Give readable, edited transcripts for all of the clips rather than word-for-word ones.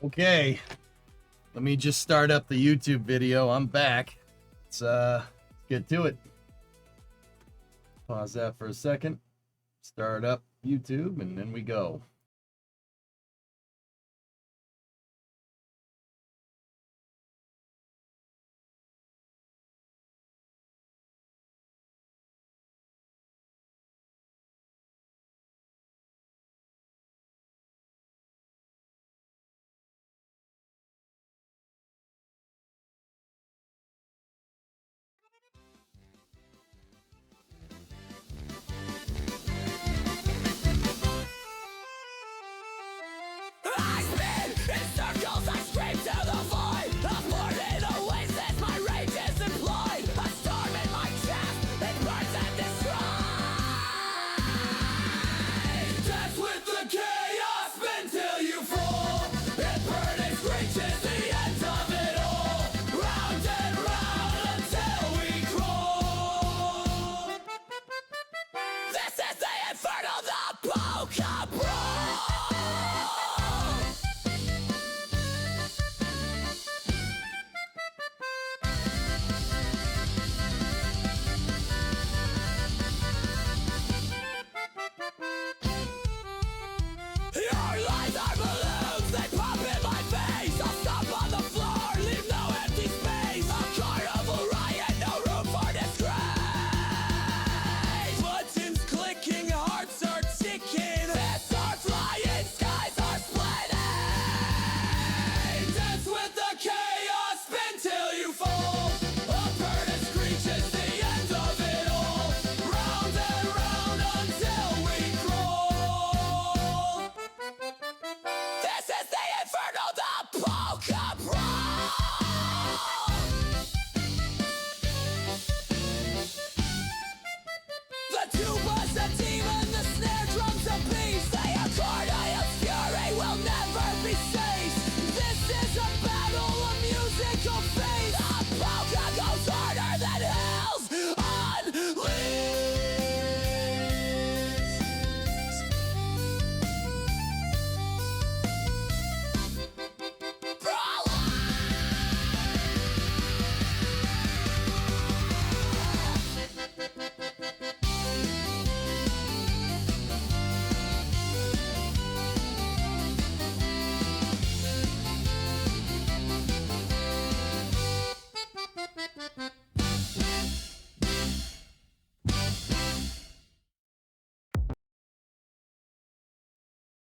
Okay, let me just start up the YouTube video. I'm back. Let's get to it. Pause that for a second. Start up YouTube, and then we go.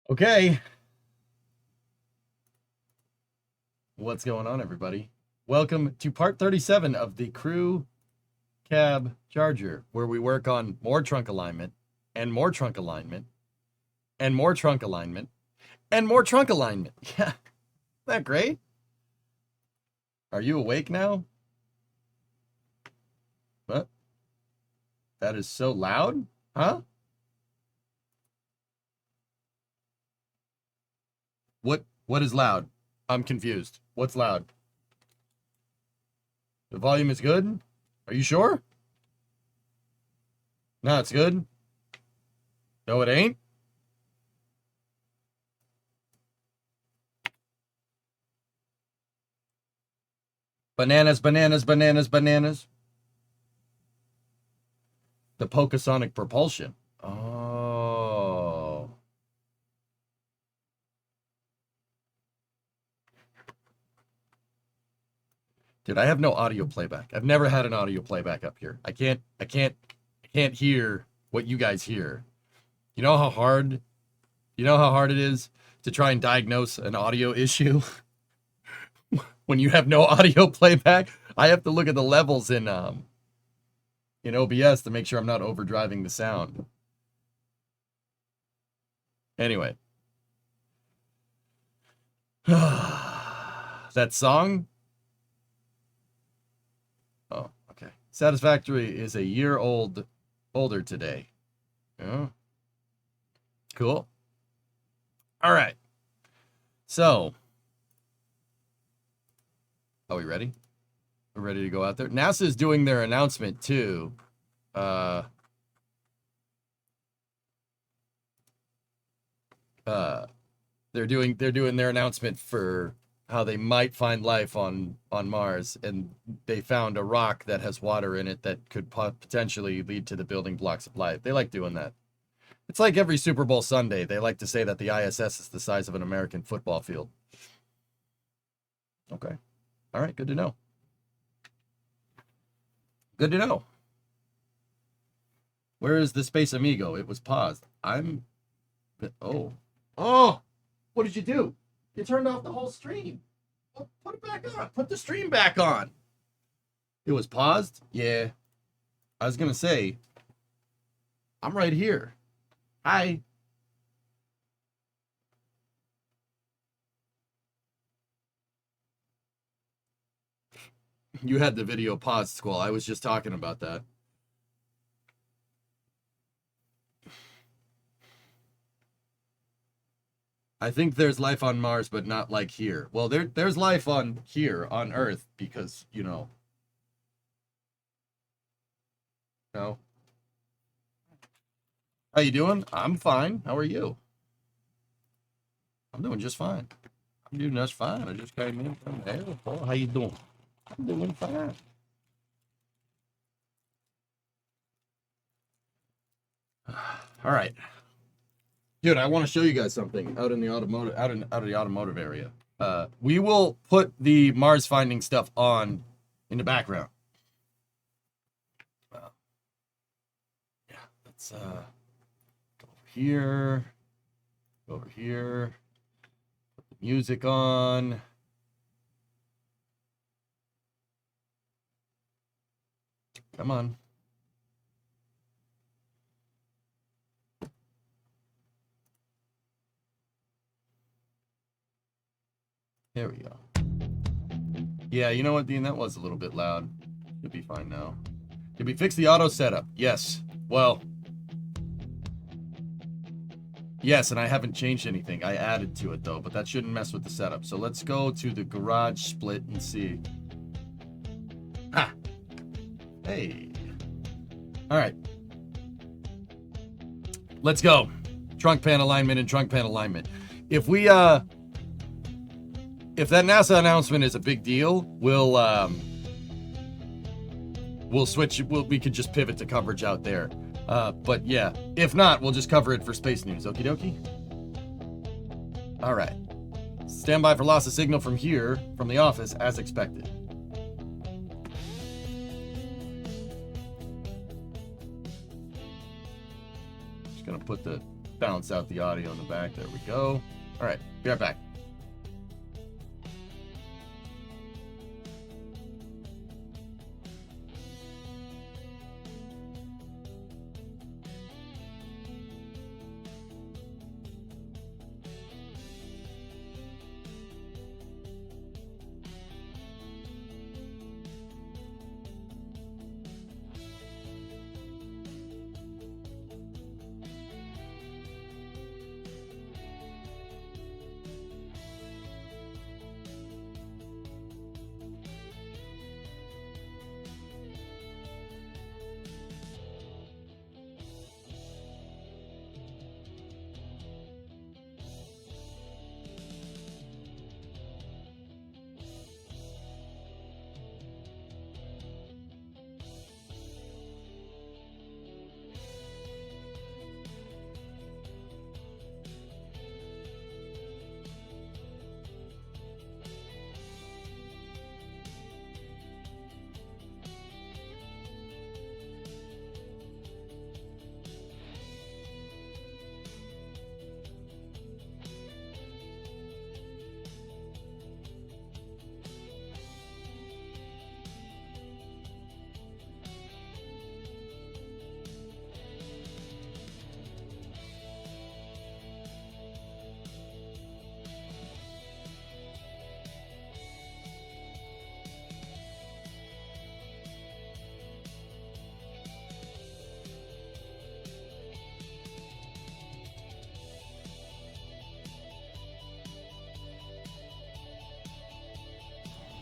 Okay. What's going on, everybody? Welcome to part 37 of the Crew Cab Charger, where we work on more trunk alignment, and more trunk alignment, and more trunk alignment, and more trunk alignment. Yeah, isn't that great? Are you awake now? What? That is so loud? Huh? What is loud? I'm confused. What's loud? The volume is good? Are you sure? No, it's good. No, it ain't. Bananas, bananas, bananas, bananas. The Pocasonic propulsion. Oh. Dude, I have no audio playback. I've never had an audio playback up here. I can't hear what you guys hear. You know how hard it is to try and diagnose an audio issue when you have no audio playback? I have to look at the levels in OBS to make sure I'm not overdriving the sound. Anyway. That song? Oh, okay. Satisfactory is a year older today. Yeah. Cool. All right. So, are we ready? We're ready to go out there. NASA is doing their announcement too. They're doing their announcement for how they might find life on Mars, and they found a rock that has water in it that could potentially lead to the building blocks of life. They like doing that. It's like every Super Bowl Sunday. They like to say that the ISS is the size of an American football field. Okay. All right. Good to know. Good to know. Where is the Space Amigo? It was paused. Oh. Oh! What did you do? You turned off the whole stream. Well, put it back on. Put the stream back on. It was paused? Yeah. I was going to say, I'm right here. Hi. You had the video paused, Squall. I was just talking about that. I think there's life on Mars, but not like here. Well, there's life on here, on Earth, because, you know. No. How you doing? I'm fine. How are you? I'm doing just fine. I'm doing just fine. I just came in from the airport. How you doing? I'm doing fine. All right. Dude, I want to show you guys something out in the automotive out of the automotive area. We will put the Mars finding stuff on in the background. Yeah, let's go over here, put the music on. Come on. There we go. Yeah, you know what, Dean? That was a little bit loud. Should be fine now. Did we fix the auto setup? Yes. Well, yes, and I haven't changed anything. I added to it, though, but that shouldn't mess with the setup. So let's go to the garage split and see. Ha! Hey. All right. Let's go. Trunk pan alignment and trunk pan alignment. If we, if that NASA announcement is a big deal, we'll switch. We could just pivot to coverage out there. But yeah, if not, we'll just cover it for space news. Okie dokie. All right. Stand by for loss of signal from here, from the office, as expected. Just gonna put the balance out the audio in the back. There we go. All right. Be right back.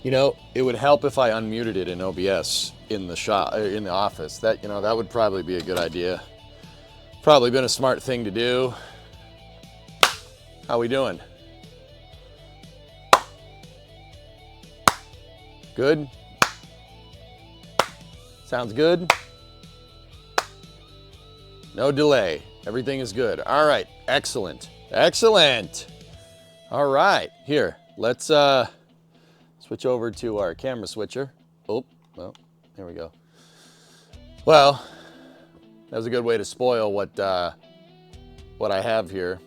You know, it would help if I unmuted it in OBS in the shop, in the office. That, you know, that would probably be a good idea. Probably been a smart thing to do. How we doing? Good. Sounds good. No delay. Everything is good. All right. Excellent. Excellent. All right. Here, let's switch over to our camera switcher. Oh, well, there we go. Well, that was a good way to spoil what I have here.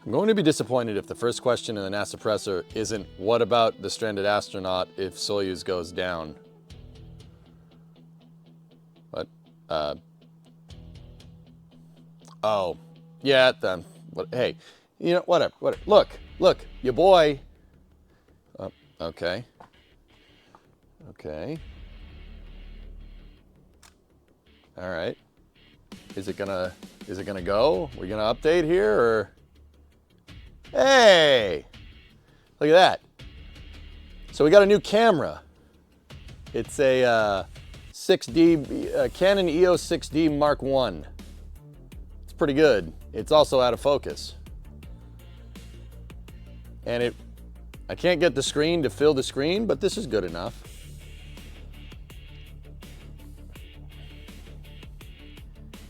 I'm going to be disappointed if the first question in the NASA presser isn't, what about the stranded astronaut if Soyuz goes down? What? Oh, yeah, then, hey, you know, whatever. Look, your boy. Okay. Okay. All right. Is it gonna go? We're gonna update here, or? Hey, look at that. So we got a new camera. It's a 6D, Canon EOS 6D Mark I. It's pretty good. It's also out of focus. And I can't get the screen to fill the screen, but this is good enough.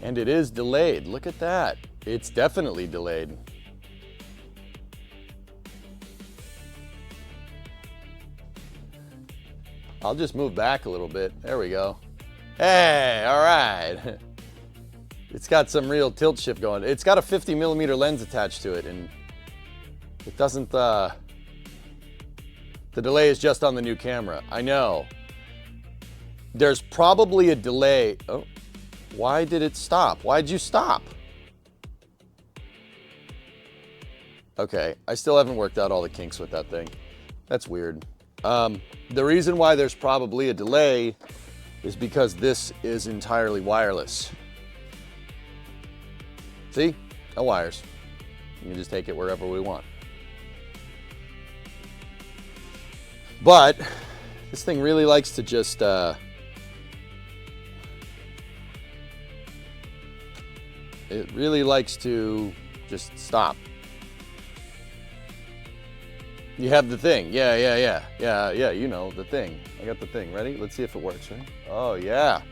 And it is delayed. Look at that. It's definitely delayed. I'll just move back a little bit. There we go. Hey, all right. It's got some real tilt shift going. It's got a 50mm lens attached to it, and it doesn't, the delay is just on the new camera. I know. There's probably a delay. Oh, why did it stop? Why'd you stop? Okay, I still haven't worked out all the kinks with that thing. That's weird. The reason why there's probably a delay is because this is entirely wireless. See? No wires. You can just take it wherever we want. But this thing really likes to just it really likes to just stop. You have the thing. Yeah, you know, the thing. I got the thing. Ready? Let's see if it works, right? Oh, yeah.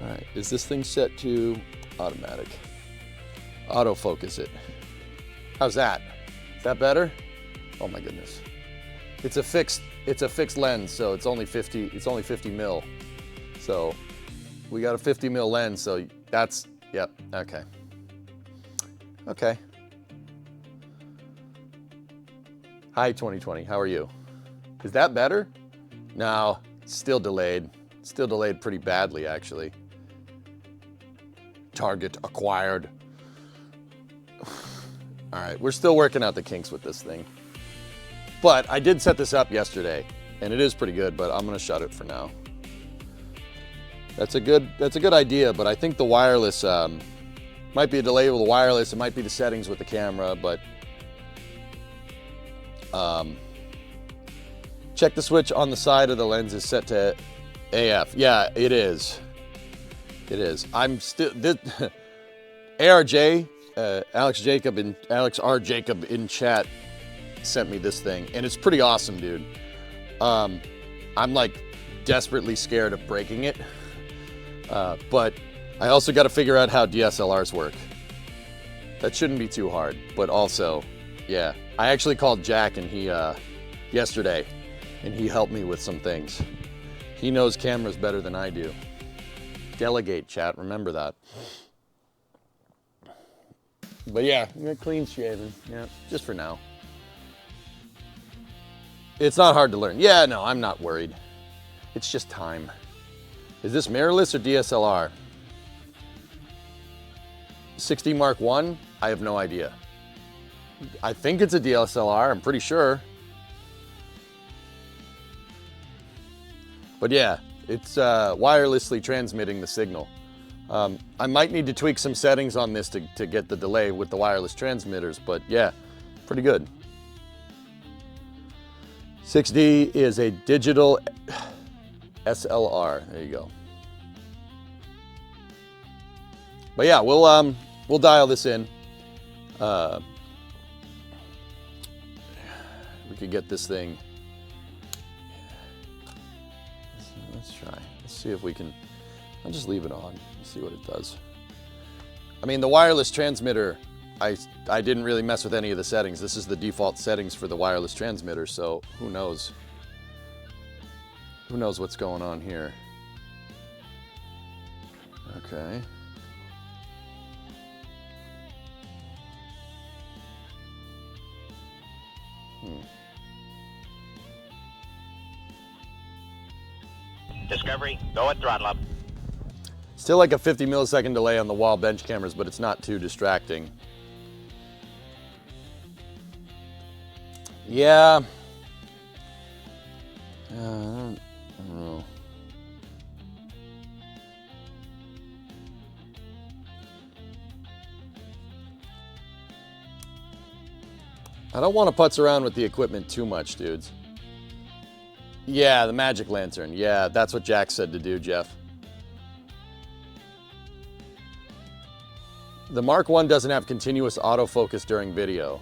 All right. Is this thing set to automatic? Autofocus it. How's that? Is that better? Oh my goodness. It's a fixed lens, so it's only 50 mil. So we got a 50 mil lens, so that's, yep, okay. Okay. Hi 2020, how are you? Is that better? No, it's still delayed. Still delayed pretty badly, actually. Target acquired. All right, we're still working out the kinks with this thing. But I did set this up yesterday, and it is pretty good, but I'm gonna shut it for now. That's a good idea, but I think the wireless, might be a delay with the wireless, it might be the settings with the camera, but check the switch on the side of the lens is set to AF. Yeah, it is. It is. I'm still, ARJ, Alex R. Jacob in chat sent me this thing, and it's pretty awesome, dude. I'm like desperately scared of breaking it, but I also got to figure out how DSLRs work. That shouldn't be too hard, but also, yeah. I actually called Jack and he yesterday, and he helped me with some things. He knows cameras better than I do. Delegate, chat, remember that. But yeah, clean shaven, yeah, just for now. It's not hard to learn. Yeah, no, I'm not worried. It's just time. Is this mirrorless or DSLR? 6D Mark I? I have no idea. I think it's a DSLR, I'm pretty sure. But yeah, it's wirelessly transmitting the signal. I might need to tweak some settings on this to get the delay with the wireless transmitters, but yeah, pretty good. 6D is a digital SLR. There you go. But yeah, we'll dial this in. we could get this thing. Let's try. Let's see if we can. I'll just leave it on. Let's see what it does. I mean, the wireless transmitter, I didn't really mess with any of the settings. This is the default settings for the wireless transmitter, so who knows? Who knows what's going on here? Okay. Discovery, go at throttle up. Still like a 50 millisecond delay on the wall bench cameras, but it's not too distracting. Yeah. I don't know. I don't want to putz around with the equipment too much, dudes. Yeah, the magic lantern. Yeah, that's what Jack said to do, Jeff. The Mark I doesn't have continuous autofocus during video.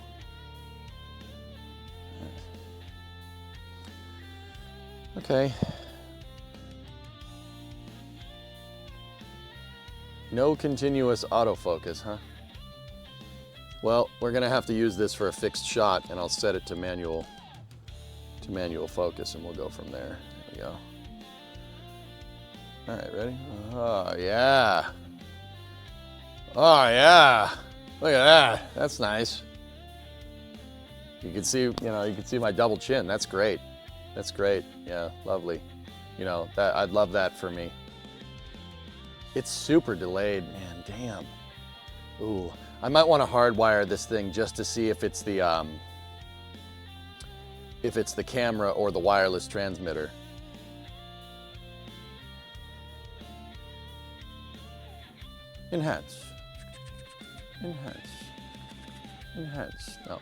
Okay. No continuous autofocus, huh? Well, we're gonna have to use this for a fixed shot, and I'll set it to manual focus, and we'll go from there. There we go. All right, ready? Oh yeah. Oh yeah. Look at that. That's nice. You can see, you can see my double chin. That's great. That's great. Yeah, lovely. That I'd love that for me. It's super delayed, man. Damn. Ooh, I might want to hardwire this thing just to see if it's the camera or the wireless transmitter. Enhance. Enhance. Enhance. No.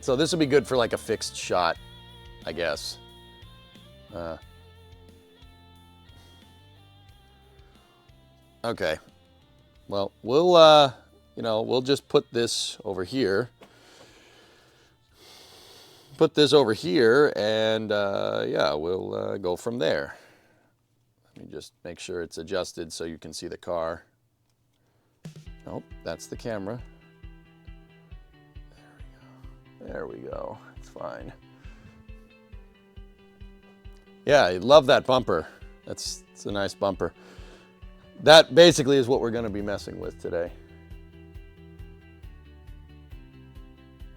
So this would be good for like a fixed shot, I guess. Okay. Well, we'll just put this over here. Put this over here, and yeah, we'll go from there. Let me just make sure it's adjusted so you can see the car. Nope, that's the camera. There we go. It's fine. Yeah, I love that bumper. It's a nice bumper. That basically is what we're going to be messing with today.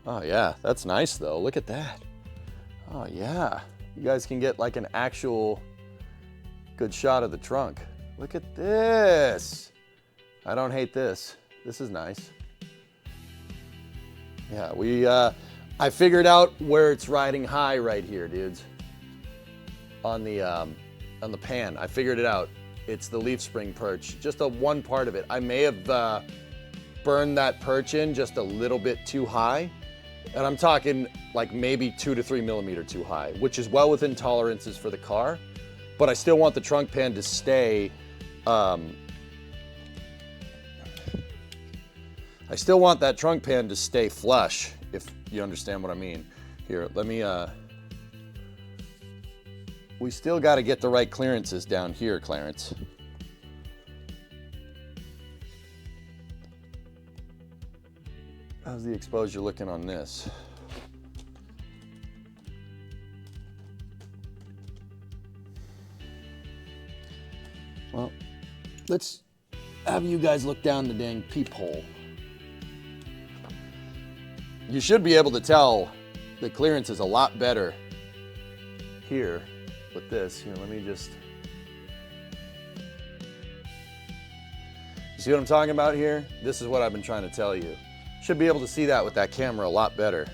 Oh yeah, that's nice though. Look at that. Oh yeah. You guys can get like an actual good shot of the trunk. Look at this. I don't hate this. This is nice. Yeah, I figured out where it's riding high right here, dudes. On the pan. I figured it out. It's the leaf spring perch. Just one part of it. I may have burned that perch in just a little bit too high. And I'm talking like maybe 2 to 3 millimeter too high, which is well within tolerances for the car. But I still want the trunk pan to stay, I still want that trunk pan to stay flush, if you understand what I mean. Here, let me, we still got to get the right clearances down here, Clarence. How's the exposure looking on this? Well, let's have you guys look down the dang peephole. You should be able to tell the clearance is a lot better here with this. Here, let me just... You see what I'm talking about here? This is what I've been trying to tell you. Should be able to see that with that camera a lot better.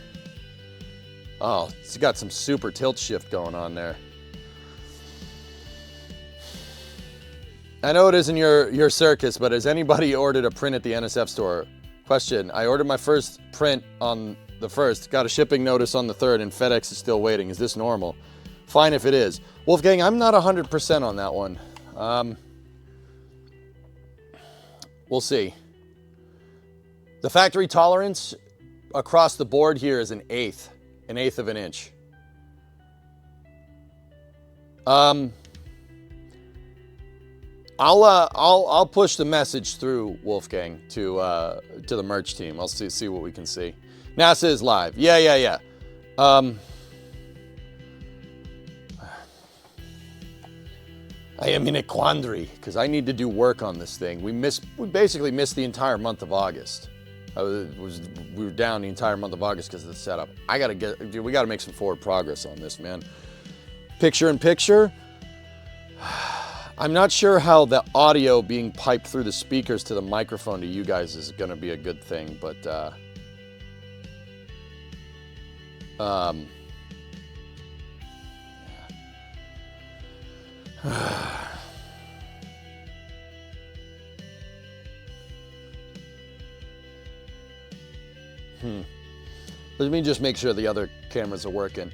Oh, it's got some super tilt shift going on there. I know it isn't your circus, but has anybody ordered a print at the NSF store? Question, I ordered my first print on the 1st, got a shipping notice on the 3rd, and FedEx is still waiting. Is this normal? Fine if it is. Wolfgang, I'm not 100% on that one. We'll see. The factory tolerance across the board here is an 1/8. 1/8 of an inch. I'll push the message through, Wolfgang, to the merch team. I'll see what we can see. NASA is live. Yeah. I am in a quandary because I need to do work on this thing. We basically missed the entire month of August. We were down the entire month of August because of the setup. We gotta make some forward progress on this, man. Picture in picture. I'm not sure how the audio being piped through the speakers to the microphone to you guys is gonna be a good thing, but let me just make sure the other cameras are working.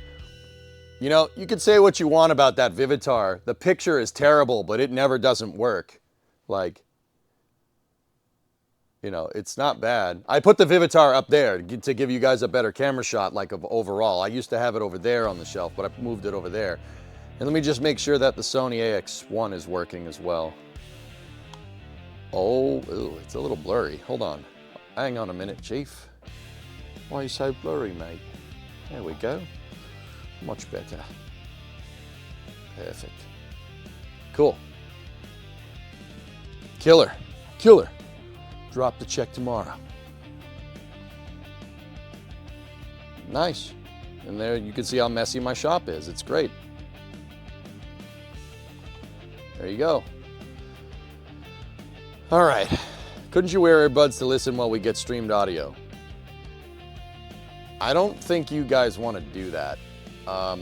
You know, you can say what you want about that Vivitar. The picture is terrible, but it never doesn't work. Like, you know, it's not bad. I put the Vivitar up there to give you guys a better camera shot, like of overall. I used to have it over there on the shelf, but I moved it over there. And let me just make sure that the Sony AX1 is working as well. Oh, ew, it's a little blurry. Hold on. Hang on a minute, Chief. Why are you so blurry, mate? There we go. Much better. Perfect. Cool. Killer. Drop the check tomorrow. Nice. And there you can see how messy my shop is. It's great. There you go. All right. Couldn't you wear earbuds to listen while we get streamed audio? I don't think you guys want to do that. All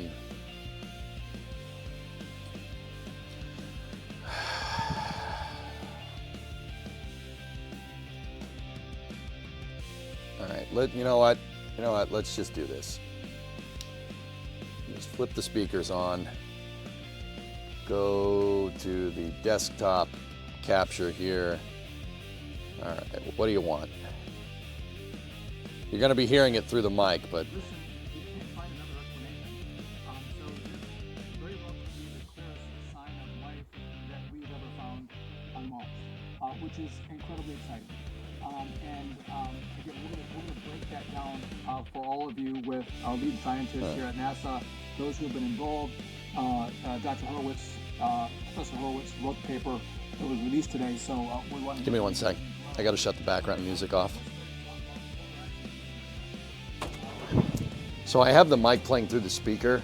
right, you know what? Let's just do this. Just flip the speakers on. Go to the desktop capture here. All right, what do you want? You're going to be hearing it through the mic, but... Listen, you can't find another explanation. So this very well could be the clearest sign of life that we've ever found on Mars, which is incredibly exciting. Again, we're gonna break that down for all of you with our lead scientists here at NASA, those who have been involved. Dr. Horowitz, Professor Horowitz wrote the paper that was released today, so we want to... Give me one sec. I got to shut the background music off. So I have the mic playing through the speaker,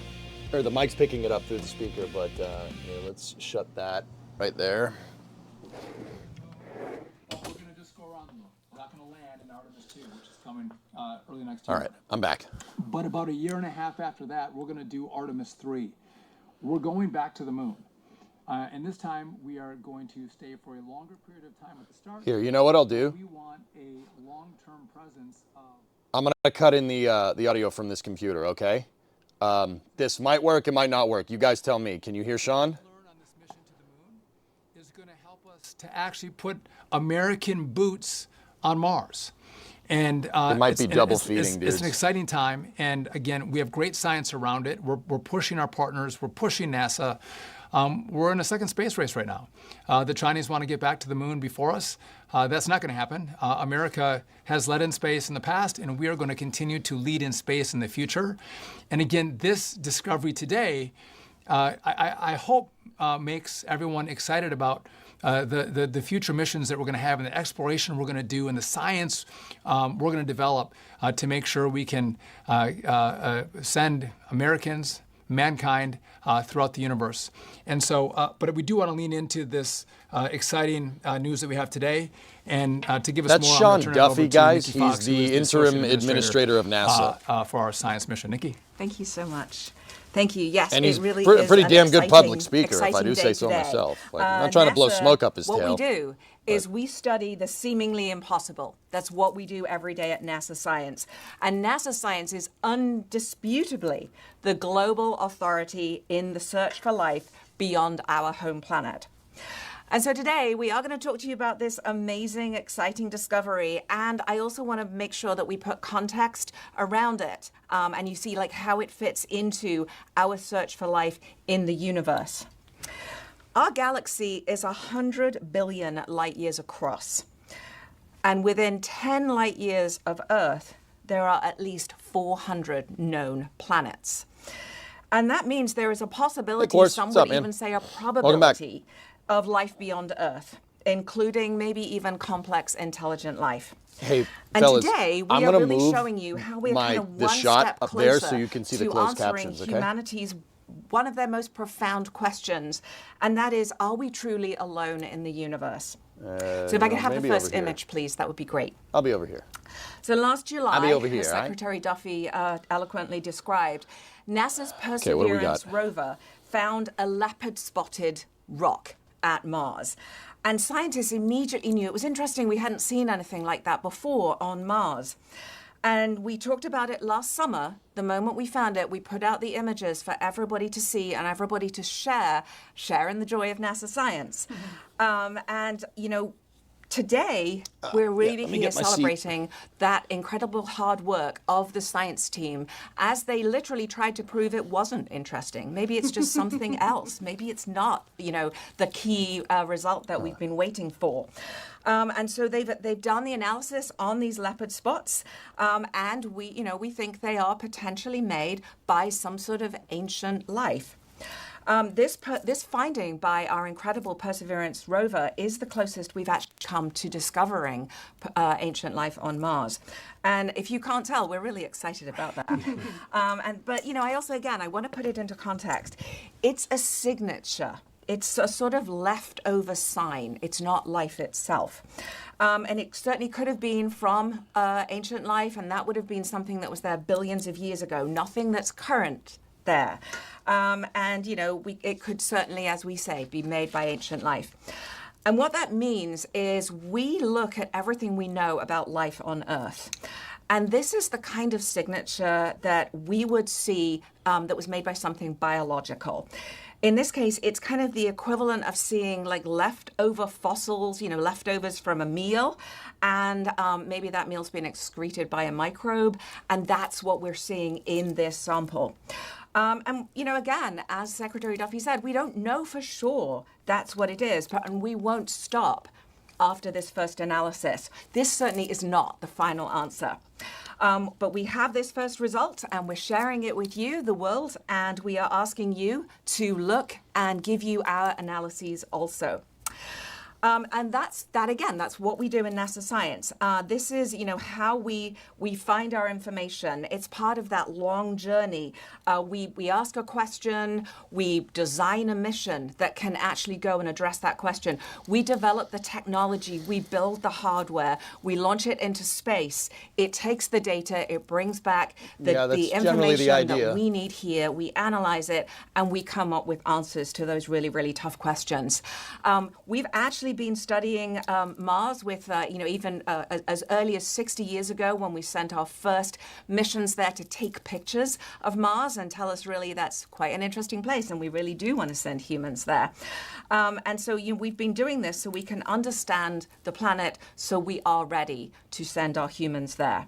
or the mic's picking it up through the speaker, but here, let's shut that right there. We're going to just go around the moon. We're not going to land in Artemis 2, which is coming early next year. All right, I'm back. But about a year and a half after that, we're going to do Artemis 3. We're going back to the moon. And this time, we are going to stay for a longer period of time at the start. Here, you know what I'll do? We want a long-term presence of... I'm going to cut in the audio from this computer, okay? This might work, it might not work. You guys tell me. Can you hear Sean? Learn on this mission to the moon is going to help us to actually put American boots on Mars. And it might be double feeding, dudes. It's an exciting time. And again, we have great science around it. We're pushing our partners. We're pushing NASA. We're in a second space race right now. The Chinese want to get back to the moon before us. That's not going to happen. America has led in space in the past, and we are going to continue to lead in space in the future. And again, this discovery today, I hope makes everyone excited about the future missions that we're going to have and the exploration we're going to do and the science we're going to develop to make sure we can send Americans, mankind throughout the universe. And so, but we do want to lean into this exciting news that we have today. And to give us That's more, Sean Sean Duffy, guys. Nikki Fox, He's the interim administrator of NASA. For our science mission. Nikki? Thank you so much. Thank you. Yes, and he's it really a is pretty an damn good public exciting- speaker, if I do exciting say day so today. myself. Like, I'm not trying to blow NASA, smoke up his tail. What we do is we study the seemingly impossible. That's what we do every day at NASA Science. And NASA Science is undisputably the global authority in the search for life beyond our home planet. And so today we are going to talk to you about this amazing, exciting discovery. And I also want to make sure that we put context around it. And you see like how it fits into our search for life in the universe. Our galaxy is 100 billion light years across. And within 10 light years of Earth, there are at least 400 known planets. And that means there is a possibility, some would even say a probability, of life beyond Earth, including maybe even complex intelligent life. Hey, and fellas, today we I'm are gonna really move showing you how we're kind of the one shot step up closer there so you can see the to closed answering captions, okay? humanity's one of their most profound questions, and that is, are we truly alone in the universe? So if I could have the first image, please, that would be great. I'll be over here. So last July, I'll be over here, as Secretary Duffy eloquently described, NASA's Perseverance rover found a leopard-spotted rock at Mars. And scientists immediately knew. It was interesting, we hadn't seen anything like that before on Mars. And we talked about it last summer. The moment we found it, we put out the images for everybody to see and everybody to share in the joy of NASA science. And, you know, today, we're really here celebrating that incredible hard work of the science team as they literally tried to prove it wasn't interesting. Maybe it's just something else. Maybe it's not, you know, the key result that we've been waiting for. And so they've done the analysis on these leopard spots, and we think they are potentially made by some sort of ancient life. This finding by our incredible Perseverance rover is the closest we've actually come to discovering ancient life on Mars. And if you can't tell, we're really excited about that. But, you know, I want to put it into context. It's a signature. It's a sort of leftover sign. It's not life itself. And it certainly could have been from ancient life, and that would have been something that was there billions of years ago, nothing that's current there. And, you know, it could certainly, as we say, be made by ancient life. And what that means is we look at everything we know about life on Earth. And this is the kind of signature that we would see that was made by something biological. In this case, it's kind of the equivalent of seeing like leftover fossils, you know, leftovers from a meal, and maybe that meal's been excreted by a microbe, and that's what we're seeing in this sample. And, you know, again, as Secretary Duffy said, we don't know for sure that's what it is, and we won't stop after this first analysis. This certainly is not the final answer. But we have this first result, and we're sharing it with you, the world, and we are asking you to look and give you our analyses also. And that's what we do in NASA science. This is, you know, how we find our information. It's part of that long journey. We ask a question, we design a mission that can actually go and address that question. We develop the technology, we build the hardware, we launch it into space. It takes the data, it brings back the information that we need here. We analyze it, and we come up with answers to those really, really tough questions. We've actually been studying Mars with, even as early as 60 years ago when we sent our first missions there to take pictures of Mars and tell us really that's quite an interesting place and we really do want to send humans there. And so we've been doing this so we can understand the planet so we are ready to send our humans there.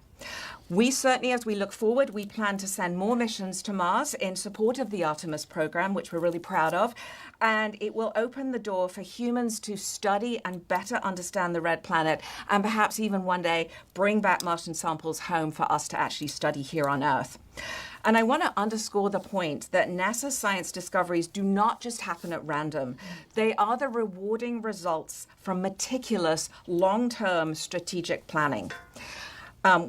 We certainly, as we look forward, we plan to send more missions to Mars in support of the Artemis program, which we're really proud of. And it will open the door for humans to study and better understand the red planet, and perhaps even one day bring back Martian samples home for us to actually study here on Earth. And I want to underscore the point that NASA science discoveries do not just happen at random. They are the rewarding results from meticulous, long-term strategic planning.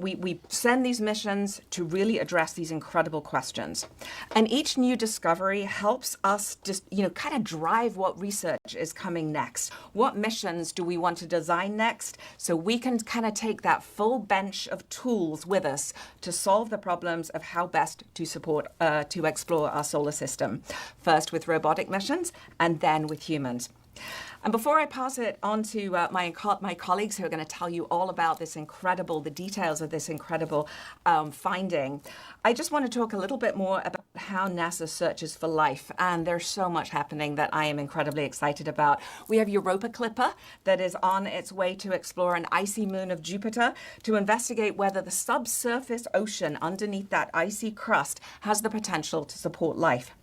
We send these missions to really address these incredible questions. And each new discovery helps us just, kind of drive what research is coming next. What missions do we want to design next so we can kind of take that full bench of tools with us to solve the problems of how best to explore our solar system. First with robotic missions and then with humans. And before I pass it on to my colleagues who are going to tell you all about the details of this incredible finding, I just want to talk a little bit more about how NASA searches for life. And there's so much happening that I am incredibly excited about. We have Europa Clipper that is on its way to explore an icy moon of Jupiter to investigate whether the subsurface ocean underneath that icy crust has the potential to support life.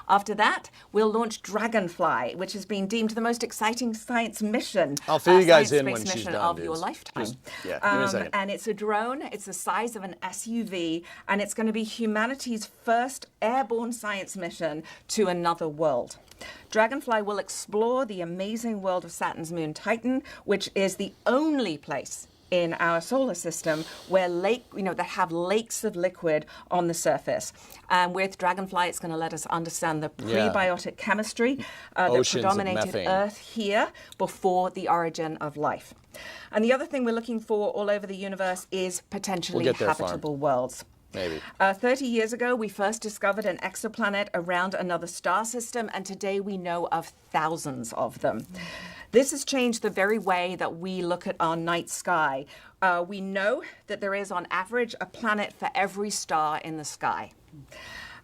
After that, we'll launch Dragonfly, which has been deemed the most exciting science mission. I'll fill you guys in science-based when she's mission done, of dudes. your lifetime. Give me a second. And it's a drone. It's the size of an SUV, and it's going to be humanity's first airborne science mission to another world. Dragonfly will explore the amazing world of Saturn's moon Titan, which is the only place in our solar system where that have lakes of liquid on the surface. And with Dragonfly, it's going to let us understand the prebiotic chemistry that Oceans of predominated methane. Earth here before the origin of life. And the other thing we're looking for all over the universe is potentially We'll get there, habitable worlds. Maybe. 30 years ago, we first discovered an exoplanet around another star system, and today we know of thousands of them. This has changed the very way that we look at our night sky. We know that there is, on average, a planet for every star in the sky.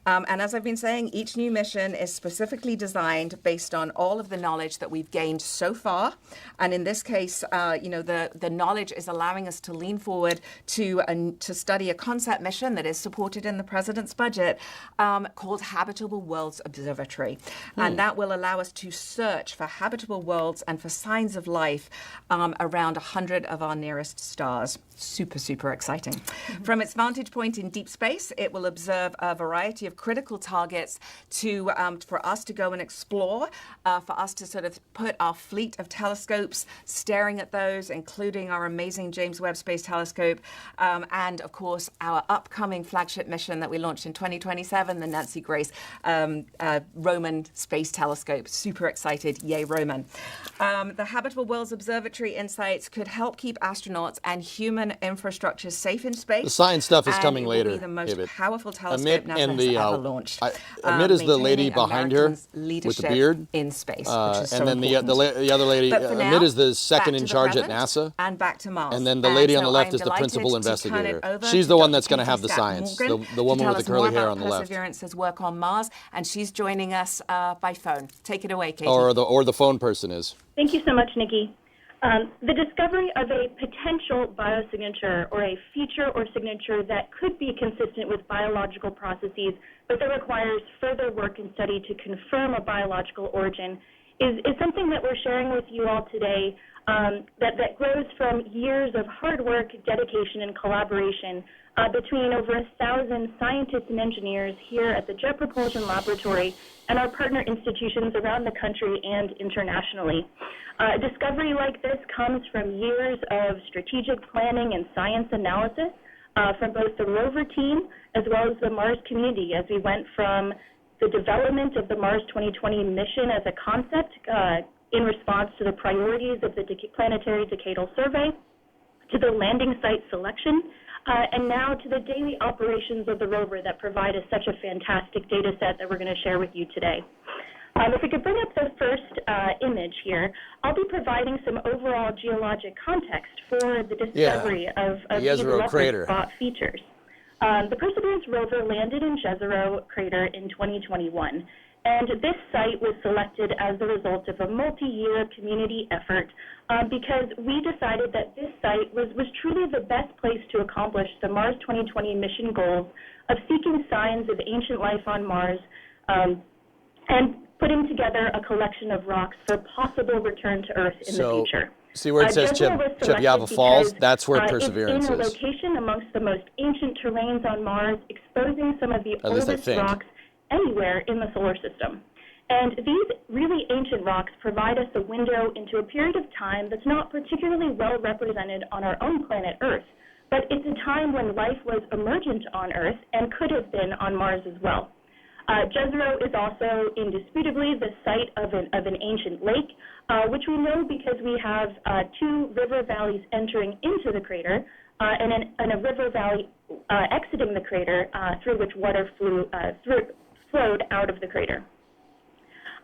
And as I've been saying, each new mission is specifically designed based on all of the knowledge that we've gained so far. And in this case, the knowledge is allowing us to lean forward to study a concept mission that is supported in the president's budget called Habitable Worlds Observatory. And that will allow us to search for habitable worlds and for signs of life around 100 of our nearest stars. Super, super exciting. From its vantage point in deep space, it will observe a variety of critical targets for us to go and explore, for us to sort of put our fleet of telescopes staring at those, including our amazing James Webb Space Telescope, and of course our upcoming flagship mission that we launched in 2027, the Nancy Grace Roman Space Telescope. Super excited. Yay, Roman. The Habitable Worlds Observatory insights could help keep astronauts and human infrastructure safe in space. The science stuff is coming it later. Will be the most David. powerful telescope Amit NASA and has the ever launched. Amit is the lady maintaining behind her Americans' with the leadership beard. in space, which is And so then the important. other lady, But for Amit now, is the second back in to charge the at present NASA. And back to Mars. And then the lady on the left so is the I'm principal delighted to turn it investigator. over She's to the one Dr. that's going to have the Katie science, Scott-Morgan the woman to with the tell us curly more hair about on the left. Perseverance's work on Mars, and she's joining us by phone. Take it away, Katie. Or the phone person is. Thank you so much, Nikki. The discovery of a potential biosignature or a feature or signature that could be consistent with biological processes, but that requires further work and study to confirm a biological origin is something that we're sharing with you all today that grows from years of hard work, dedication, and collaboration between over 1,000 scientists and engineers here at the Jet Propulsion Laboratory and our partner institutions around the country and internationally. A discovery like this comes from years of strategic planning and science analysis from both the rover team as well as the Mars community as we went from the development of the Mars 2020 mission as a concept in response to the priorities of the Planetary Decadal Survey, to the landing site selection, and now to the daily operations of the rover that provide us such a fantastic data set that we're going to share with you today. If we could bring up the first image here, I'll be providing some overall geologic context for the discovery of these leopard spot features. The Perseverance rover landed in Jezero crater in 2021, and this site was selected as the result of a multi-year community effort because we decided that this site was truly the best place to accomplish the Mars 2020 mission goals of seeking signs of ancient life on Mars and putting together a collection of rocks for possible return to Earth in the future. See where it says Chibyava Falls? That's where Perseverance it's in a is. location amongst the most ancient terrains on Mars, exposing some of the oldest rocks anywhere in the solar system. And these really ancient rocks provide us a window into a period of time that's not particularly well represented on our own planet Earth, but it's a time when life was emergent on Earth and could have been on Mars as well. Jezero is also indisputably the site of an ancient lake, which we know because we have two river valleys entering into the crater and a river valley exiting the crater through which water flowed out of the crater.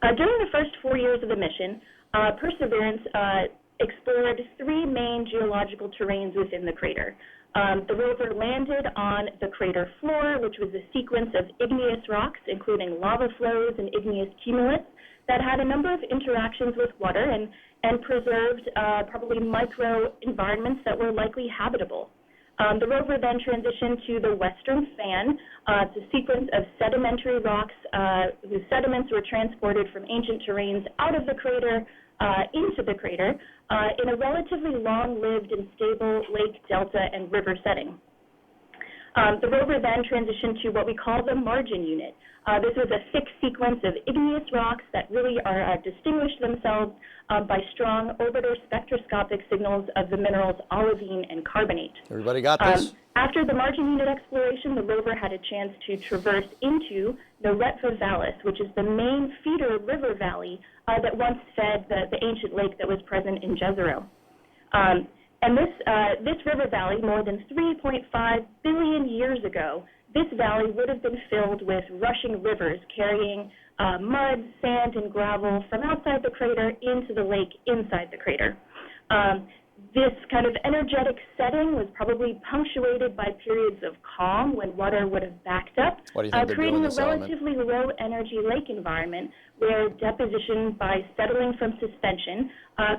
During the first 4 years of the mission, Perseverance explored three main geological terrains within the crater. The rover landed on the crater floor, which was a sequence of igneous rocks, including lava flows and igneous cumulates, that had a number of interactions with water and preserved probably micro-environments that were likely habitable. The rover then transitioned to the western fan. It's a sequence of sedimentary rocks whose sediments were transported from ancient terrains out of the crater into the crater in a relatively long-lived and stable lake, delta, and river setting. The rover then transitioned to what we call the margin unit. This was a thick sequence of igneous rocks that really distinguish themselves by strong orbiter spectroscopic signals of the minerals olivine and carbonate. Everybody got this? After the margin unit exploration, the rover had a chance to traverse into the Retva Vallis, which is the main feeder river valley that once fed the ancient lake that was present in Jezero. And this river valley, more than 3.5 billion years ago, this valley would have been filled with rushing rivers carrying mud, sand, and gravel from outside the crater into the lake inside the crater. This kind of energetic setting was probably punctuated by periods of calm when water would have backed up, creating a relatively low-energy lake environment where deposition by settling from suspension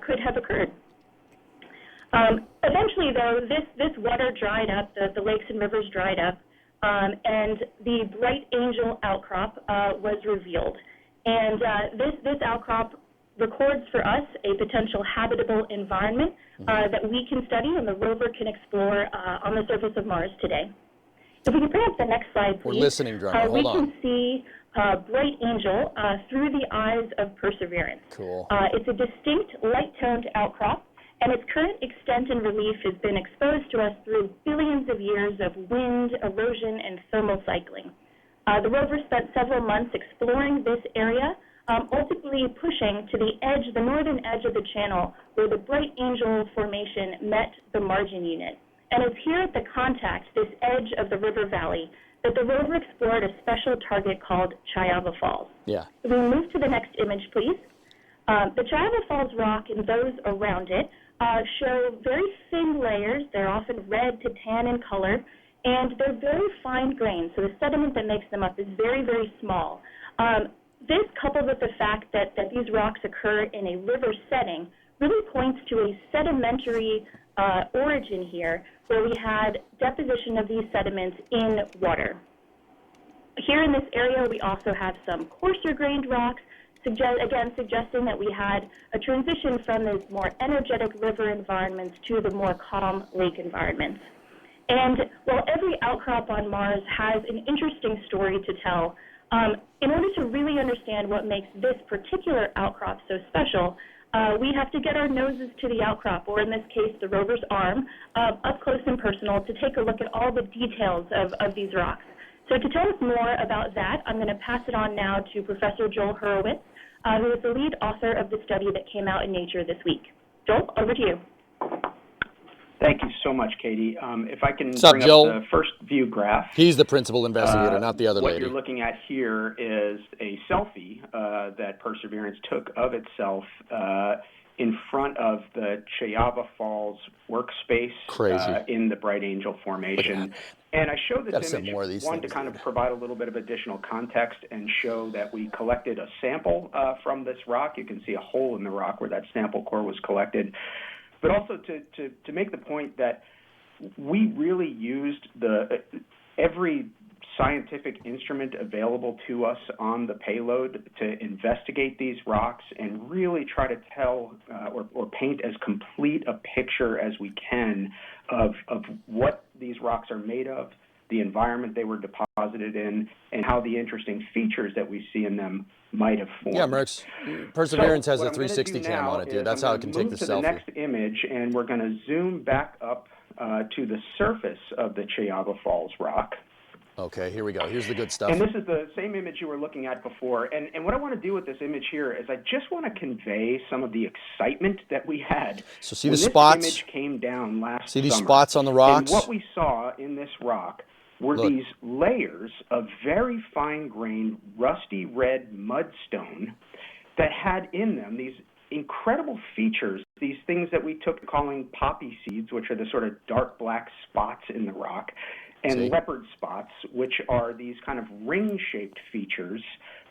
could have occurred. Eventually, though, this water dried up, the lakes and rivers dried up, and the Bright Angel outcrop was revealed. And this outcrop records for us a potential habitable environment that we can study and the rover can explore on the surface of Mars today. If we can bring up the next slide, please. We're listening, Drummer. Hold on. We can see Bright Angel through the eyes of Perseverance. Cool. It's a distinct light-toned outcrop, and its current extent and relief has been exposed to us through billions of years of wind, erosion, and thermal cycling. The rover spent several months exploring this area, ultimately pushing to the northern edge of the channel where the Bright Angel Formation met the margin unit. And it's here at the contact, this edge of the river valley, that the rover explored a special target called Chayava Falls. Yeah. If we move to the next image, please. The Chayava Falls rock and those around it show very thin layers. They're often red to tan in color, and they're very fine grained. So the sediment that makes them up is very, very small. This, coupled with the fact that these rocks occur in a river setting, really points to a sedimentary origin here, where we had deposition of these sediments in water. Here in this area, we also have some coarser-grained rocks, suggesting that we had a transition from those more energetic river environments to the more calm lake environments. And while every outcrop on Mars has an interesting story to tell, in order to really understand what makes this particular outcrop so special, we have to get our noses to the outcrop, or in this case, the rover's arm, up close and personal to take a look at all the details of these rocks. So to tell us more about that, I'm going to pass it on now to Professor Joel Hurowitz, who is the lead author of the study that came out in Nature this week. Joel, over to you. Thank you so much, Katie. If I can What's up, bring Joel? up the first view graph. He's the principal investigator, not the other what lady. What you're looking at here is a selfie that Perseverance took of itself in front of the Chayava Falls workspace in the Bright Angel Formation. And I show this image, one, to kind of provide a little bit of additional context and show that we collected a sample from this rock. You can see a hole in the rock where that sample core was collected. But also to make the point that we really used every scientific instrument available to us on the payload to investigate these rocks and really try to tell or paint as complete a picture as we can of what these rocks are made of, the environment they were deposited in, and how the interesting features that we see in them might have formed. Yeah, Merckx. Perseverance has a 360 cam on it, dude. That's how it can take the selfie. I'm going to move to the next image, and we're going to zoom back up to the surface of the Chayava Falls rock. Okay, here we go. Here's the good stuff. And this is the same image you were looking at before. And what I want to do with this image here is I just want to convey some of the excitement that we had. So see when the spots? This image came down last See these summer. spots on the rocks? And what we saw in this rock were these layers of very fine-grained, rusty red mudstone that had in them these incredible features, these things that we took calling poppy seeds, which are the sort of dark black spots in the rock, and leopard spots, which are these kind of ring-shaped features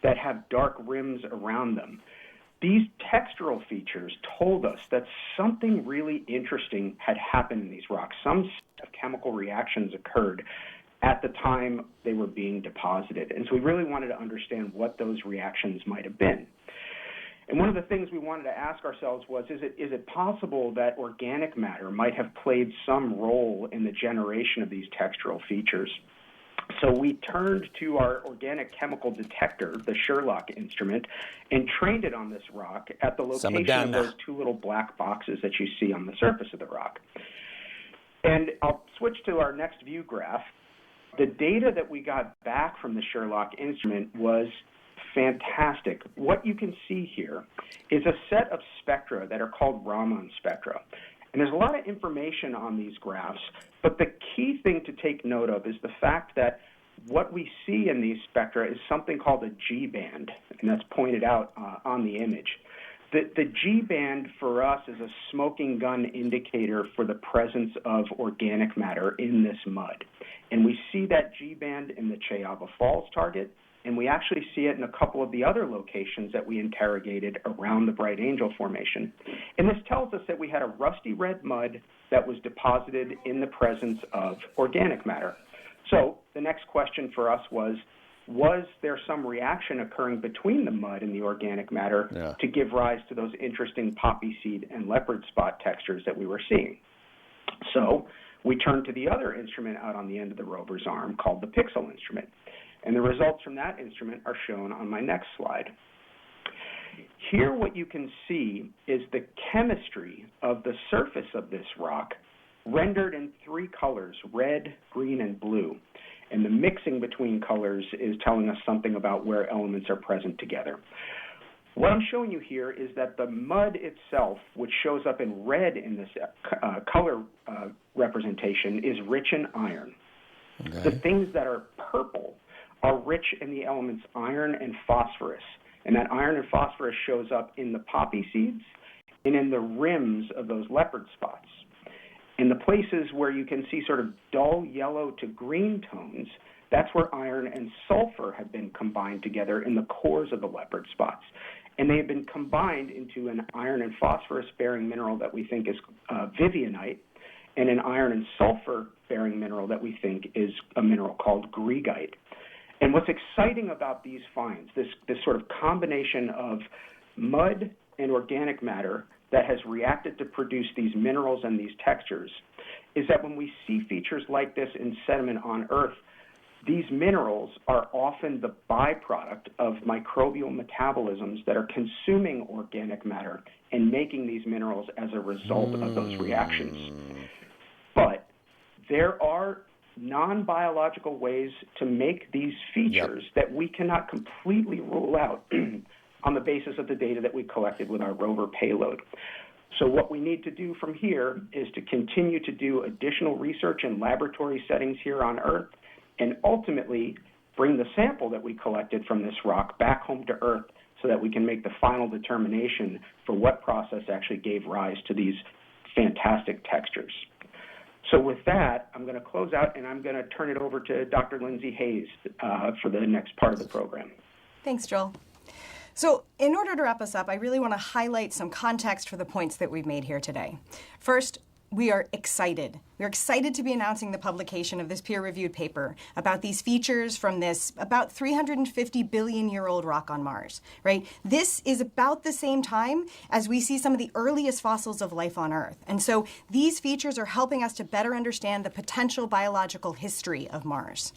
that have dark rims around them. These textural features told us that something really interesting had happened in these rocks. Some set of chemical reactions occurred at the time they were being deposited. And so we really wanted to understand what those reactions might have been. And one of the things we wanted to ask ourselves was, is it possible that organic matter might have played some role in the generation of these textural features? So we turned to our organic chemical detector, the Sherlock instrument, and trained it on this rock at the location of those two little black boxes that you see on the surface of the rock. And I'll switch to our next view graph. The data that we got back from the Sherlock instrument was fantastic. What you can see here is a set of spectra that are called Raman spectra. And there's a lot of information on these graphs, but the key thing to take note of is the fact that what we see in these spectra is something called a G-band, and that's pointed out on the image. The G-band for us is a smoking gun indicator for the presence of organic matter in this mud. And we see that G-band in the Chayava Falls target, and we actually see it in a couple of the other locations that we interrogated around the Bright Angel Formation. And this tells us that we had a rusty red mud that was deposited in the presence of organic matter. So the next question for us was there some reaction occurring between the mud and the organic matter to give rise to those interesting poppy seed and leopard spot textures that we were seeing? So we turned to the other instrument out on the end of the rover's arm called the Pixel instrument. And the results from that instrument are shown on my next slide. Here what you can see is the chemistry of the surface of this rock rendered in three colors, red, green, and blue. And the mixing between colors is telling us something about where elements are present together. What I'm showing you here is that the mud itself, which shows up in red in this color representation, is rich in iron. Okay. The things that are purple are rich in the elements iron and phosphorus. And that iron and phosphorus shows up in the poppy seeds and in the rims of those leopard spots. In the places where you can see sort of dull yellow to green tones, that's where iron and sulfur have been combined together in the cores of the leopard spots. And they have been combined into an iron and phosphorus-bearing mineral that we think is vivianite, and an iron and sulfur-bearing mineral that we think is a mineral called greigite. And what's exciting about these finds, this sort of combination of mud and organic matter that has reacted to produce these minerals and these textures, is that when we see features like this in sediment on Earth, these minerals are often the byproduct of microbial metabolisms that are consuming organic matter and making these minerals as a result of those reactions. But there are non-biological ways to make these features that we cannot completely rule out on the basis of the data that we collected with our rover payload. So what we need to do from here is to continue to do additional research in laboratory settings here on Earth, and ultimately bring the sample that we collected from this rock back home to Earth so that we can make the final determination for what process actually gave rise to these fantastic textures. So with that, I'm going to close out, and I'm going to turn it over to Dr. Lindsay Hayes for the next part of the program. Thanks, Joel. So in order to wrap us up, I really want to highlight some context for the points that we've made here today. First, we are excited. We're excited to be announcing the publication of this peer-reviewed paper about these features from this about 350 billion-year-old rock on Mars, right? This is about the same time as we see some of the earliest fossils of life on Earth. And so these features are helping us to better understand the potential biological history of Mars.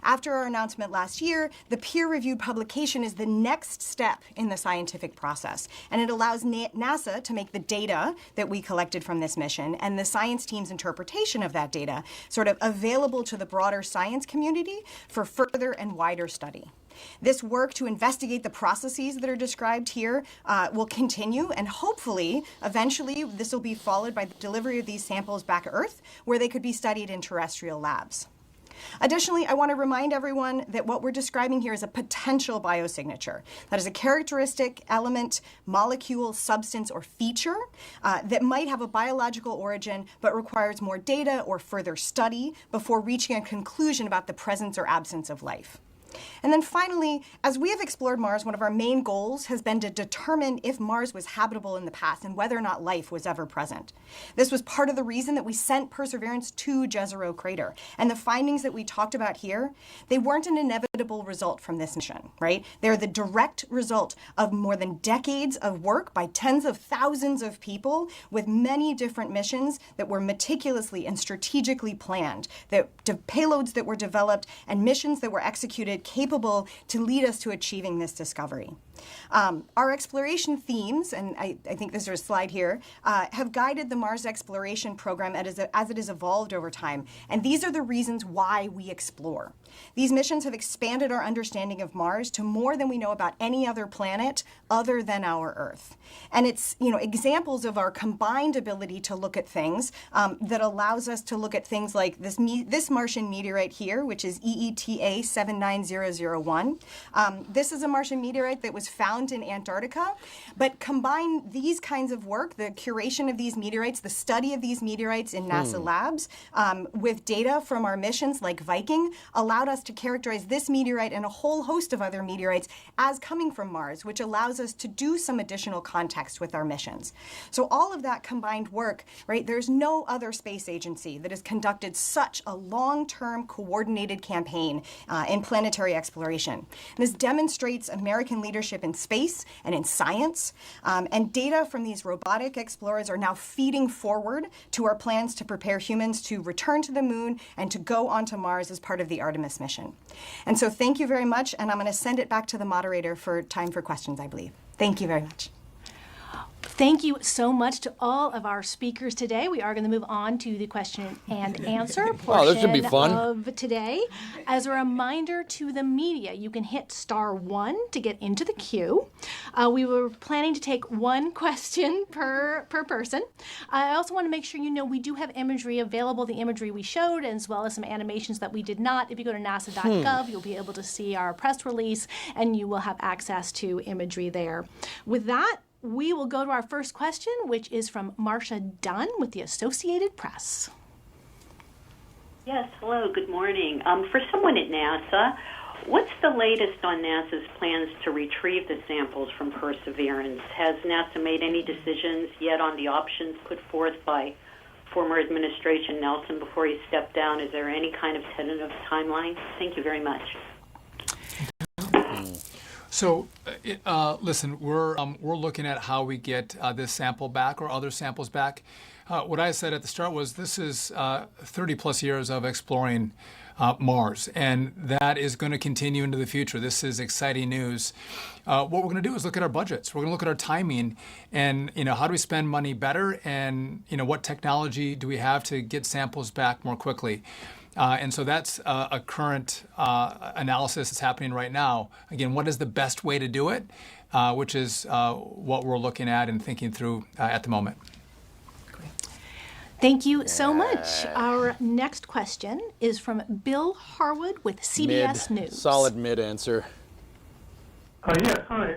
After our announcement last year, the peer-reviewed publication is the next step in the scientific process, and it allows NASA to make the data that we collected from this mission and the science team's interpretation of that data sort of available to the broader science community for further and wider study. This work to investigate the processes that are described here will continue, and hopefully, eventually, this will be followed by the delivery of these samples back to Earth, where they could be studied in terrestrial labs. Additionally, I want to remind everyone that what we're describing here is a potential biosignature. That is a characteristic, element, molecule, substance, or feature that might have a biological origin but requires more data or further study before reaching a conclusion about the presence or absence of life. And then finally, as we have explored Mars, one of our main goals has been to determine if Mars was habitable in the past and whether or not life was ever present. This was part of the reason that we sent Perseverance to Jezero Crater. And the findings that we talked about here, they weren't an inevitable result from this mission, right? They're the direct result of more than decades of work by tens of thousands of people with many different missions that were meticulously and strategically planned, the payloads that were developed and missions that were executed capable to lead us to achieving this discovery. Our exploration themes, and I think there's a slide here, have guided the Mars exploration program as it has evolved over time. And these are the reasons why we explore. These missions have expanded our understanding of Mars to more than we know about any other planet other than our Earth. And it's examples of our combined ability to look at things that allows us to look at things like this Martian meteorite here, which is EETA 79001. This is a Martian meteorite that was found in Antarctica, but combine these kinds of work, the curation of these meteorites, the study of these meteorites in NASA labs, with data from our missions like Viking, allowed us to characterize this meteorite and a whole host of other meteorites as coming from Mars, which allows us to do some additional context with our missions. So all of that combined work, right, there's no other space agency that has conducted such a long-term coordinated campaign in planetary exploration. And this demonstrates American leadership in space and in science, and data from these robotic explorers are now feeding forward to our plans to prepare humans to return to the moon and to go onto Mars as part of the Artemis mission. And so thank you very much, and I'm going to send it back to the moderator for time for questions, I believe. Thank you very much. Thank you so much to all of our speakers today. We are going to move on to the question and answer portion this should be fun. of today. As a reminder to the media, you can hit *1 to get into the queue. We were planning to take one question per person. I also want to make sure you know we do have imagery available, the imagery we showed, as well as some animations that we did not. If you go to nasa.gov, you'll be able to see our press release, and you will have access to imagery there. With that, we will go to our first question, which is from Marcia Dunn with the Associated Press. Yes, hello, good morning. For someone at NASA, what's the latest on NASA's plans to retrieve the samples from Perseverance? Has NASA made any decisions yet on the options put forth by former administration Nelson before he stepped down? Is there any kind of tentative timeline? Thank you very much. So, listen, we're looking at how we get this sample back or other samples back. What I said at the start was this is 30 plus years of exploring Mars, and that is going to continue into the future. This is exciting news. What we're going to do is look at our budgets. We're going to look at our timing, and how do we spend money better, and what technology do we have to get samples back more quickly. And so that's a current analysis that's happening right now. Again, what is the best way to do it, which is what we're looking at and thinking through at the moment. Thank you so much. Our next question is from Bill Harwood with CBS News. Solid mid answer. Yes, hi.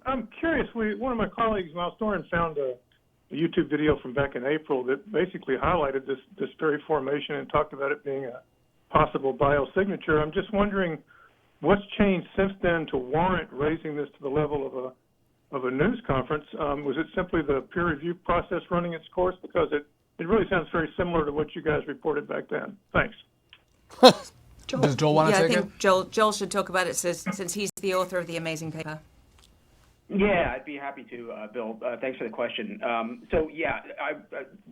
I'm curious. One of my colleagues, Miles Doran, found a YouTube video from back in April that basically highlighted this very formation and talked about it being a possible biosignature. I'm just wondering what's changed since then to warrant raising this to the level of a news conference. Was it simply the peer review process running its course? Because it really sounds very similar to what you guys reported back then. Thanks. Does Joel want to take it? I think Joel should talk about it since he's the author of the amazing paper. Yeah, I'd be happy to, Bill. Thanks for the question.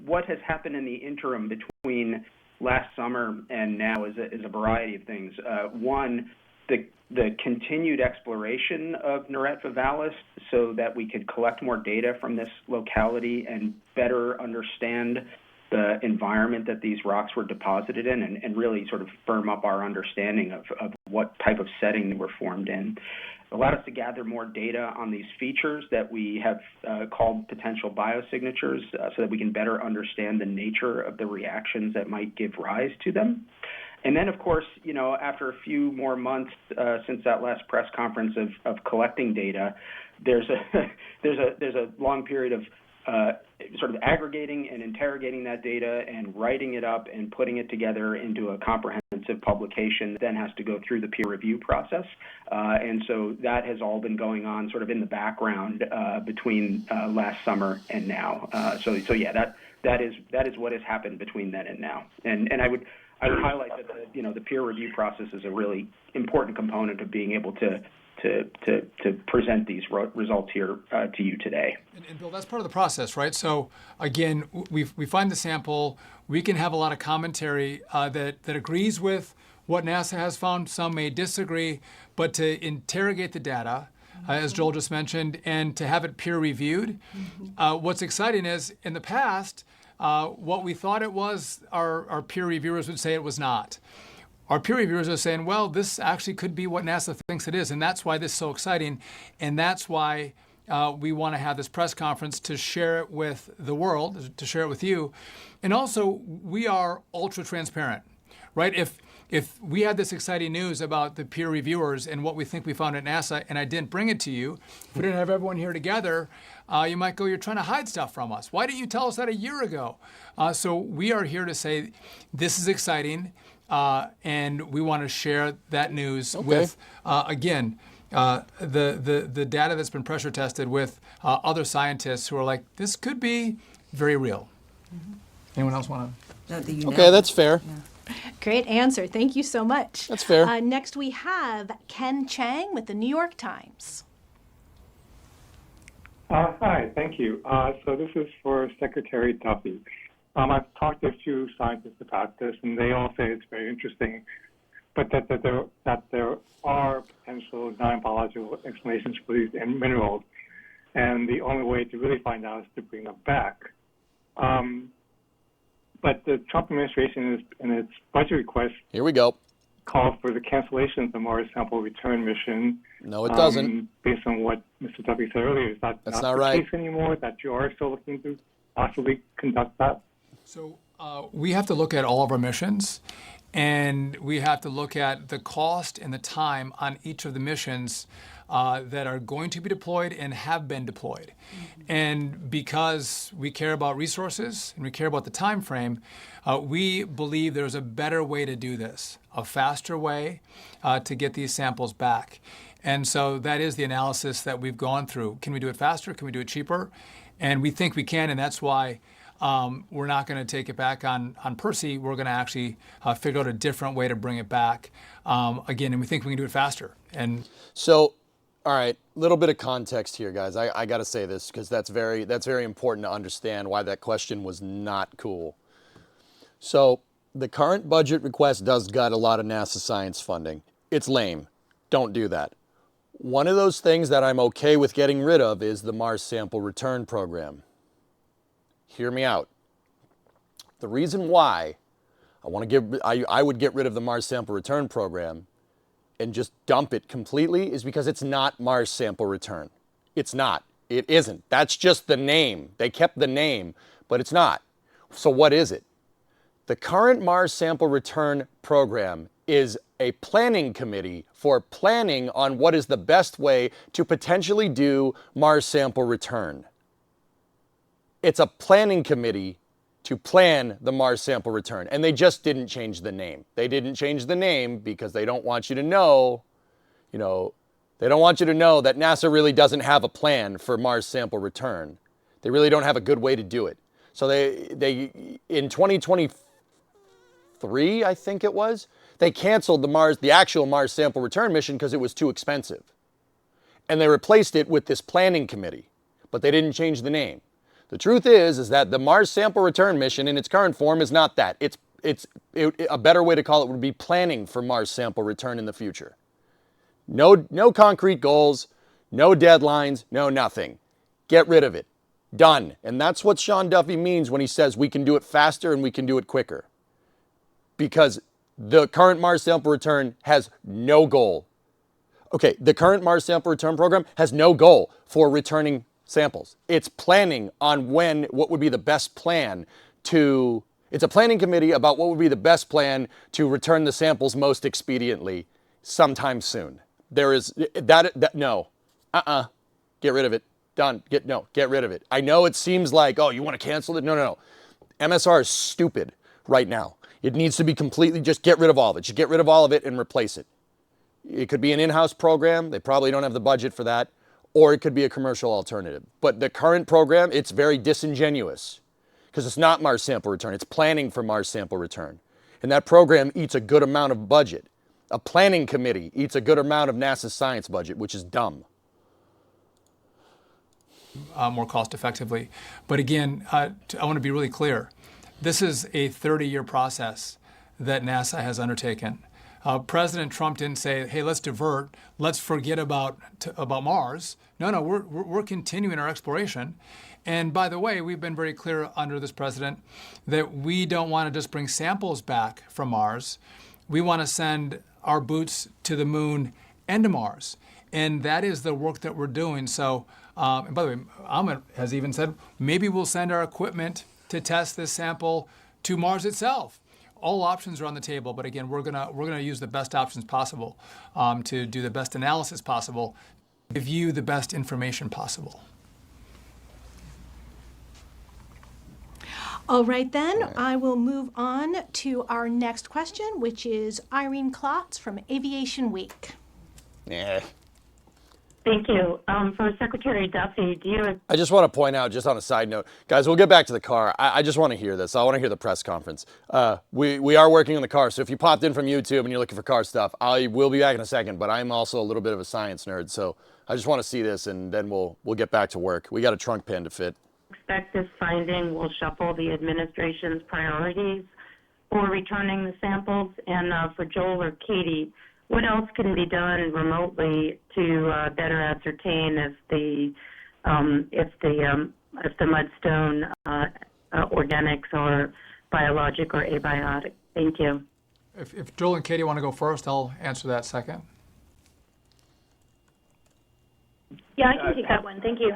What has happened in the interim between last summer and now is a variety of things. One, the continued exploration of Coronet Vivalis so that we could collect more data from this locality and better understand the environment that these rocks were deposited in and really sort of firm up our understanding of what type of setting they were formed in. It allowed us to gather more data on these features that we have called potential biosignatures so that we can better understand the nature of the reactions that might give rise to them. And then, of course, after a few more months since that last press conference of collecting data, there's a long period of sort of aggregating and interrogating that data and writing it up and putting it together into a comprehensive publication that then has to go through the peer review process. And so that has all been going on sort of in the background between last summer and now. So yeah, that is what has happened between then and now. And I would highlight that the peer review process is a really important component of being able to present these results here to you today. And Bill, that's part of the process, right? So again, we find the sample. We can have a lot of commentary that agrees with what NASA has found. Some may disagree, but to interrogate the data, as Joel just mentioned, and to have it peer reviewed. What's exciting is in the past, what we thought it was, our peer reviewers would say it was not. Our peer reviewers are saying, well, this actually could be what NASA thinks it is, and that's why this is so exciting, and that's why we want to have this press conference to share it with the world, to share it with you. And also, we are ultra transparent, right? If we had this exciting news about the peer reviewers and what we think we found at NASA, and I didn't bring it to you, if we didn't have everyone here together, you might go, you're trying to hide stuff from us. Why didn't you tell us that a year ago? So we are here to say, this is exciting. And we want to share that news with, again, the data that's been pressure tested with other scientists who are like, this could be very real. Anyone else want to? Okay, that's fair. Yeah. Great answer. Thank you so much. That's fair. Next we have Ken Chang with the New York Times. Hi, thank you. So this is for Secretary Duffy. I've talked to a few scientists about this, and they all say it's very interesting, but that there are potential non-biological explanations for these minerals, and the only way to really find out is to bring them back. But the Trump administration, in its budget request, here we go, calls for the cancellation of the Mars sample return mission. No, it doesn't. Based on what Mr. Duffy said earlier, is that that's not the right. case anymore? That you are still looking to possibly conduct that? So we have to look at all of our missions, and we have to look at the cost and the time on each of the missions that are going to be deployed and have been deployed. And because we care about resources and we care about the time frame, we believe there's a better way to do this, a faster way to get these samples back. And so that is the analysis that we've gone through. Can we do it faster? Can we do it cheaper? And we think we can, and that's why we're not going to take it back on Percy. We're going to actually figure out a different way to bring it back again, and we think we can do it faster. And so, all right, little bit of context here, guys. I got to say this because that's very important to understand why that question was not cool. So the current budget request does got a lot of NASA science funding. It's lame. Don't do that. One of those things that I'm okay with getting rid of is the Mars Sample Return Program. Hear me out. The reason why I would get rid of the Mars Sample Return Program and just dump it completely is because it's not Mars Sample Return. It's not. It isn't. That's just the name. They kept the name, but it's not. So what is it? The current Mars Sample Return Program is a planning committee for planning on what is the best way to potentially do Mars Sample Return. It's a planning committee to plan the Mars Sample Return. And they just didn't change the name. They didn't change the name because they don't want you to know, they don't want you to know that NASA really doesn't have a plan for Mars Sample Return. They really don't have a good way to do it. So they in 2023, I think it was, they canceled the actual Mars Sample Return mission because it was too expensive. And they replaced it with this planning committee, but they didn't change the name. The truth is that the Mars Sample Return mission in its current form is not that. A better way to call it would be planning for Mars Sample Return in the future. No concrete goals, no deadlines, no nothing. Get rid of it. Done. And that's what Sean Duffy means when he says we can do it faster and we can do it quicker. Because the current Mars Sample Return has no goal. Okay, the current Mars Sample Return program has no goal for returning samples. It's planning on what would be the best plan to It's a planning committee about what would be the best plan to return the samples most expediently sometime soon. There is no. Get rid of it. Done. Get rid of it. I know it seems like, oh, you want to cancel it? No. MSR is stupid right now. It needs to be completely, just get rid of all of it. Just get rid of all of it and replace it. It could be an in-house program. They probably don't have the budget for that. Or it could be a commercial alternative. But the current program, it's very disingenuous because it's not Mars sample return. It's planning for Mars sample return. And that program eats a good amount of budget. A planning committee eats a good amount of NASA's science budget, which is dumb. More cost effectively. But again, I want to be really clear. This is a 30-year process that NASA has undertaken. President Trump didn't say, hey, let's divert, let's forget about Mars. No, we're continuing our exploration. And by the way, we've been very clear under this president that we don't want to just bring samples back from Mars. We want to send our boots to the moon and to Mars. And that is the work that we're doing. So, and by the way, Ahmed has even said, maybe we'll send our equipment to test this sample to Mars itself. All options are on the table, but again, we're gonna use the best options possible to do the best analysis possible, give you the best information possible. All right, then, I will move on to our next question, which is Irene Klotz from Aviation Week. Yeah. Thank you. For Secretary Duffy, do you... I just want to point out, just on a side note, guys, we'll get back to the car. I just want to hear this. I want to hear the press conference. We are working on the car, so if you popped in from YouTube and you're looking for car stuff, I will be back in a second, but I'm also a little bit of a science nerd, so I just want to see this, and then we'll get back to work. We got a trunk pan to fit. Expect this finding will shuffle the administration's priorities for returning the samples? And for Joel or Katie, what else can be done remotely to better ascertain if the mudstone organics are biologic or abiotic? Thank you. If Joel and Katie want to go first, I'll answer that second. Yeah, I can take that one. Thank you.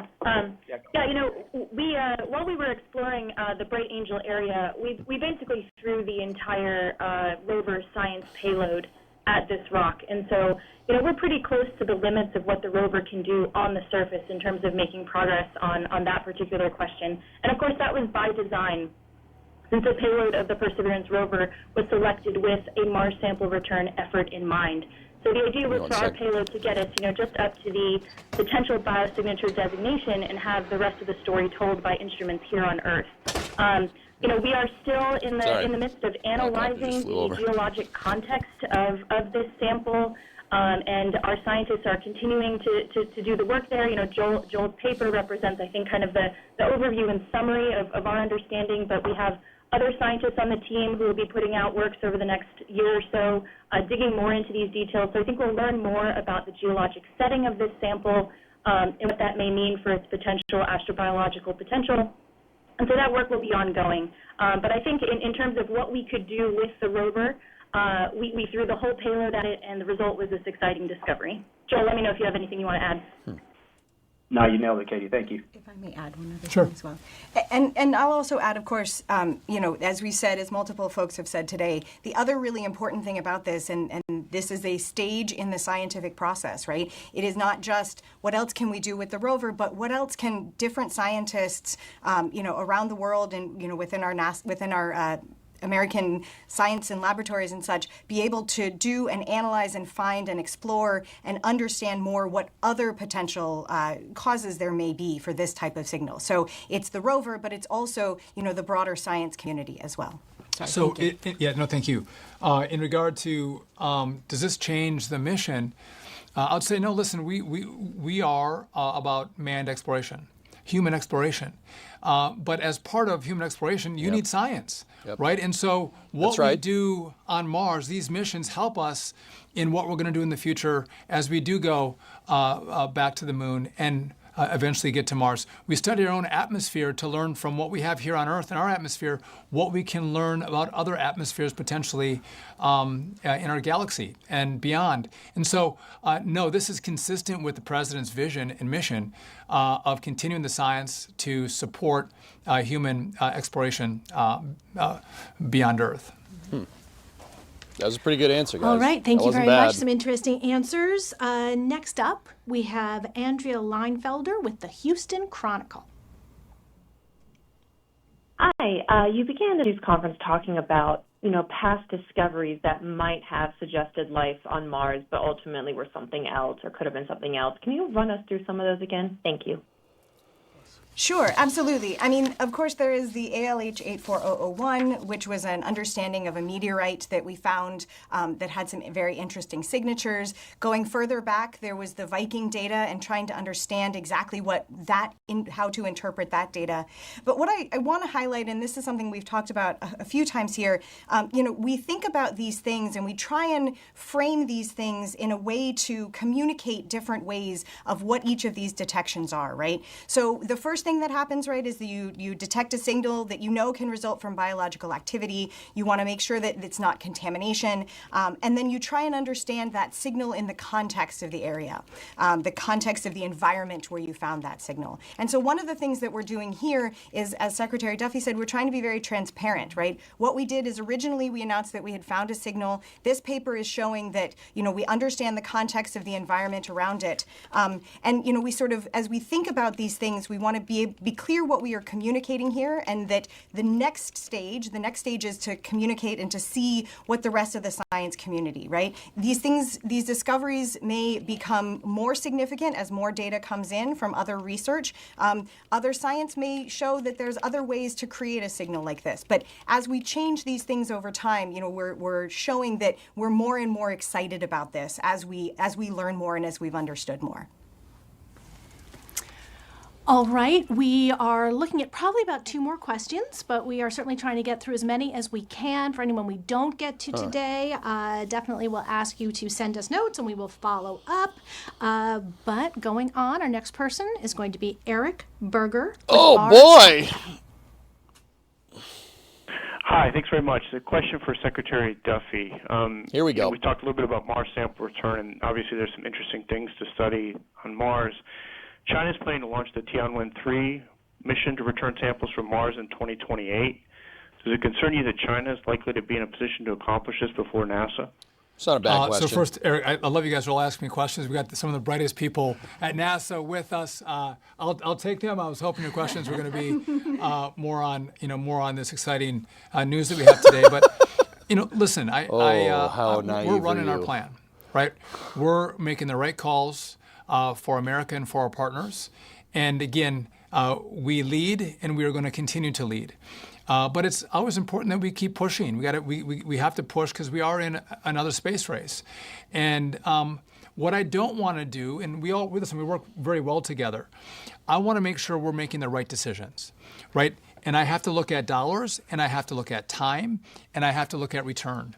While we were exploring the Bright Angel area, we basically threw the entire rover science payload at this rock. And so, we're pretty close to the limits of what the rover can do on the surface in terms of making progress on that particular question. And of course, that was by design, since the payload of the Perseverance rover was selected with a Mars sample return effort in mind. So the idea was for our payload to get us, just up to the potential biosignature designation and have the rest of the story told by instruments here on Earth. We are still in the midst of analyzing the geologic context of this sample, and our scientists are continuing to do the work there. Joel's paper represents, I think, kind of the overview and summary of our understanding, but we have other scientists on the team who will be putting out works over the next year or so, digging more into these details. So I think we'll learn more about the geologic setting of this sample and what that may mean for its potential astrobiological potential. And so that work will be ongoing. But I think in terms of what we could do with the rover, we threw the whole payload at it, and the result was this exciting discovery. Joel, let me know if you have anything you want to add. No, you nailed it, Katie. Thank you. If I may add one other Sure. thing as well. And I'll also add, of course, as we said, as multiple folks have said today, the other really important thing about this, and this is a stage in the scientific process, right? It is not just what else can we do with the rover, but what else can different scientists, around the world and, within our American science and laboratories and such, be able to do and analyze and find and explore and understand more what other potential causes there may be for this type of signal. So it's the rover, but it's also, the broader science community as well. Sorry, thank you. In regard to, does this change the mission? I would say, no, listen, we are about manned exploration, human exploration. But as part of human exploration, you need science, right? And so what we do on Mars, these missions help us in what we're going to do in the future as we do go back to the moon. And eventually get to Mars. We study our own atmosphere to learn from what we have here on Earth in our atmosphere, what we can learn about other atmospheres potentially in our galaxy and beyond. And so, no, this is consistent with the President's vision and mission of continuing the science to support human exploration beyond Earth. That was a pretty good answer, guys. All right, thank That you wasn't very much. bad. Some interesting answers. Next up, we have Andrea Leinfelder with the Houston Chronicle. Hi, you began the news conference talking about, past discoveries that might have suggested life on Mars, but ultimately were something else or could have been something else. Can you run us through some of those again? Thank you. Sure, absolutely. I mean, of course, there is the ALH 84001, which was an understanding of a meteorite that we found that had some very interesting signatures. Going further back, there was the Viking data and trying to understand exactly how to interpret that data. But what I want to highlight, and this is something we've talked about a few times here, we think about these things and we try and frame these things in a way to communicate different ways of what each of these detections are, right? So the first thing that happens, right, is that you detect a signal that can result from biological activity. You want to make sure that it's not contamination. And then you try and understand that signal in the context of the area, the context of the environment where you found that signal. And so one of the things that we're doing here is, as Secretary Duffy said, we're trying to be very transparent, right? What we did is originally we announced that we had found a signal. This paper is showing that, we understand the context of the environment around it. And, we sort of, as we think about these things, we want to be clear what we are communicating here, and that the next stage is to communicate and to see what the rest of the science community, right? These discoveries may become more significant as more data comes in from other research. Other science may show that there's other ways to create a signal like this. But as we change these things over time, we're showing that we're more and more excited about this as we learn more and as we've understood more. All right, we are looking at probably about 2 more questions, but we are certainly trying to get through as many as we can. For anyone we don't get to today, definitely we'll ask you to send us notes and we will follow up. But going on, our next person is going to be Eric Berger. Oh, boy! Hi, thanks very much. A question for Secretary Duffy. Here we go. We talked a little bit about Mars sample return, and obviously there's some interesting things to study on Mars. China's planning to launch the Tianwen-3 mission to return samples from Mars in 2028. Does it concern you that China is likely to be in a position to accomplish this before NASA? It's not a bad question. So first, Eric, I love you guys all asking me questions. We got some of the brightest people at NASA with us. I'll take them. I was hoping your questions were going to be more on this exciting news that we have today. But listen, we're running our plan, right? We're making the right calls for America and for our partners. And again, we lead, and we are going to continue to lead. But it's always important that we keep pushing. We have to push because we are in another space race. And what I don't want to do, and we work very well together. I want to make sure we're making the right decisions, right? And I have to look at dollars, and I have to look at time, and I have to look at return.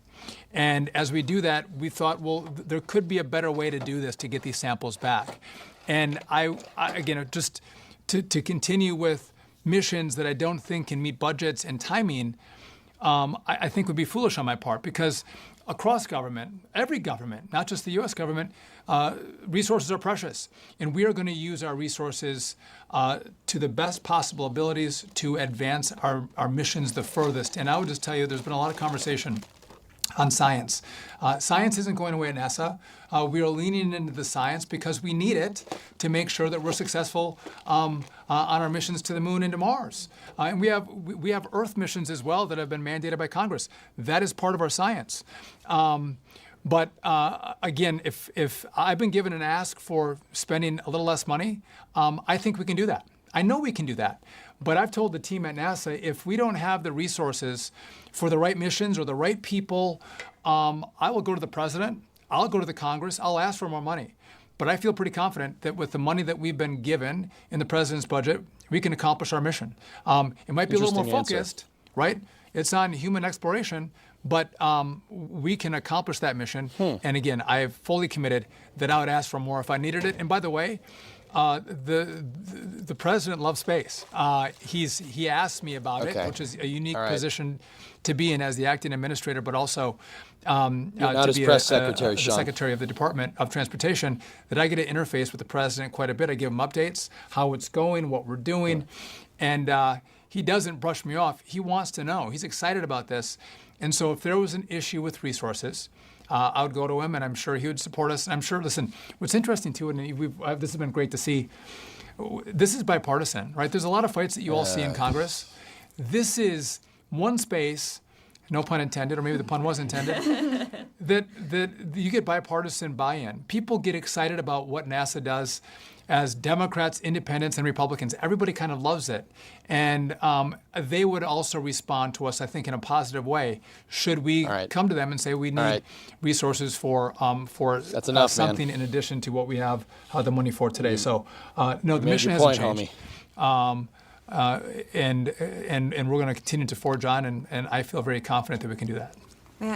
And as we do that, we thought, well, there could be a better way to do this to get these samples back. And I again, just to continue with missions that I don't think can meet budgets and timing, I think would be foolish on my part, because across government, every government, not just the U.S. government, resources are precious. And we are going to use our resources to the best possible abilities to advance our missions the furthest. And I would just tell you, there's been a lot of conversation on science. Science isn't going away at NASA. We are leaning into the science because we need it to make sure that we're successful on our missions to the moon and to Mars. And we have Earth missions as well that have been mandated by Congress. That is part of our science. But again, if I've been given an ask for spending a little less money, I think we can do that. I know we can do that. But I've told the team at NASA, if we don't have the resources for the right missions or the right people, I will go to the president, I'll go to the Congress, I'll ask for more money. But I feel pretty confident that with the money that we've been given in the president's budget, we can accomplish our mission. It might be a little more focused, right? It's on human exploration, but we can accomplish that mission. And again, I have fully committed that I would ask for more if I needed it. And by the way, The president loves space. He asked me about it, which is a unique position to be in as the acting administrator, but also not to as be press secretary, the Secretary of the Department of Transportation. That I get to interface with the president quite a bit. I give him updates, how it's going, what we're doing, and he doesn't brush me off. He wants to know. He's excited about this, and so if there was an issue with resources, I would go to him, and I'm sure he would support us. And I'm sure, listen, what's interesting too, and this has been great to see, this is bipartisan, right? There's a lot of fights that you all see in Congress. This is one space, no pun intended, or maybe the pun was intended, that you get bipartisan buy-in. People get excited about what NASA does as Democrats, Independents, and Republicans. Everybody kind of loves it. And they would also respond to us, I think, in a positive way, should we come to them and say we need resources for That's enough, something in addition to what we have the money for today. So, no, the mission hasn't changed. And we're going to continue to forge on, and I feel very confident that we can do that.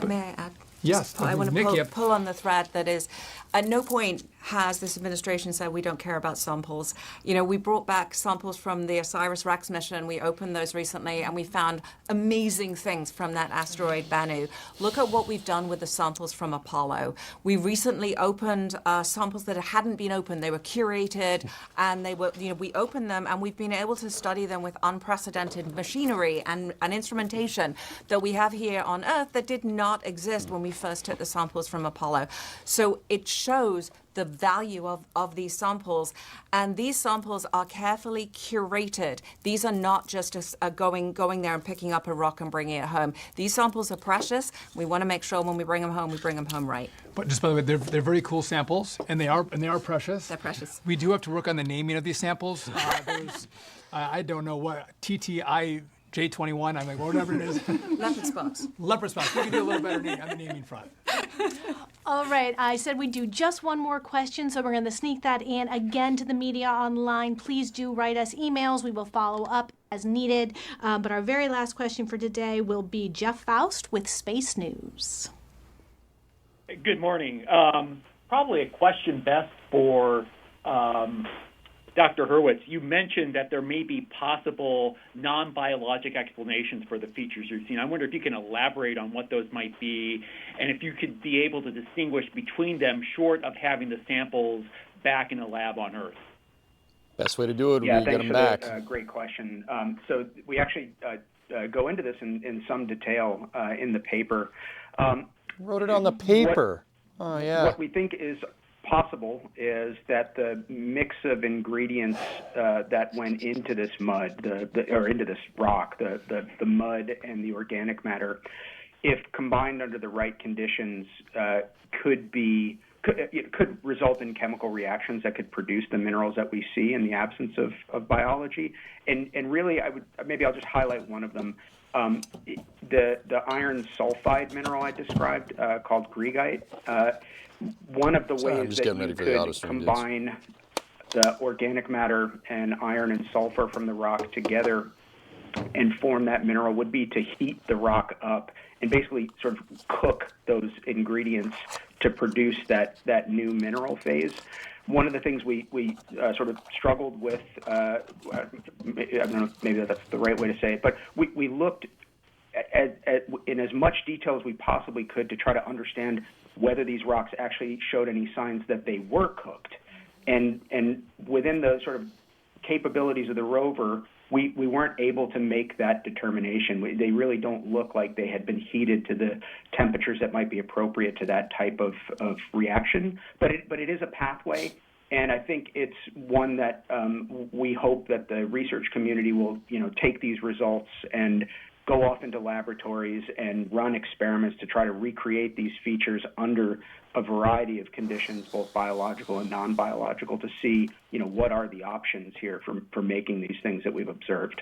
May I add? Yes. I want to pull on the thread that is, at no point has this administration said we don't care about samples. You know, we brought back samples from the OSIRIS-REx mission. We opened those recently, and we found amazing things from that asteroid Bennu. Look at what we've done with the samples from Apollo. We recently opened samples that hadn't been opened. They were curated, and they were, we opened them, and we've been able to study them with unprecedented machinery and instrumentation that we have here on Earth that did not exist when we first took the samples from Apollo. So it shows the value of these samples, and these samples are carefully curated. These are not just going there and picking up a rock and bringing it home. These samples are precious. We want to make sure when we bring them home, we bring them home right. But just by the way, they're very cool samples, and they are precious. They're precious. We do have to work on the naming of these samples. I don't know what TTI. J21, I'm like, whatever it is. Leopard spots. Leopard spots. We can do a little better name on the naming front. All right, I said we'd do just one more question, so we're going to sneak that in again to the media online. Please do write us emails. We will follow up as needed. But our very last question for today will be Jeff Faust with Space News. Good morning. Probably a question best for Dr. Hurwitz. You mentioned that there may be possible non-biologic explanations for the features you're seeing. I wonder if you can elaborate on what those might be, and if you could be able to distinguish between them short of having the samples back in a lab on Earth. Best way to do it would be to get them back. Great question. So we actually go into this in some detail in the paper. Wrote it on the paper. What we think is possible is that the mix of ingredients that went into this mud, or into this rock, the mud and the organic matter, if combined under the right conditions, could result in chemical reactions that could produce the minerals that we see in the absence of biology. And really, I'll just highlight one of them. The iron sulfide mineral I described, called greigite. One of the ways that you could combine the organic matter and iron and sulfur from the rock together and form that mineral would be to heat the rock up and basically sort of cook those ingredients to produce that new mineral phase. One of the things we sort of struggled with, I don't know if maybe that's the right way to say it, but we looked in as much detail as we possibly could to try to understand whether these rocks actually showed any signs that they were cooked. And within the sort of capabilities of the rover, we weren't able to make that determination. They really don't look like they had been heated to the temperatures that might be appropriate to that type of reaction. But it is a pathway, and I think it's one that we hope that the research community will take these results and go off into laboratories and run experiments to try to recreate these features under a variety of conditions, both biological and non-biological, to see, what are the options here for making these things that we've observed.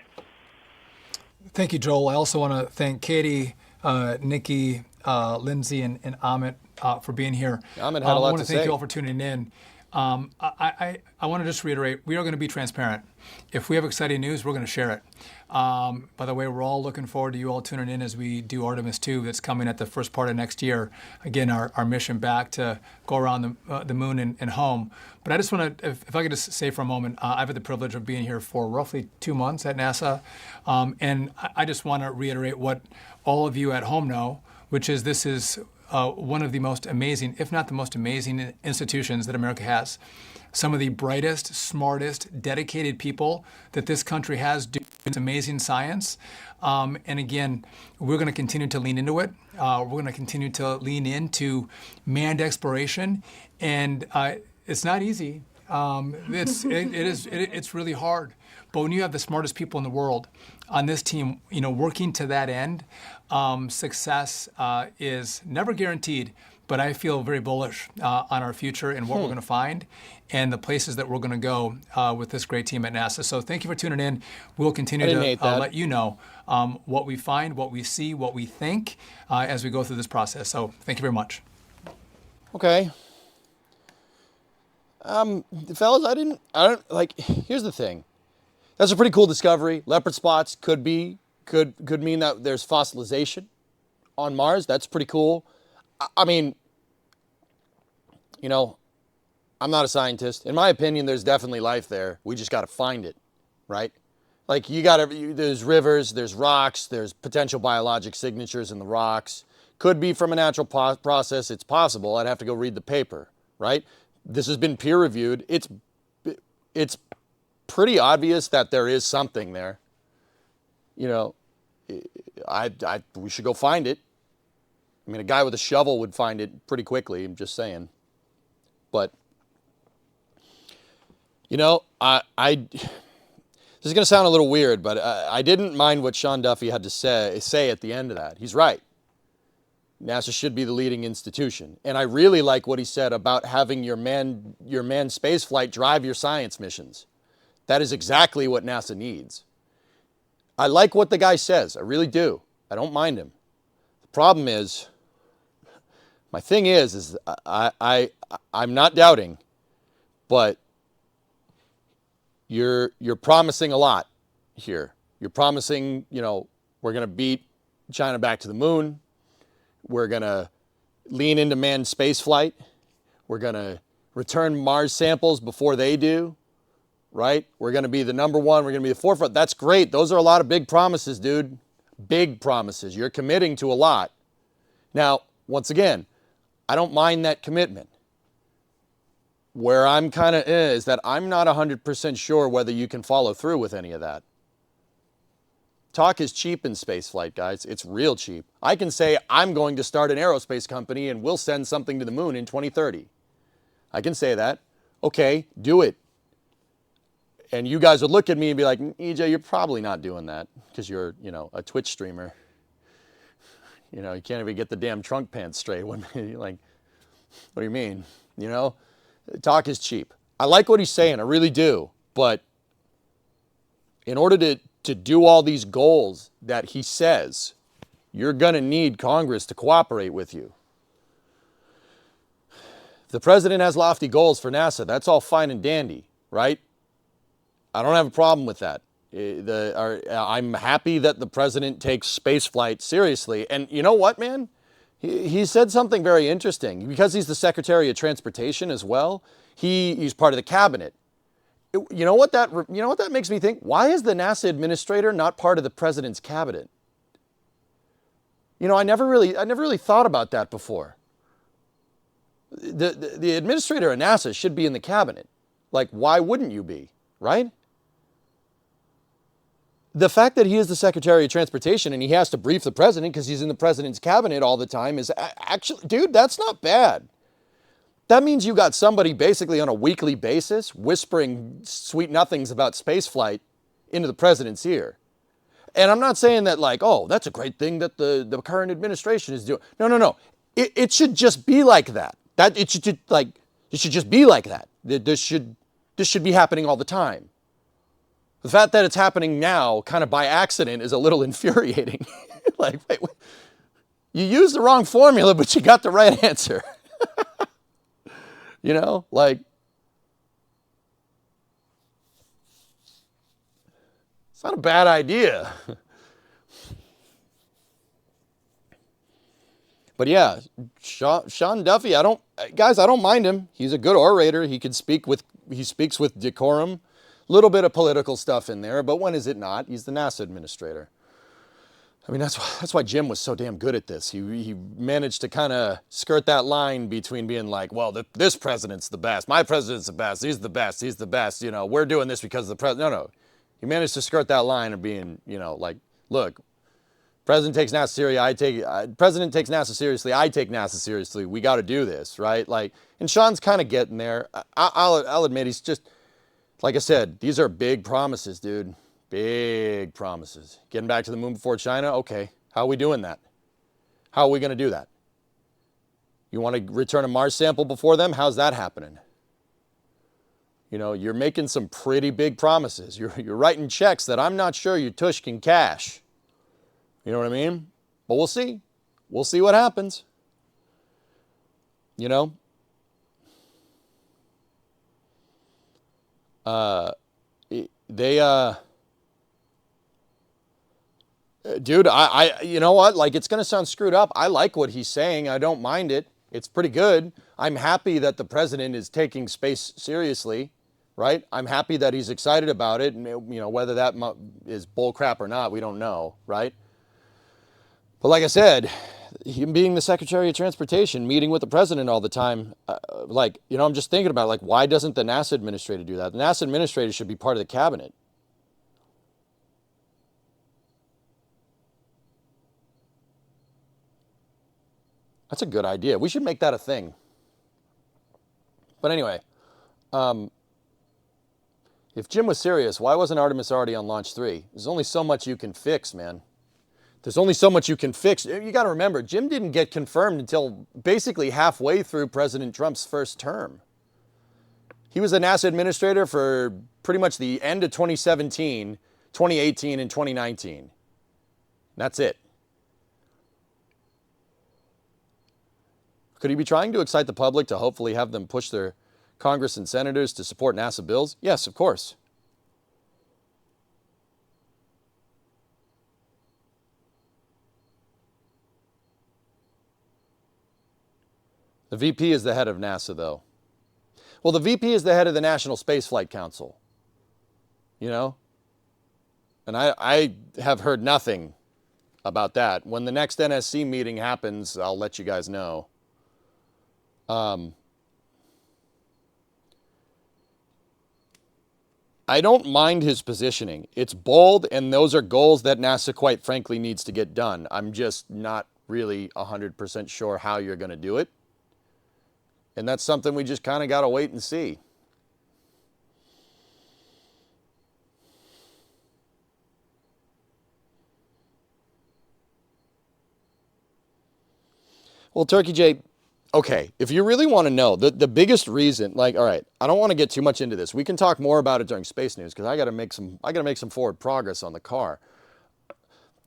Thank you, Joel. I also want to thank Katie, Nikki, Lindsay, and Amit for being here. Amit had a lot to say. I want to thank you all for tuning in. I want to just reiterate, we are going to be transparent. If we have exciting news, we're going to share it. By the way, we're all looking forward to you all tuning in as we do Artemis 2 that's coming at the first part of next year. Again, our mission back to go around the moon and home. But I just want to, if I could just say for a moment, I've had the privilege of being here for roughly 2 months at NASA. And I just want to reiterate what all of you at home know, which is this is one of the most amazing, if not the most amazing institutions that America has. Some of the brightest, smartest, dedicated people that this country has do amazing science. And again, we're going to continue to lean into it. We're going to continue to lean into manned exploration. And it's not easy. It's really hard. But when you have the smartest people in the world on this team, working to that end, success is never guaranteed. But I feel very bullish on our future and what we're going to find and the places that we're going to go with this great team at NASA. So thank you for tuning in. We'll continue to let you know what we find, what we see, what we think as we go through this process. So thank you very much. Okay. Fellas, here's the thing. That's a pretty cool discovery. Leopard spots could mean that there's fossilization on Mars. That's pretty cool. I mean, I'm not a scientist. In my opinion, there's definitely life there. We just got to find it, right? Like there's rivers, there's rocks, there's potential biologic signatures in the rocks. Could be from a natural process. It's possible. I'd have to go read the paper, right? This has been peer reviewed. It's pretty obvious that there is something there. We should go find it. I mean, a guy with a shovel would find it pretty quickly, I'm just saying. But, this is going to sound a little weird, but I didn't mind what Sean Duffy had to say at the end of that. He's right. NASA should be the leading institution. And I really like what he said about having your manned space flight drive your science missions. That is exactly what NASA needs. I like what the guy says. I really do. I don't mind him. The problem is, my thing is I'm not doubting, but you're promising a lot here. You're promising, we're going to beat China back to the moon. We're going to lean into manned space flight. We're going to return Mars samples before they do, right? We're going to be the number one. We're going to be the forefront. That's great. Those are a lot of big promises, dude. Big promises. You're committing to a lot. Now, once again, I don't mind that commitment. Where I'm kind of is that I'm not 100% sure whether you can follow through with any of that. Talk is cheap in spaceflight, guys. It's real cheap. I can say I'm going to start an aerospace company and we'll send something to the moon in 2030. I can say that. Okay, do it. And you guys would look at me and be like, EJ, you're probably not doing that because you're, a Twitch streamer. You can't even get the damn trunk pants straight. When you're like, what do you mean? Talk is cheap. I like what he's saying. I really do. But in order to do all these goals that he says, you're going to need Congress to cooperate with you. The president has lofty goals for NASA. That's all fine and dandy, right? I don't have a problem with that. I'm happy that the president takes spaceflight seriously. And you know what, man? He said something very interesting. Because he's the Secretary of Transportation as well, he's part of the cabinet. You know what that makes me think? Why is the NASA administrator not part of the president's cabinet? I never really thought about that before. The administrator of NASA should be in the cabinet. Like, why wouldn't you be, right? The fact that he is the Secretary of Transportation and he has to brief the president because he's in the president's cabinet all the time is actually, dude, that's not bad. That means you got somebody basically on a weekly basis whispering sweet nothings about spaceflight into the president's ear. And I'm not saying that like, oh, that's a great thing that the current administration is doing. No. It should just be like that. It should just be like that. This should be happening all the time. The fact that it's happening now kind of by accident is a little infuriating. Like, wait, you used the wrong formula, but you got the right answer. It's not a bad idea. But yeah, Sean Duffy, I don't mind him. He's a good orator. He speaks with decorum. A little bit of political stuff in there, but when is it not? He's the NASA administrator. I mean, that's why Jim was so damn good at this. He managed to kind of skirt that line between being like, well, this president's the best. My president's the best. He's the best. He's the best. You know, we're doing this because of the president. No. He managed to skirt that line of being, you know, like, look, President takes NASA seriously. I take NASA seriously. We got to do this, right? Like, and Sean's kind of getting there. I'll admit he's just, like I said, these are big promises, dude. Big promises. Getting back to the moon before China? Okay. How are we doing that? How are we going to do that? You want to return a Mars sample before them? How's that happening? You know, you're making some pretty big promises. You're writing checks that I'm not sure your tush can cash. You know what I mean? But we'll see. We'll see what happens. You know? Dude, you know what? Like, it's going to sound screwed up. I like what he's saying. I don't mind it. It's pretty good. I'm happy that the president is taking space seriously, right? I'm happy that he's excited about it. And, you know, whether that is bull crap or not, we don't know, right? But like I said, him being the Secretary of Transportation, meeting with the president all the time, like, you know, I'm just thinking about, like, why doesn't the NASA administrator do that? The NASA administrator should be part of the cabinet. That's a good idea. We should make that a thing. But anyway, if Jim was serious, why wasn't Artemis already on Launch 3? There's only so much you can fix, man. There's only so much you can fix. You got to remember, Jim didn't get confirmed until basically halfway through President Trump's first term. He was a NASA administrator for pretty much the end of 2017, 2018, and 2019. That's it. Could he be trying to excite the public to hopefully have them push their Congress and senators to support NASA bills? Yes, of course. The VP is the head of NASA, though. Well, the VP is the head of the National Space Flight Council. You know? And I have heard nothing about that. When the next NSC meeting happens, I'll let you guys know. I don't mind his positioning. It's bold, and those are goals that NASA, quite frankly, needs to get done. I'm just not really 100% sure how you're going to do it. And that's something we just kind of got to wait and see. Well, Turkey J, okay, if you really want to know, the biggest reason, like, all right, I don't want to get too much into this. We can talk more about it during Space News because I got to make some forward progress on the car.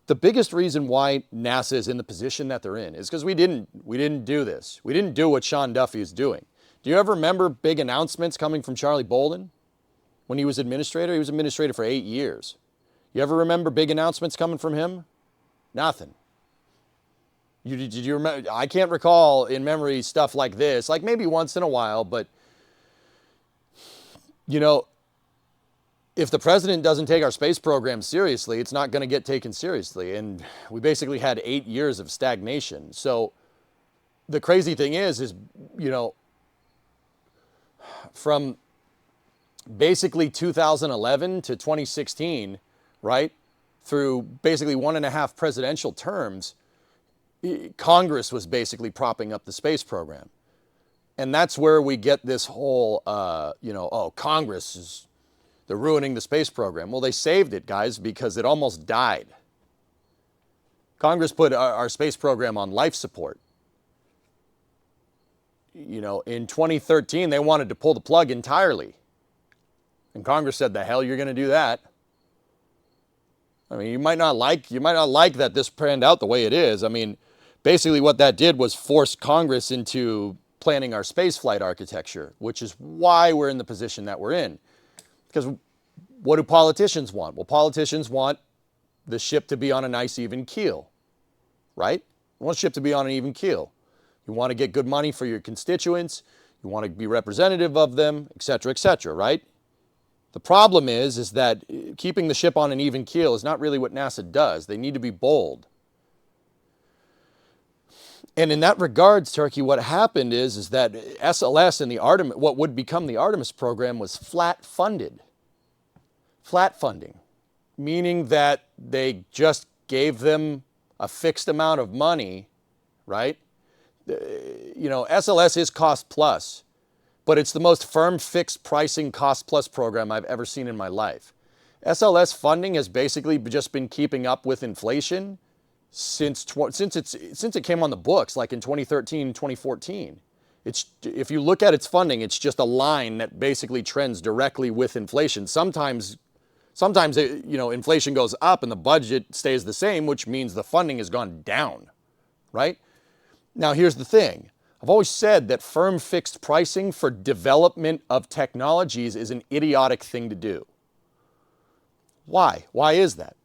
The biggest reason why NASA is in the position that they're in is because we didn't do this. We didn't do what Sean Duffy is doing. Do you ever remember big announcements coming from Charlie Bolden when he was administrator? He was administrator for 8 years. You ever remember big announcements coming from him? Nothing. Did you remember? I can't recall in memory stuff like this, like maybe once in a while, but you know, if the president doesn't take our space program seriously, it's not going to get taken seriously. And we basically had 8 years of stagnation. So the crazy thing is, you know, from basically 2011 to 2016, right, through basically 1.5 presidential terms, Congress was basically propping up the space program. And that's where we get this whole, you know, oh, Congress is, they're ruining the space program. Well, they saved it, guys, because it almost died. Congress put our space program on life support. You know, in 2013, they wanted to pull the plug entirely. And Congress said, the hell you're going to do that? I mean, you might not like that this panned out the way it is. I mean, basically what that did was force Congress into planning our space flight architecture, which is why we're in the position that we're in. Because what do politicians want? Well, politicians want the ship to be on a nice even keel, right? You want the ship to be on an even keel. You want to get good money for your constituents. You want to be representative of them, et cetera, right? The problem is that keeping the ship on an even keel is not really what NASA does. They need to be bold. And in that regards, Turkey, what happened is that SLS and the Artemis, what would become the Artemis program, was flat funded. Flat funding, meaning that they just gave them a fixed amount of money, right? You know, SLS is cost plus, but it's the most firm fixed pricing cost plus program I've ever seen in my life. SLS funding has basically just been keeping up with inflation since it came on the books, like in 2013, 2014. If you look at its funding, it's just a line that basically trends directly with inflation. Sometimes inflation goes up and the budget stays the same, which means the funding has gone down, right? Now, here's the thing. I've always said that firm fixed pricing for development of technologies is an idiotic thing to do. Why? Why is that?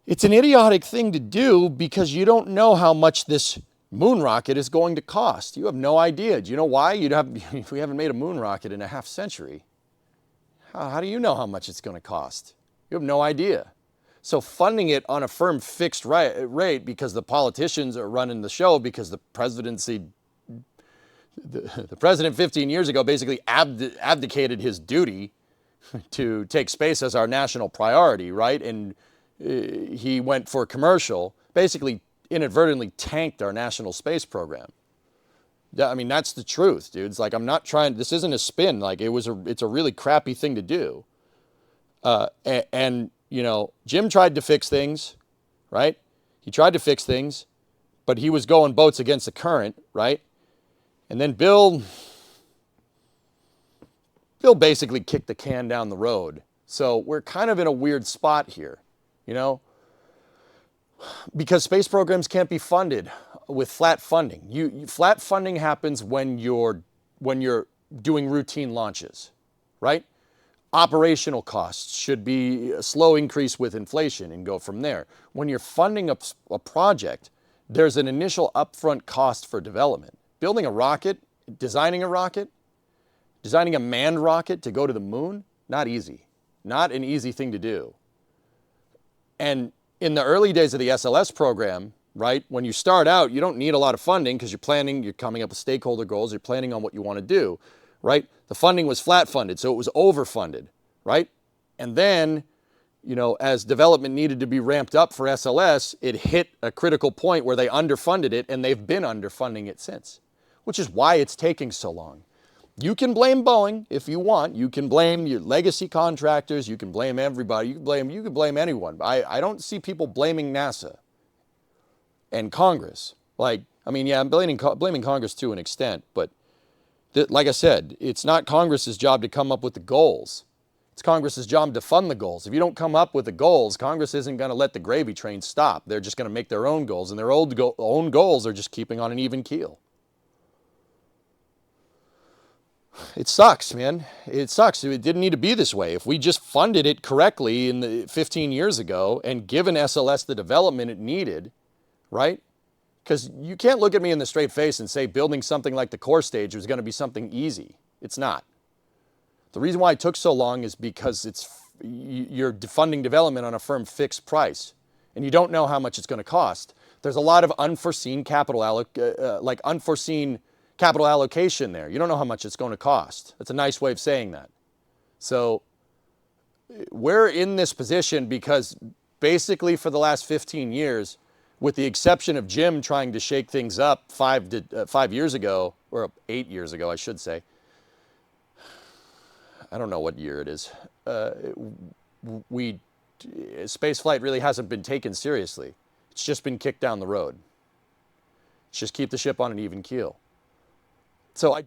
It's an idiotic thing to do because you don't know how much this moon rocket is going to cost. You have no idea. Do you know why? We haven't made a moon rocket in a half century. How do you know how much it's going to cost? You have no idea. So funding it on a firm fixed rate because the politicians are running the show, because the presidency, the president 15 years ago basically abdicated his duty to take space as our national priority, right? And he went for commercial, basically inadvertently tanked our national space program. I mean, that's the truth, dude. It's like, I'm not trying, this isn't a spin. Like, it's a really crappy thing to do. And you know, Jim tried to fix things, right? He tried to fix things, but he was going boats against the current, right? And then Bill basically kicked the can down the road. So we're kind of in a weird spot here, you know? Because space programs can't be funded with flat funding. Flat funding happens when you're doing routine launches, right? Operational costs should be a slow increase with inflation and go from there. When you're funding a project, there's an initial upfront cost for development. Building a rocket, designing a manned rocket to go to the moon, not easy. Not an easy thing to do. And in the early days of the SLS program, right, when you start out, you don't need a lot of funding because you're coming up with stakeholder goals, you're planning on what you want to do, right? The funding was flat funded, so it was overfunded, right? And then, you know, as development needed to be ramped up for SLS, it hit a critical point where they underfunded it, and they've been underfunding it since, which is why it's taking so long. You can blame Boeing if you want. You can blame your legacy contractors. You can blame everybody. You can blame anyone. I don't see people blaming NASA and Congress. Like, I mean, yeah, I'm blaming Congress to an extent, but like I said, it's not Congress's job to come up with the goals. It's Congress's job to fund the goals. If you don't come up with the goals, Congress isn't going to let the gravy train stop. They're just going to make their own goals, and their own goals are just keeping on an even keel. It sucks, man. It sucks. It didn't need to be this way. If we just funded it correctly 15 years ago and given SLS the development it needed, right? Because you can't look at me in the straight face and say building something like the core stage was going to be something easy. It's not. The reason why it took so long is because you're funding development on a firm fixed price, and you don't know how much it's going to cost. There's a lot of unforeseen capital allocation there. You don't know how much it's going to cost. That's a nice way of saying that. So we're in this position because basically for the last 15 years, with the exception of Jim trying to shake things up 5 years ago, or 8 years ago, I should say. I don't know what year it is. Spaceflight really hasn't been taken seriously. It's just been kicked down the road. It's just keep the ship on an even keel. So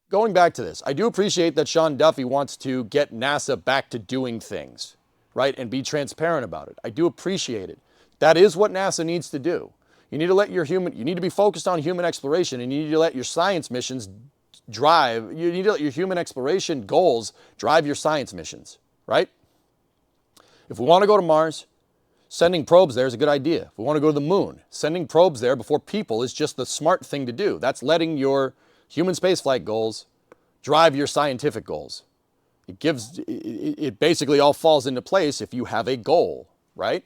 going back to this, I do appreciate that Sean Duffy wants to get NASA back to doing things, right, and be transparent about it. I do appreciate it. That is what NASA needs to do. You need to be focused on human exploration, and you need to let your science missions you need to let your human exploration goals drive your science missions, right? If we want to go to Mars, sending probes there is a good idea. If we want to go to the moon, sending probes there before people is just the smart thing to do. That's letting your human spaceflight goals drive your scientific goals. It basically all falls into place if you have a goal, right?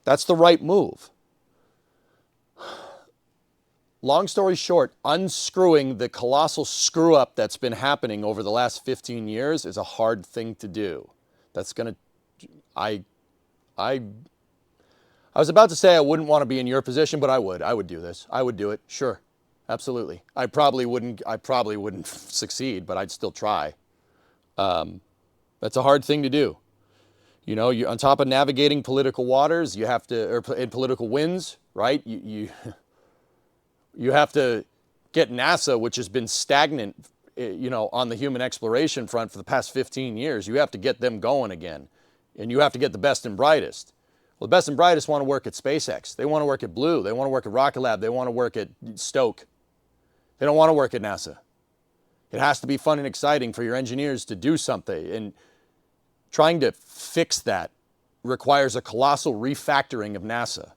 That's the right move. Long story short, unscrewing the colossal screw up that's been happening over the last 15 years is a hard thing to do. That's going to, I was about to say I wouldn't want to be in your position, but I would do this. I would do it. Sure. Absolutely. I probably wouldn't succeed, but I'd still try. That's a hard thing to do. You know, you're on top of navigating political waters, you have to, or in political winds, right? You have to get NASA, which has been stagnant, you know, on the human exploration front for the past 15 years. You have to get them going again. And you have to get the best and brightest. Well, the best and brightest want to work at SpaceX. They want to work at Blue. They want to work at Rocket Lab. They want to work at Stoke. They don't want to work at NASA. It has to be fun and exciting for your engineers to do something. And trying to fix that requires a colossal refactoring of NASA.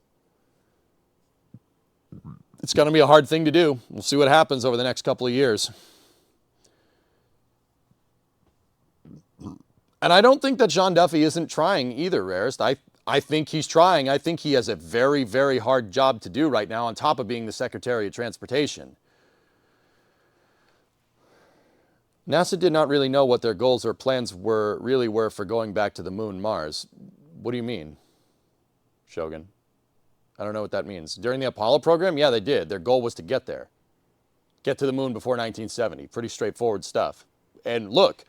It's going to be a hard thing to do. We'll see what happens over the next couple of years. And I don't think that John Duffy isn't trying either, Rarest. I think he's trying. I think he has a very, very hard job to do right now on top of being the Secretary of Transportation. NASA did not really know what their goals or plans were for going back to the moon, Mars. What do you mean, Shogun? I don't know what that means. During the Apollo program, yeah, they did. Their goal was to get there. Get to the moon before 1970. Pretty straightforward stuff. And look,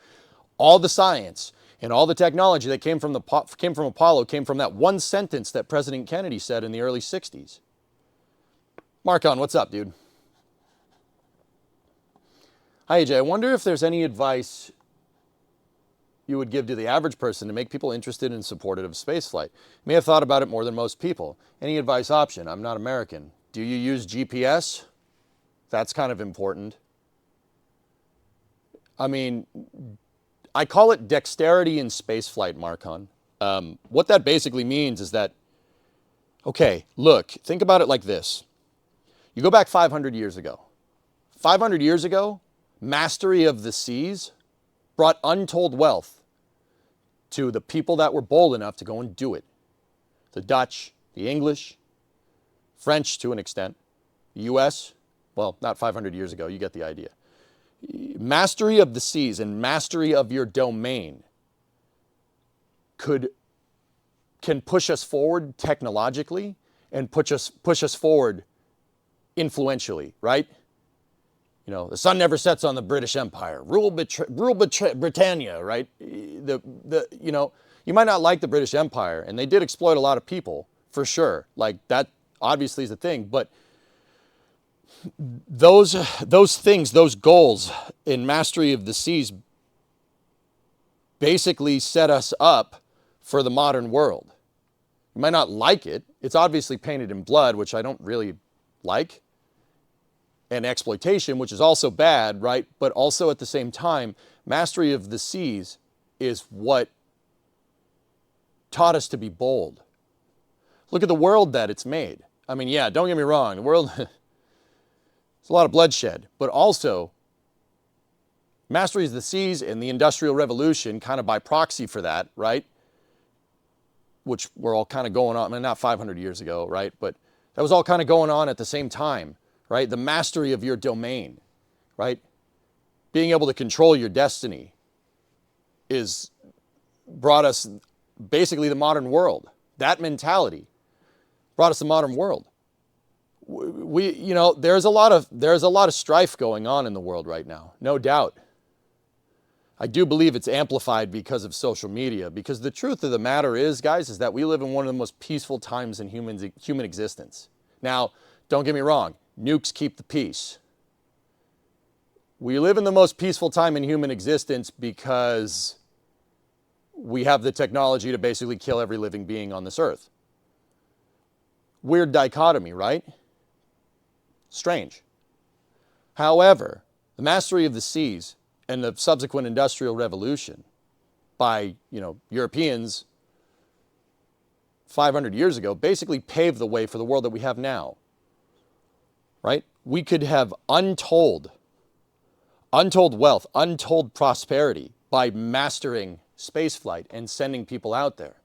all the science and all the technology that came from Apollo came from that one sentence that President Kennedy said in the early 60s. Marcon, what's up, dude? Hi, AJ. I wonder if there's any advice you would give to the average person to make people interested and supportive of spaceflight. May have thought about it more than most people. Any advice option? I'm not American. Do you use GPS? That's kind of important. I mean, I call it dexterity in spaceflight, Marcon. What that basically means is that, okay, look, think about it like this. You go back 500 years ago. 500 years ago, mastery of the seas brought untold wealth to the people that were bold enough to go and do it. The Dutch, the English, French to an extent, the US, well, not 500 years ago, you get the idea. Mastery of the seas and mastery of your domain can push us forward technologically and push us forward influentially, right? You know, the sun never sets on the British Empire. Rule Britannia, right? You know, you might not like the British Empire, and they did exploit a lot of people, for sure. Like, that obviously is a thing, but those things, those goals in mastery of the seas basically set us up for the modern world. You might not like it. It's obviously painted in blood, which I don't really like. And exploitation, which is also bad, right? But also at the same time, mastery of the seas is what taught us to be bold. Look at the world that it's made. I mean, yeah, don't get me wrong. The world, it's a lot of bloodshed. But also, mastery of the seas and the Industrial Revolution, kind of by proxy for that, right? Which were all kind of going on, I mean, not 500 years ago, right? But that was all kind of going on at the same time. Right? The mastery of your domain, right? Being able to control your destiny brought us basically the modern world. That mentality brought us the modern world. You know, there's a lot of strife going on in the world right now, no doubt. I do believe it's amplified because of social media, because the truth of the matter is, guys, is that we live in one of the most peaceful times in human existence. Now, don't get me wrong. Nukes keep the peace. We live in the most peaceful time in human existence because we have the technology to basically kill every living being on this earth. Weird dichotomy, right? Strange. However, the mastery of the seas and the subsequent Industrial Revolution, by, Europeans 500 years ago basically paved the way for the world that we have now, right? We could have untold wealth, untold prosperity by mastering spaceflight and sending people out there.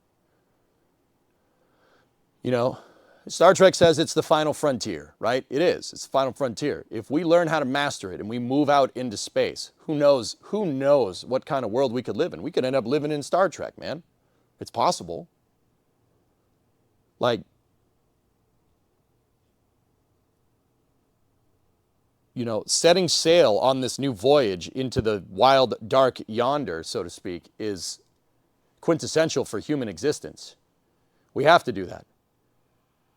Star Trek says it's the final frontier, right? It is. It's the final frontier. If we learn how to master it and we move out into space, who knows what kind of world we could live in? We could end up living in Star Trek, man. It's possible. Setting sail on this new voyage into the wild, dark yonder, so to speak, is quintessential for human existence. We have to do that.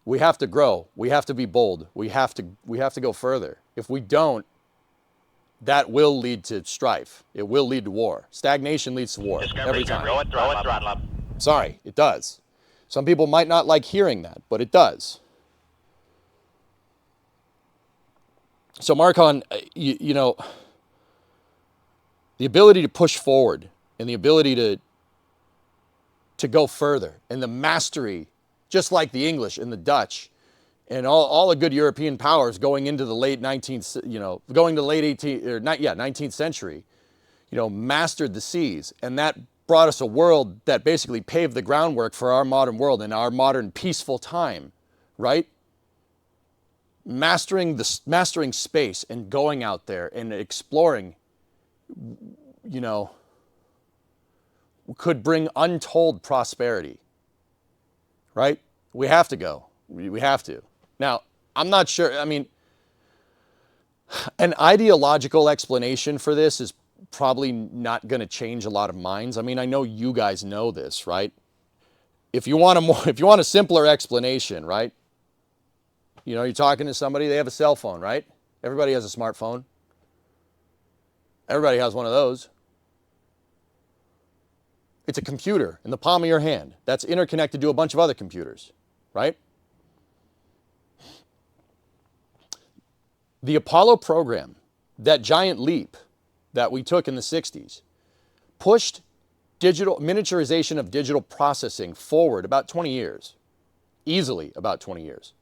We have to grow. We have to be bold. We have to go further. If we don't, that will lead to strife. It will lead to war. Stagnation leads to war every time. Throttle up. Sorry, it does. Some people might not like hearing that, but it does. So Marcon, the ability to push forward and the ability to go further and the mastery, just like the English and the Dutch and all the good European powers going into the late 19th, going to late 19th century, mastered the seas. And that brought us a world that basically paved the groundwork for our modern world and our modern peaceful time, right? Mastering space and going out there and exploring, could bring untold prosperity, right? We have to go. We have to. Now, I'm not sure. I mean, an ideological explanation for this is probably not going to change a lot of minds. I mean, I know you guys know this, right? If you want a simpler explanation, right? You're talking to somebody, they have a cell phone, right? Everybody has a smartphone. Everybody has one of those. It's a computer in the palm of your hand that's interconnected to a bunch of other computers, right? The Apollo program, that giant leap that we took in the 60s, pushed miniaturization of digital processing forward about 20 years, easily about 20 years.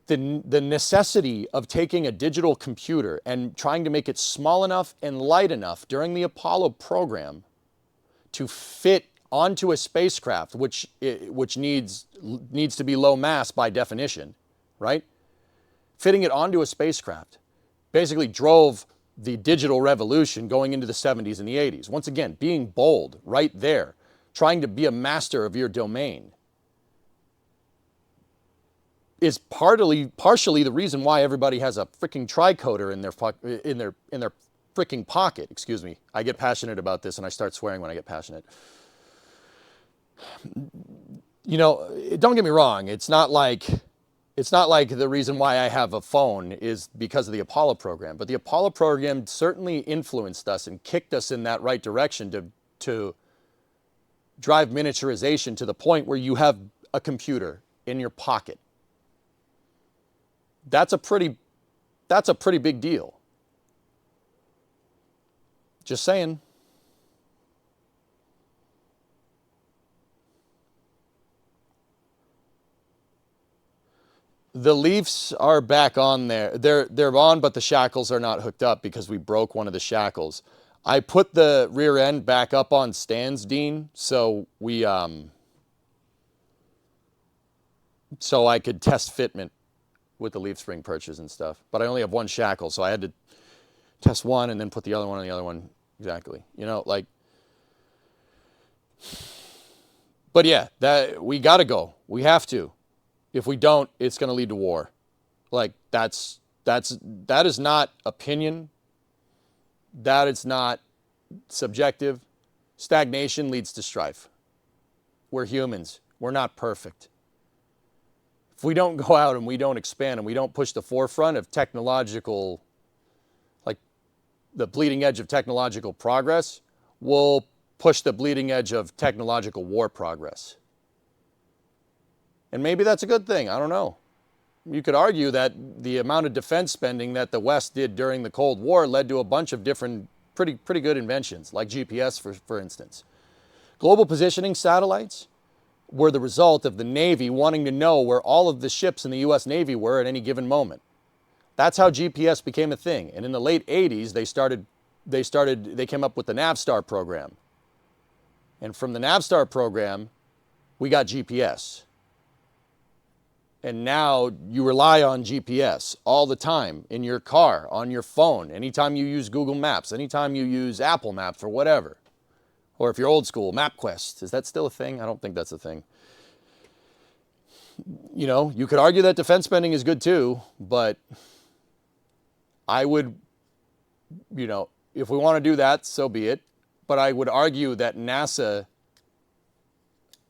The necessity of taking a digital computer and trying to make it small enough and light enough during the Apollo program to fit onto a spacecraft, which needs to be low mass by definition, right? Fitting it onto a spacecraft basically drove the digital revolution going into the 70s and the 80s. Once again, being bold right there, trying to be a master of your domain, is partially the reason why everybody has a freaking tricoder in their freaking pocket. Excuse me. I get passionate about this and I start swearing when I get passionate. Don't get me wrong. It's not like the reason why I have a phone is because of the Apollo program, but the Apollo program certainly influenced us and kicked us in that right direction to drive miniaturization to the point where you have a computer in your pocket. That's a pretty big deal. Just saying. The Leafs are back on there. They're on, but the shackles are not hooked up because we broke one of the shackles. I put the rear end back up on stands, Dean, so I could test fitment with the leaf spring perches and stuff. But I only have one shackle, so I had to test one and then put the other one on the other one. Exactly. But yeah, that we got to go. We have to. If we don't, it's going to lead to war. That is not opinion. That is not subjective. Stagnation leads to strife. We're humans. We're not perfect. If we don't go out and we don't expand and we don't push the forefront of technological, the bleeding edge of technological progress, we'll push the bleeding edge of technological war progress. And maybe that's a good thing. I don't know. You could argue that the amount of defense spending that the West did during the Cold War led to a bunch of different pretty good inventions, like GPS, for instance. Global positioning satellites were the result of the Navy wanting to know where all of the ships in the U.S. Navy were at any given moment. That's how GPS became a thing. And in the late 80s, they came up with the Navstar program. And from the Navstar program, we got GPS. And now you rely on GPS all the time in your car, on your phone, anytime you use Google Maps, anytime you use Apple Maps or whatever. Or if you're old school, MapQuest. Is that still a thing? I don't think that's a thing. You know, you could argue that defense spending is good too, but I would, you know, if we want to do that, so be it. But I would argue that NASA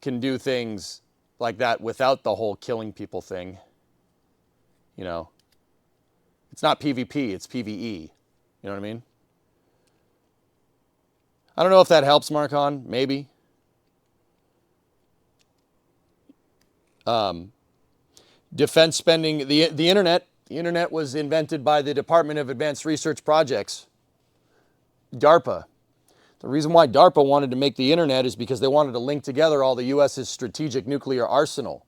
can do things like that without the whole killing people thing. You know, it's not PvP, it's PvE. You know what I mean? I don't know if that helps, Marcon. Maybe. Defense spending, the internet. The internet was invented by the Department of Advanced Research Projects, DARPA. The reason why DARPA wanted to make the internet is because they wanted to link together all the U.S.'s strategic nuclear arsenal.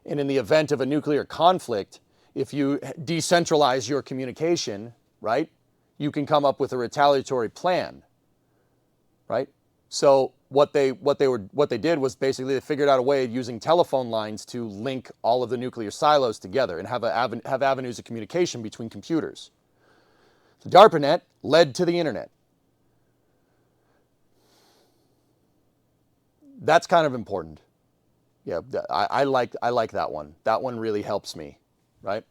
And in the event of a nuclear conflict, if you decentralize your communication, right, you can come up with a retaliatory plan, right? So what they did was basically they figured out a way using telephone lines to link all of the nuclear silos together and have avenues of communication between computers. The DARPANet led to the internet. That's kind of important. Yeah, I like that one. That one really helps me, right?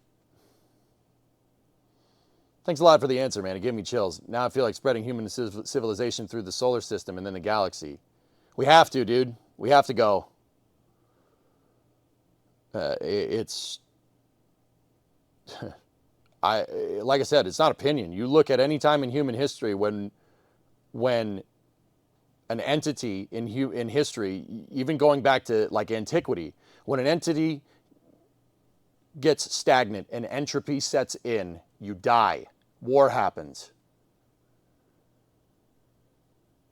Thanks a lot for the answer, man. It gave me chills. Now I feel like spreading human civilization through the solar system and then the galaxy. We have to, dude. We have to go. It's... like I said, it's not opinion. You look at any time in human history when an entity in history, even going back to like antiquity, when an entity gets stagnant and entropy sets in, you die. War happens.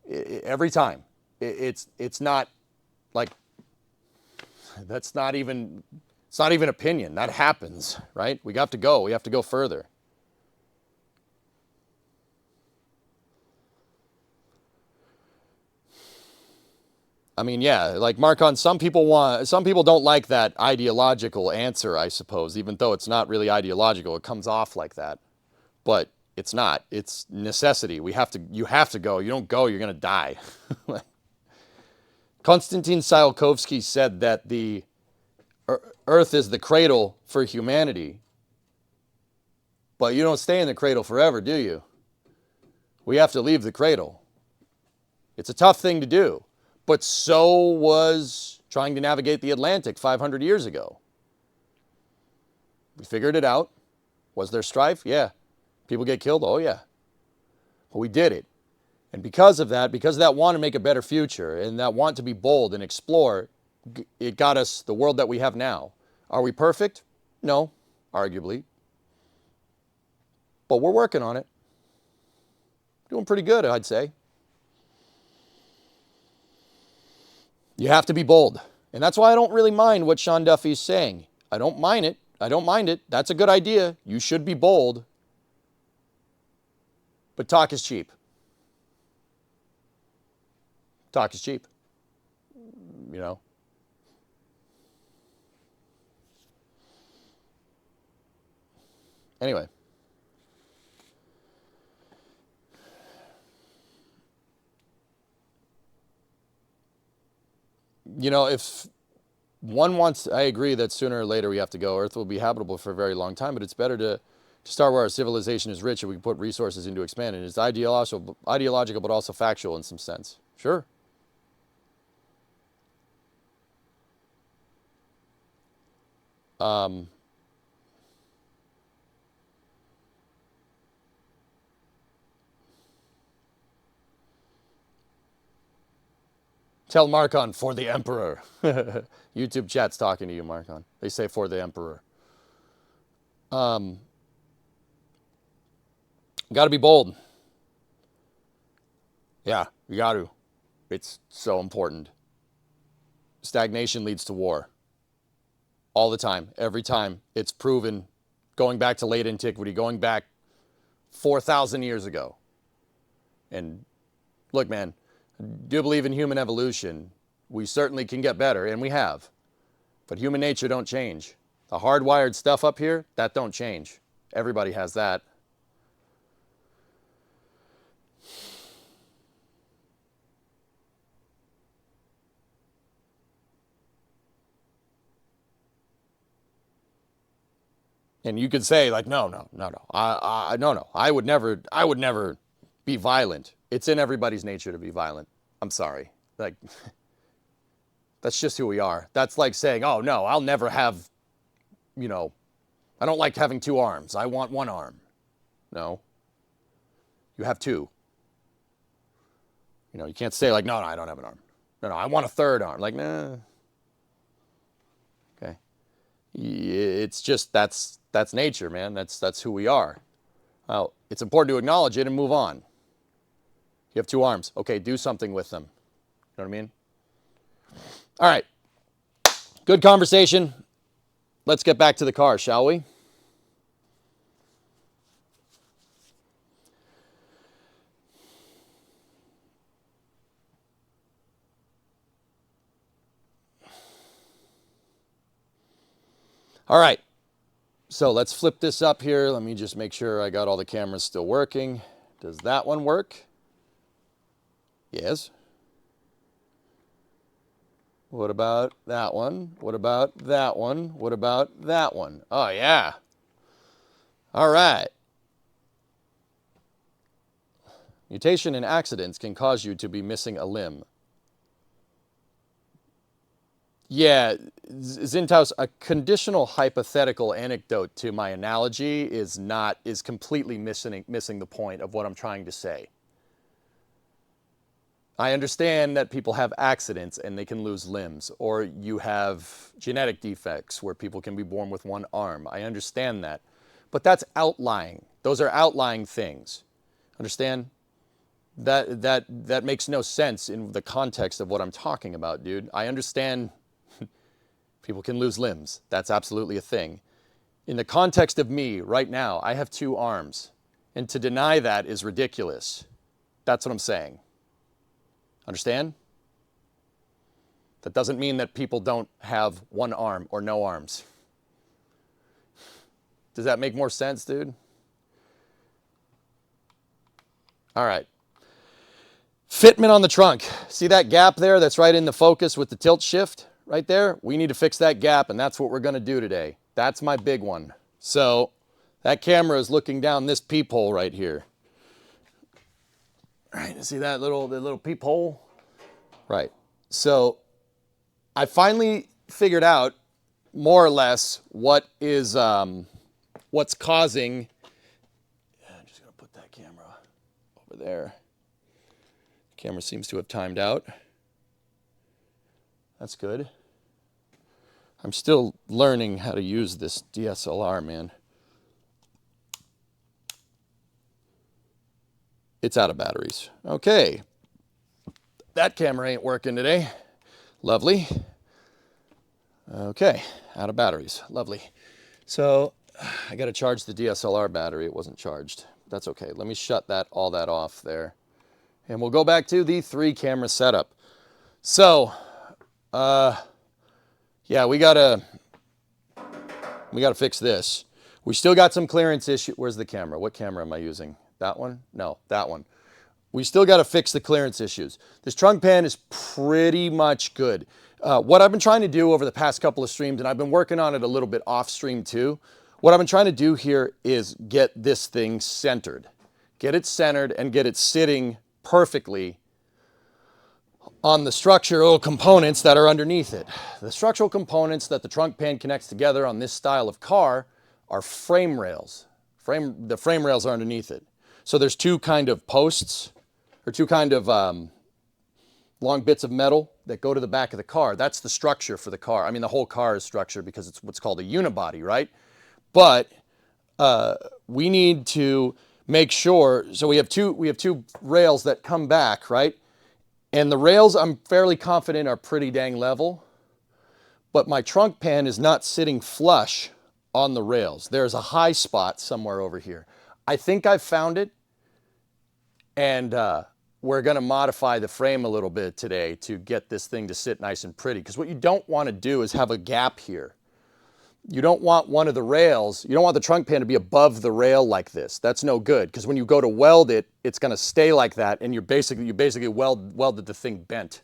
Every time. It's not like, that's not even, it's not even opinion. That happens, right? We have to go. We have to go further. I mean, yeah, like Marcon, some people don't like that ideological answer, I suppose, even though it's not really ideological. It comes off like that, but it's not. It's necessity. You have to go. You don't go, you're going to die. Konstantin Tsiolkovsky said that the Earth is the cradle for humanity, but you don't stay in the cradle forever, do you? We have to leave the cradle. It's a tough thing to do. But so was trying to navigate the Atlantic 500 years ago. We figured it out. Was there strife? Yeah. People get killed? Oh, yeah. But we did it. And because of that want to make a better future and that want to be bold and explore, it got us the world that we have now. Are we perfect? No, arguably. But we're working on it. Doing pretty good, I'd say. You have to be bold. And that's why I don't really mind what Sean Duffy's saying. I don't mind it. I don't mind it. That's a good idea. You should be bold. But talk is cheap. Talk is cheap. You know? Anyway. You know, if one wants, I agree that sooner or later we have to go. Earth will be habitable for a very long time, but it's better to start where our civilization is rich and we can put resources into expand it. It's ideological, but also factual in some sense. Sure. Tell Marcon, for the Emperor. YouTube chat's talking to you, Marcon. They say for the Emperor. Got to be bold. Yeah, you got to. It's so important. Stagnation leads to war. All the time, every time. It's proven, going back to late antiquity, going back 4,000 years ago. And look, man, I do believe in human evolution. We certainly can get better, and we have. But human nature don't change. The hardwired stuff up here, that don't change. Everybody has that. And you could say like, no. I would never be violent. It's in everybody's nature to be violent. I'm sorry. Like, that's just who we are. That's like saying, oh no, I'll never have, I don't like having two arms. I want one arm. No. You have two. You can't say like, no, I don't have an arm. No, I want a third arm. Like, nah. Okay. It's just, that's nature, man. That's who we are. Well, it's important to acknowledge it and move on. You have two arms. Okay, do something with them. You know what I mean? All right. Good conversation. Let's get back to the car, shall we? All right. So let's flip this up here. Let me just make sure I got all the cameras still working. Does that one work? Yes. What about that one? What about that one? What about that one? Oh, yeah. All right. Mutation and accidents can cause you to be missing a limb. Yeah, Zintaus, a conditional hypothetical anecdote to my analogy is completely missing the point of what I'm trying to say. I understand that people have accidents and they can lose limbs, or you have genetic defects where people can be born with one arm. I understand that. But that's outlying. Those are outlying things. Understand? That makes no sense in the context of what I'm talking about, dude. I understand people can lose limbs. That's absolutely a thing. In the context of me right now, I have two arms. And to deny that is ridiculous. That's what I'm saying. Understand? That doesn't mean that people don't have one arm or no arms. Does that make more sense, dude? All right. Fitment on the trunk. See that gap there that's right in the focus with the tilt shift right there? We need to fix that gap, and that's what we're going to do today. That's my big one. So that camera is looking down this peephole right here. Right, you see that little peephole? Right. So I finally figured out more or less what is what's causing. I'm just gonna put that camera over there. The camera seems to have timed out. That's good. I'm still learning how to use this DSLR, man. It's out of batteries. Okay. That camera ain't working today. Lovely. Okay, out of batteries. Lovely. So I got to charge the DSLR battery. It wasn't charged. That's okay. Let me shut all that off there. And we'll go back to the 3-camera setup. So, yeah, we gotta fix this. We still got some clearance issue. Where's the camera? What camera am I using? That one? No, that one. We still got to fix the clearance issues. This trunk pan is pretty much good. What I've been trying to do over the past couple of streams, and I've been working on it a little bit off stream too, what I've been trying to do here is get this thing centered. Get it centered and get it sitting perfectly on the structural components that are underneath it. The structural components that the trunk pan connects together on this style of car are frame rails. The frame rails are underneath it. So there's two kind of posts, or two kind of long bits of metal that go to the back of the car. That's the structure for the car. I mean, the whole car is structured because it's what's called a unibody, right? But we need to make sure, so we have two rails that come back, right? And the rails, I'm fairly confident, are pretty dang level. But my trunk pan is not sitting flush on the rails. There's a high spot somewhere over here. I think I've found it. And we're going to modify the frame a little bit today to get this thing to sit nice and pretty. Because what you don't want to do is have a gap here. You don't want one of the rails, you don't want the trunk pan to be above the rail like this. That's no good, because when you go to weld it, it's going to stay like that, and you basically welded the thing bent.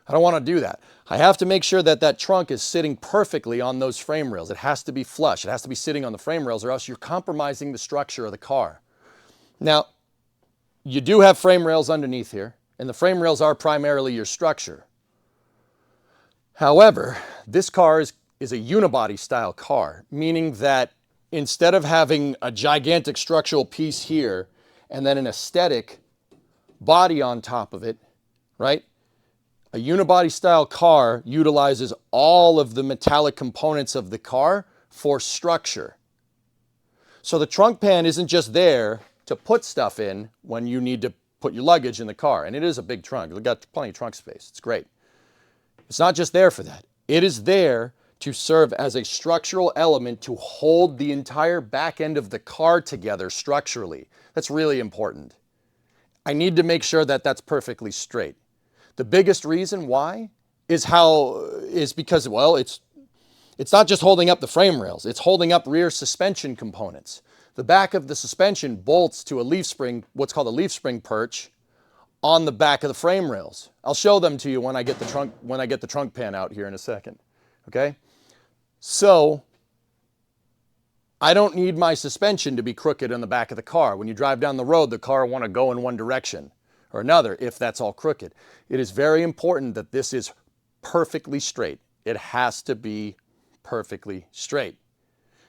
I don't want to do that. I have to make sure that that trunk is sitting perfectly on those frame rails. It has to be flush. It has to be sitting on the frame rails, or else you're compromising the structure of the car. Now, you do have frame rails underneath here, and the frame rails are primarily your structure. However, this car is a unibody style car, meaning that instead of having a gigantic structural piece here and then an aesthetic body on top of it, right? A unibody style car utilizes all of the metallic components of the car for structure. So the trunk pan isn't just there to put stuff in when you need to put your luggage in the car. And it is a big trunk. We've got plenty of trunk space. It's great. It's not just there for that. It is there to serve as a structural element to hold the entire back end of the car together structurally. That's really important. I need to make sure that that's perfectly straight. The biggest reason why is because, well, it's not just holding up the frame rails, it's holding up rear suspension components. The back of the suspension bolts to a leaf spring, what's called a leaf spring perch, on the back of the frame rails. I'll show them to you when I get the trunk pan out here in a second. Okay? So, I don't need my suspension to be crooked in the back of the car. When you drive down the road, the car will want to go in one direction or another if that's all crooked. It is very important that this is perfectly straight. It has to be perfectly straight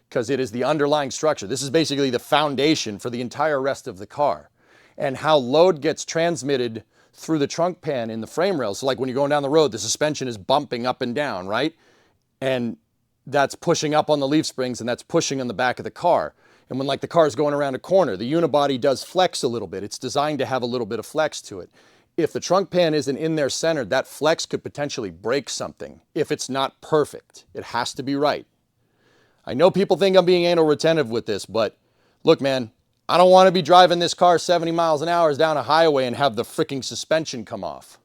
because it is the underlying structure. This is basically the foundation for the entire rest of the car. And how load gets transmitted through the trunk pan in the frame rails. So like when you're going down the road, the suspension is bumping up and down, right? And that's pushing up on the leaf springs and that's pushing on the back of the car. And when like the car is going around a corner, the unibody does flex a little bit. It's designed to have a little bit of flex to it. If the trunk pan isn't in there centered, that flex could potentially break something if it's not perfect. It has to be right. I know people think I'm being anal retentive with this, but look, man, I don't want to be driving this car 70 miles an hour down a highway and have the freaking suspension come off.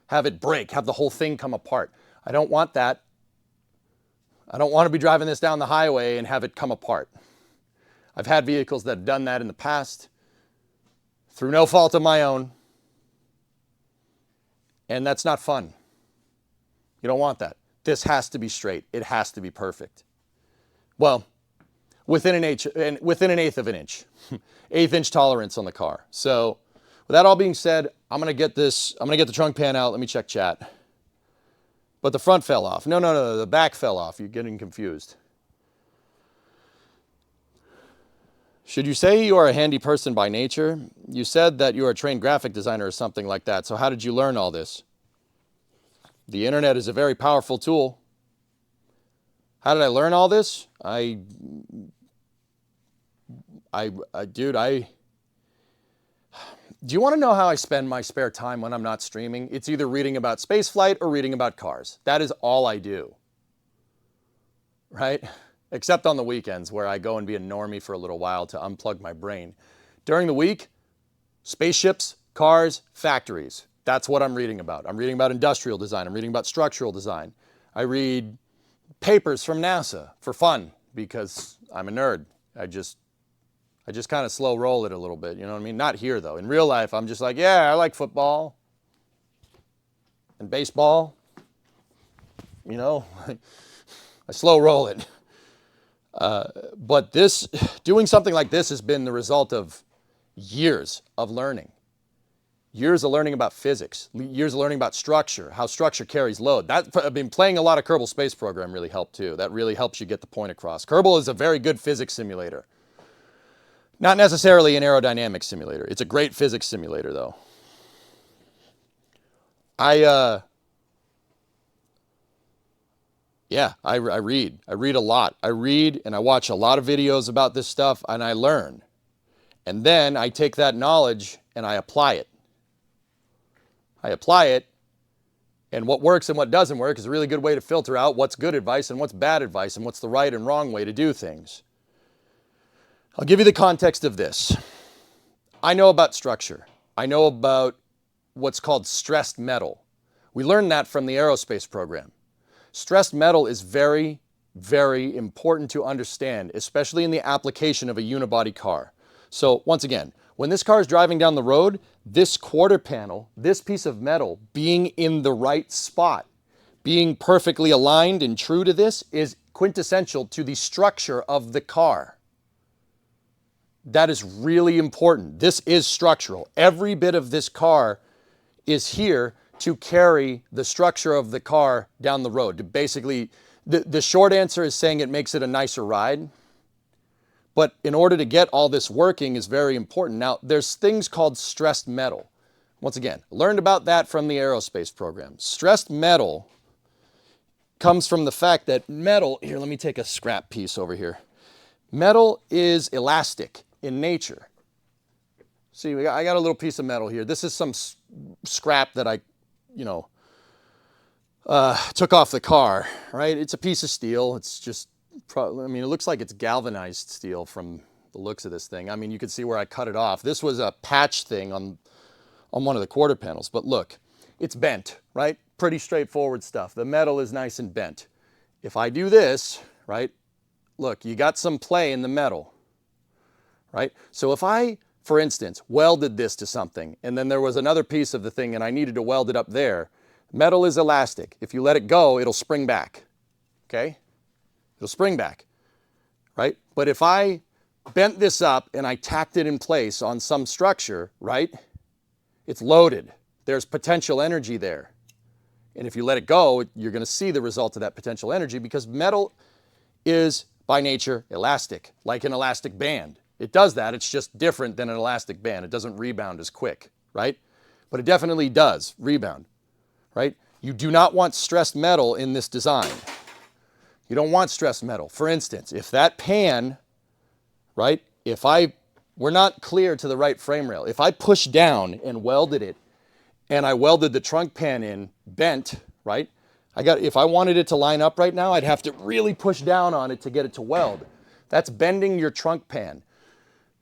Have it break, have the whole thing come apart. I don't want that. I don't want to be driving this down the highway and have it come apart. I've had vehicles that have done that in the past through no fault of my own. And that's not fun. You don't want that. This has to be straight. It has to be perfect. Well, within an eighth of an inch. Eighth inch tolerance on the car. So with that all being said, I'm going to get the trunk pan out. Let me check chat. But the front fell off. No, the back fell off. You're getting confused. Should you say you are a handy person by nature? You said that you are a trained graphic designer or something like that. So how did you learn all this? The internet is a very powerful tool. How did I learn all this? Do you want to know how I spend my spare time when I'm not streaming? It's either reading about spaceflight or reading about cars. That is all I do. Right? Except on the weekends where I go and be a normie for a little while to unplug my brain. During the week, spaceships, cars, factories. That's what I'm reading about. I'm reading about industrial design. I'm reading about structural design. I read papers from NASA for fun because I'm a nerd. I just kind of slow roll it a little bit, you know what I mean? Not here though. In real life, I'm just like, yeah, I like football and baseball. You know, I slow roll it. But doing something like this has been the result of years of learning. Years of learning about physics, years of learning about structure, how structure carries load. I've been playing a lot of Kerbal Space Program really helped too. That really helps you get the point across. Kerbal is a very good physics simulator. Not necessarily an aerodynamics simulator. It's a great physics simulator though. I read. I read a lot. I read and I watch a lot of videos about this stuff and I learn. And then I take that knowledge and I apply it. I apply it, and what works and what doesn't work is a really good way to filter out what's good advice and what's bad advice and what's the right and wrong way to do things. I'll give you the context of this. I know about structure. I know about what's called stressed metal. We learned that from the aerospace program. Stressed metal is very, very important to understand, especially in the application of a unibody car. So once again, when this car is driving down the road, this quarter panel, this piece of metal being in the right spot, being perfectly aligned and true to this is quintessential to the structure of the car. That is really important. This is structural. Every bit of this car is here to carry the structure of the car down the road. To basically, the short answer is saying it makes it a nicer ride. But in order to get all this working is very important. Now, there's things called stressed metal. Once again, learned about that from the aerospace program. Stressed metal comes from the fact that metal, here, let me take a scrap piece over here. Metal is elastic in nature. See, I got a little piece of metal here. This is some scrap that I, took off the car, right? It's a piece of steel. It's just, it looks like it's galvanized steel from the looks of this thing. I mean, you can see where I cut it off. This was a patch thing on one of the quarter panels, but look, it's bent, right? Pretty straightforward stuff. The metal is nice and bent. If I do this, right? Look, you got some play in the metal, right? So if I, for instance, welded this to something, and then there was another piece of the thing and I needed to weld it up there, metal is elastic. If you let it go, it'll spring back, okay? It'll spring back, right? But if I bent this up and I tacked it in place on some structure, right? It's loaded. There's potential energy there. And if you let it go, you're going to see the result of that potential energy because metal is by nature elastic, like an elastic band. It does that. It's just different than an elastic band. It doesn't rebound as quick, right? But it definitely does rebound, right? You do not want stressed metal in this design. You don't want stressed metal. For instance, if that pan, right, we're not clear to the right frame rail. If I push down and welded it, and I welded the trunk pan in bent, right? If I wanted it to line up right now, I'd have to really push down on it to get it to weld. That's bending your trunk pan.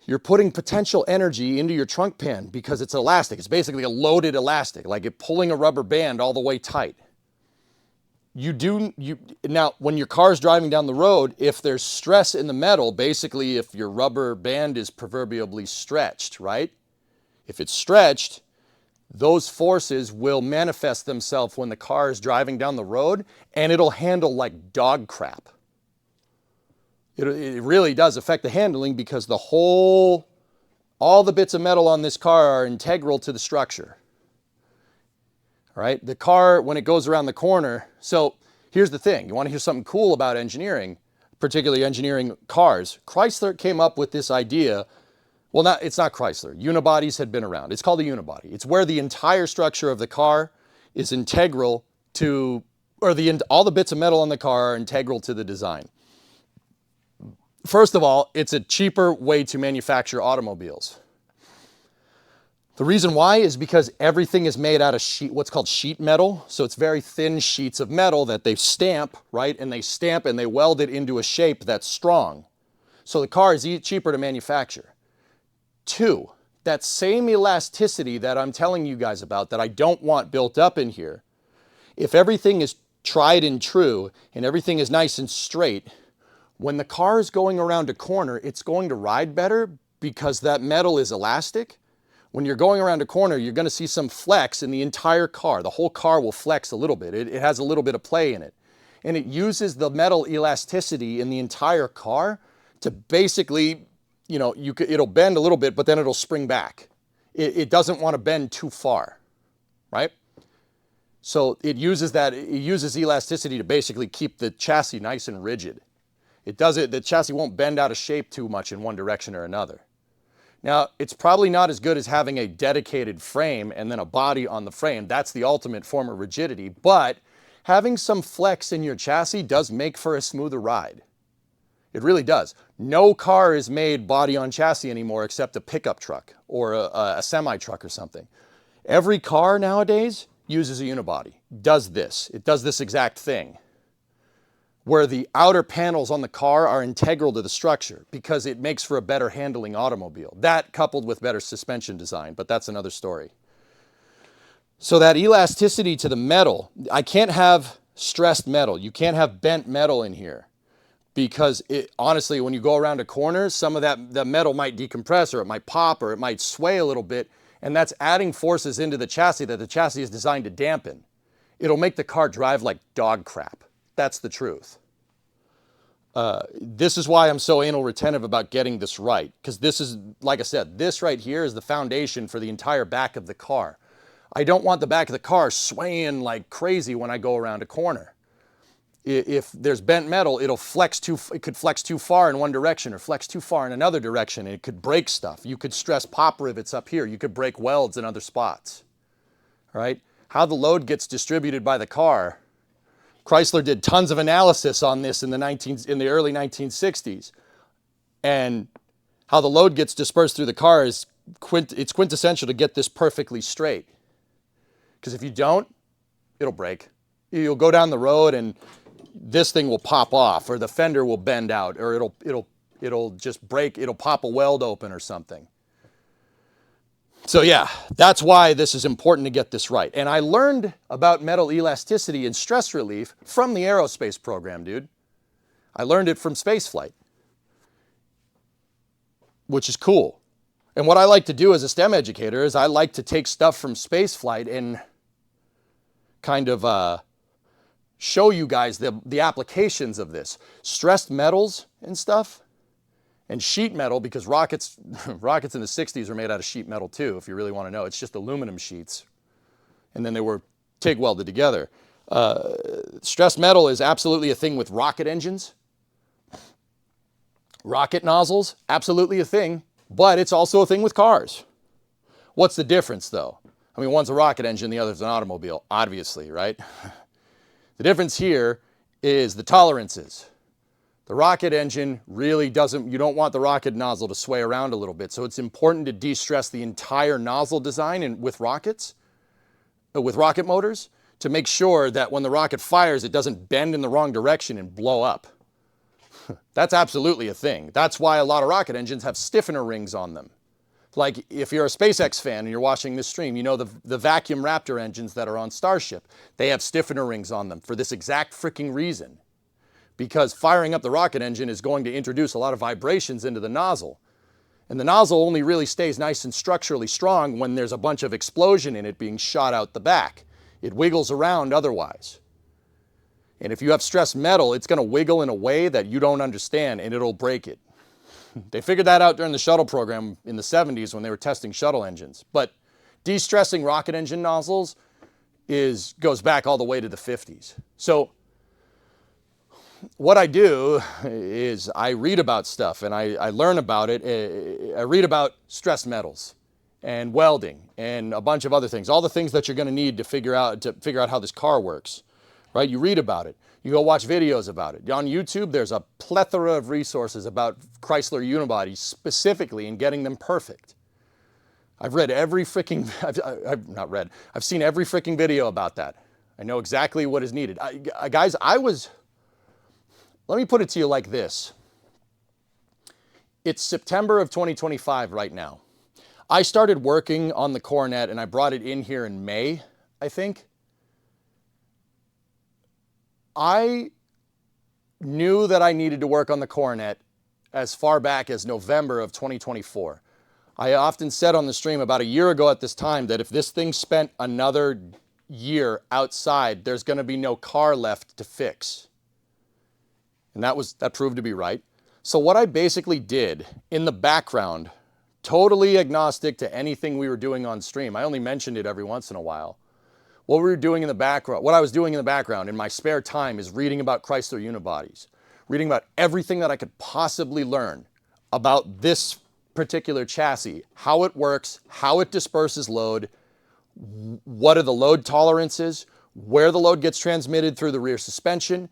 You're putting potential energy into your trunk pan because it's elastic. It's basically a loaded elastic, like it pulling a rubber band all the way tight. Now, when your car's driving down the road, if there's stress in the metal, basically if your rubber band is proverbially stretched, right? If it's stretched, those forces will manifest themselves when the car is driving down the road, and it'll handle like dog crap. It really does affect the handling because all the bits of metal on this car are integral to the structure. All right, the car, when it goes around the corner, so here's the thing. You want to hear something cool about engineering, particularly engineering cars. Chrysler came up with this idea. Well, it's not Chrysler. Unibodies had been around. It's called a unibody. It's where the entire structure of the car is integral to, or all the bits of metal on the car are integral to the design. First of all, it's a cheaper way to manufacture automobiles. The reason why is because everything is made out of what's called sheet metal. So it's very thin sheets of metal that they stamp, right? And they stamp and they weld it into a shape that's strong. So the car is cheaper to manufacture. 2, that same elasticity that I'm telling you guys about that I don't want built up in here, if everything is tried and true and everything is nice and straight, when the car is going around a corner, it's going to ride better because that metal is elastic. When you're going around a corner, you're going to see some flex in the entire car. The whole car will flex a little bit. It has a little bit of play in it. And it uses the metal elasticity in the entire car to basically, it'll bend a little bit, but then it'll spring back. It doesn't want to bend too far, right? So it uses elasticity to basically keep the chassis nice and rigid. The chassis won't bend out of shape too much in one direction or another. Now, it's probably not as good as having a dedicated frame and then a body on the frame. That's the ultimate form of rigidity, but having some flex in your chassis does make for a smoother ride. It really does. No car is made body on chassis anymore except a pickup truck or a semi-truck or something. Every car nowadays uses a unibody, does this. It does this exact thing, where the outer panels on the car are integral to the structure because it makes for a better handling automobile. That coupled with better suspension design, but that's another story. So that elasticity to the metal, I can't have stressed metal. You can't have bent metal in here because honestly, when you go around a corner, some of that metal might decompress or it might pop or it might sway a little bit. And that's adding forces into the chassis that the chassis is designed to dampen. It'll make the car drive like dog crap. That's the truth. This is why I'm so anal retentive about getting this right. Because this is, like I said, this right here is the foundation for the entire back of the car. I don't want the back of the car swaying like crazy when I go around a corner. If there's bent metal, it could flex too far in one direction or flex too far in another direction. And it could break stuff. You could stress pop rivets up here. You could break welds in other spots. All right? How the load gets distributed by the car. Chrysler did tons of analysis on this in the early 1960s. And how the load gets dispersed through the car is it's quintessential to get this perfectly straight. Because if you don't, it'll break. You'll go down the road and this thing will pop off, or the fender will bend out, or it'll just break, it'll pop a weld open or something. So yeah, that's why this is important to get this right. And I learned about metal elasticity and stress relief from the aerospace program, dude. I learned it from spaceflight, which is cool. And what I like to do as a STEM educator is I like to take stuff from spaceflight and kind of show you guys the applications of this. Stressed metals and stuff, and sheet metal, because rockets in the 60s were made out of sheet metal too, if you really want to know. It's just aluminum sheets. And then they were TIG welded together. Stressed metal is absolutely a thing with rocket engines. Rocket nozzles, absolutely a thing, but it's also a thing with cars. What's the difference though? I mean, one's a rocket engine, the other's an automobile, obviously, right? The difference here is the tolerances. The rocket engine really you don't want the rocket nozzle to sway around a little bit, so it's important to de-stress the entire nozzle design with rocket motors, to make sure that when the rocket fires, it doesn't bend in the wrong direction and blow up. That's absolutely a thing. That's why a lot of rocket engines have stiffener rings on them. Like if you're a SpaceX fan and you're watching this stream, you know the vacuum Raptor engines that are on Starship, they have stiffener rings on them for this exact freaking reason. Because firing up the rocket engine is going to introduce a lot of vibrations into the nozzle. And the nozzle only really stays nice and structurally strong when there's a bunch of explosion in it being shot out the back. It wiggles around otherwise. And if you have stressed metal, it's going to wiggle in a way that you don't understand and it'll break it. They figured that out during the shuttle program in the 70s when they were testing shuttle engines. But de-stressing rocket engine nozzles goes back all the way to the 50s. So what I do is I read about stuff and I learn about it. I read about stressed metals and welding and a bunch of other things, all the things that you're going to need to figure out how this car works, right? You read about it. You go watch videos about it. On YouTube, there's a plethora of resources about Chrysler unibodies specifically and getting them perfect. I've read every freaking, I've seen every freaking video about that. I know exactly what is needed. Guys, let me put it to you like this. It's September of 2025 right now. I started working on the Coronet and I brought it in here in May, I think. I knew that I needed to work on the Coronet as far back as November of 2024. I often said on the stream about a year ago at this time that if this thing spent another year outside, there's going to be no car left to fix. And that proved to be right. So what I basically did in the background, totally agnostic to anything we were doing on stream, I only mentioned it every once in a while. What I was doing in the background in my spare time is reading about Chrysler unibodies, reading about everything that I could possibly learn about this particular chassis, how it works, how it disperses load, what are the load tolerances, where the load gets transmitted through the rear suspension,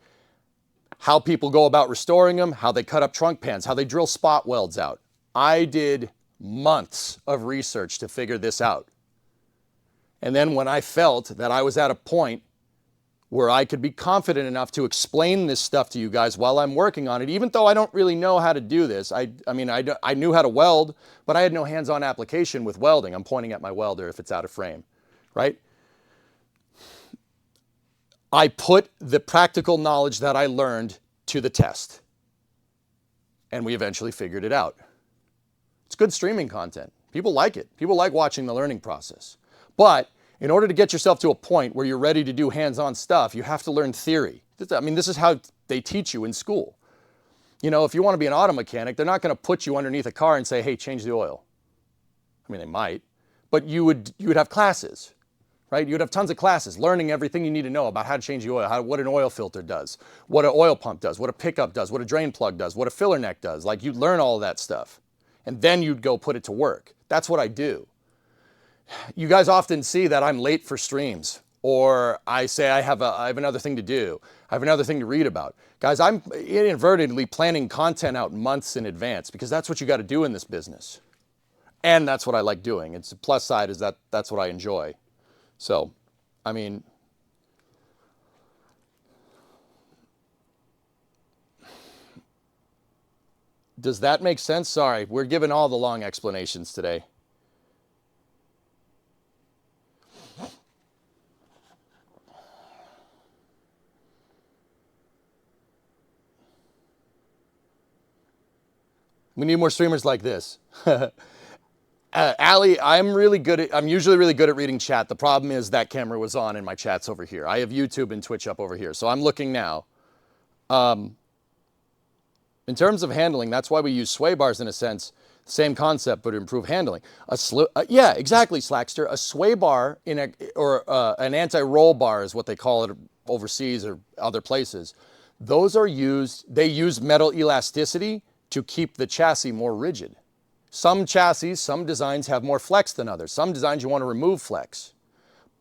how people go about restoring them, how they cut up trunk pans, how they drill spot welds out. I did months of research to figure this out. And then when I felt that I was at a point where I could be confident enough to explain this stuff to you guys while I'm working on it, even though I don't really know how to do this. I knew how to weld, but I had no hands-on application with welding. I'm pointing at my welder if it's out of frame, right? I put the practical knowledge that I learned to the test. And we eventually figured it out. It's good streaming content. People like it. People like watching the learning process. But in order to get yourself to a point where you're ready to do hands-on stuff, you have to learn theory. I mean, this is how they teach you in school. You know, if you want to be an auto mechanic, they're not going to put you underneath a car and say, hey, change the oil. I mean, they might, but you would have classes, right? You would have tons of classes learning everything you need to know about how to change the oil, what an oil filter does, what an oil pump does, what a pickup does, what a drain plug does, what a filler neck does. Like, you'd learn all of that stuff, and then you'd go put it to work. That's what I do. You guys often see that I'm late for streams, or I say I have another thing to do. I have another thing to read about. Guys, I'm inadvertently planning content out months in advance because that's what you got to do in this business. And that's what I like doing. It's the plus side is that's what I enjoy. So, I mean, does that make sense? Sorry, we're giving all the long explanations today. We need more streamers like this. Allie, I'm usually really good at reading chat. The problem is that camera was on and my chat's over here. I have YouTube and Twitch up over here, so I'm looking now. In terms of handling, that's why we use sway bars in a sense. Same concept, but improve handling. Yeah, exactly, Slackster. A sway bar or an anti-roll bar is what they call it overseas or other places. Those are they use metal elasticity to keep the chassis more rigid. Some chassis, some designs have more flex than others. Some designs you want to remove flex.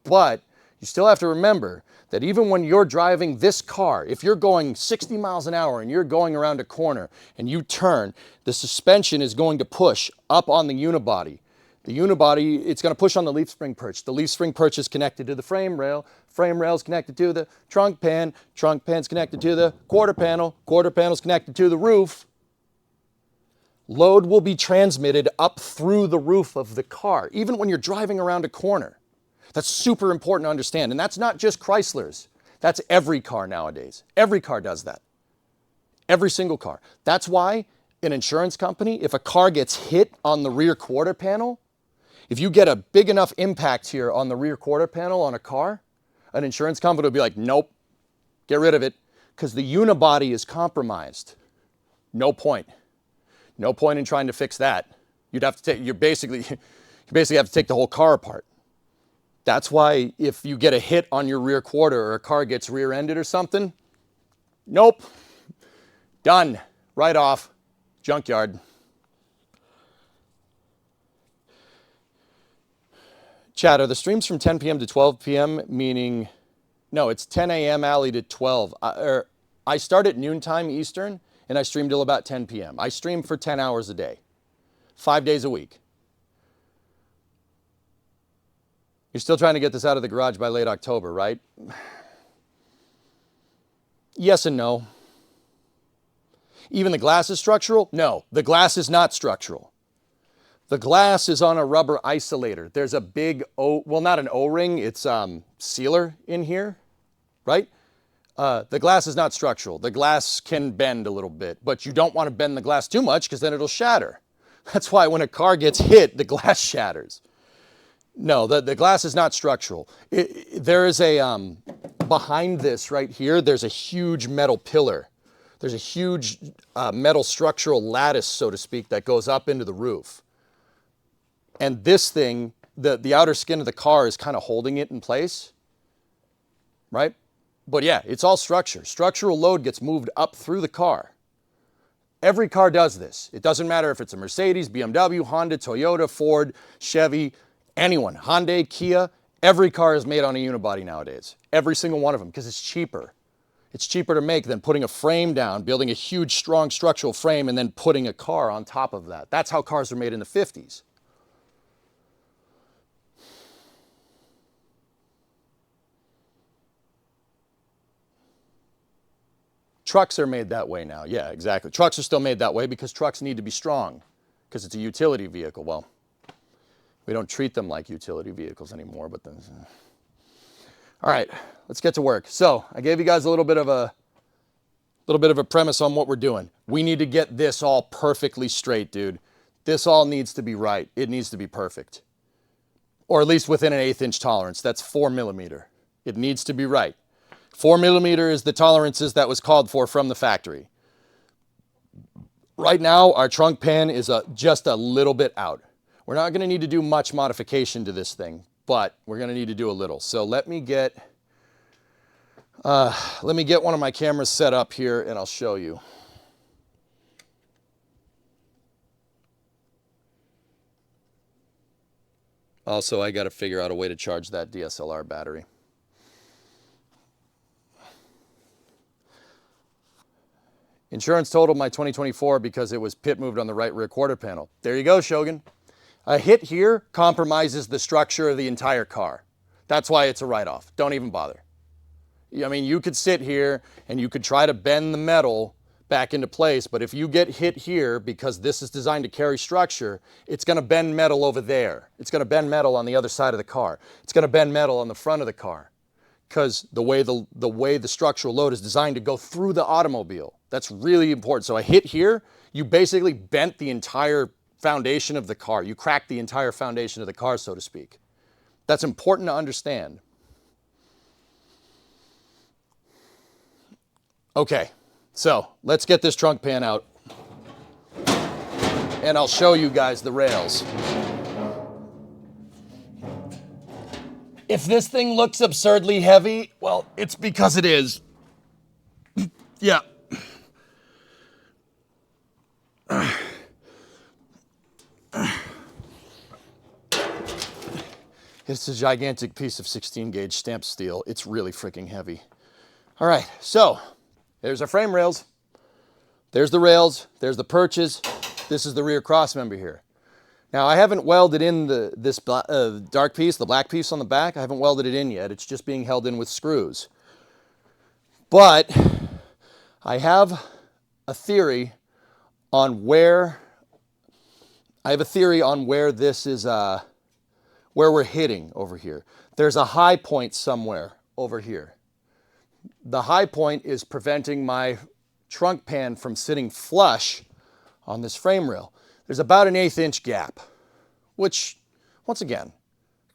But you still have to remember that even when you're driving this car, if you're going 60 miles an hour and you're going around a corner and you turn, the suspension is going to push up on the unibody. The unibody, it's going to push on the leaf spring perch. The leaf spring perch is connected to the frame rail is connected to the trunk pan's connected to the quarter panel's connected to the roof. Load will be transmitted up through the roof of the car, even when you're driving around a corner. That's super important to understand. And that's not just Chryslers. That's every car nowadays. Every car does that. Every single car. That's why an insurance company, if a car gets hit on the rear quarter panel, if you get a big enough impact here on the rear quarter panel on a car, an insurance company will be like, nope, get rid of it, because the unibody is compromised. No point. No point in trying to fix that. You'd have to take, you basically have to take the whole car apart. That's why if you get a hit on your rear quarter or a car gets rear-ended or something, nope, done, right off, junkyard. Chat, are the streams from 10 p.m. to 12 p.m. meaning, no, it's 10 a.m. Alley to 12. I start at noontime Eastern and I stream till about 10 p.m. I stream for 10 hours a day, 5 days a week. You're still trying to get this out of the garage by late October, right? Yes and no. Even the glass is structural? No, the glass is not structural. The glass is on a rubber isolator. There's a big, well, not an O-ring, it's sealer in here, right? The glass is not structural. The glass can bend a little bit, but you don't want to bend the glass too much because then it'll shatter. That's why when a car gets hit, the glass shatters. No, the glass is not structural. There is a, behind this right here, there's a huge metal pillar. There's a huge metal structural lattice, so to speak, that goes up into the roof. And this thing, the outer skin of the car is kind of holding it in place, right? But yeah, it's all structure. Structural load gets moved up through the car. Every car does this. It doesn't matter if it's a Mercedes, BMW, Honda, Toyota, Ford, Chevy, anyone, Hyundai, Kia, every car is made on a unibody nowadays. Every single one of them, because it's cheaper. It's cheaper to make than putting a frame down, building a huge, strong structural frame, and then putting a car on top of that. That's how cars were made in the 50s. Trucks are made that way now. Yeah, exactly. Trucks are still made that way because trucks need to be strong because it's a utility vehicle. Well, we don't treat them like utility vehicles anymore, but then... All right, let's get to work. So I gave you guys a little bit of a premise on what we're doing. We need to get this all perfectly straight, dude. This all needs to be right. It needs to be perfect. Or at least within an 1/8 inch tolerance. That's 4 millimeter. It needs to be right. 4 millimeter is the tolerances that was called for from the factory. Right now, our trunk pan is just a little bit out. We're not going to need to do much modification to this thing, but we're going to need to do a little. So let me get one of my cameras set up here and I'll show you. Also, I got to figure out a way to charge that DSLR battery. Insurance totaled my 2024 because it was pit moved on the right rear quarter panel. There you go, Shogun. A hit here compromises the structure of the entire car. That's why it's a write-off. Don't even bother. I mean, you could sit here and you could try to bend the metal back into place, but if you get hit here, because this is designed to carry structure, it's going to bend metal over there. It's going to bend metal on the other side of the car. It's going to bend metal on the front of the car because the way the structural load is designed to go through the automobile. That's really important. So a hit here, you basically bent the entire foundation of the car. You cracked the entire foundation of the car, so to speak. That's important to understand. Okay, so let's get this trunk pan out and I'll show you guys the rails. If this thing looks absurdly heavy, well, it's because it is. Yeah. It's a gigantic piece of 16 gauge stamped steel. It's really freaking heavy. All right, so there's our frame rails. There's the rails, there's the perches. This is the rear cross member here. Now I haven't welded in this dark piece, the black piece on the back. I haven't welded it in yet. It's just being held in with screws. But I have a theory on where this is, where we're hitting over here. There's a high point somewhere over here. The high point is preventing my trunk pan from sitting flush on this frame rail. There's about an 1/8 inch gap, which, once again,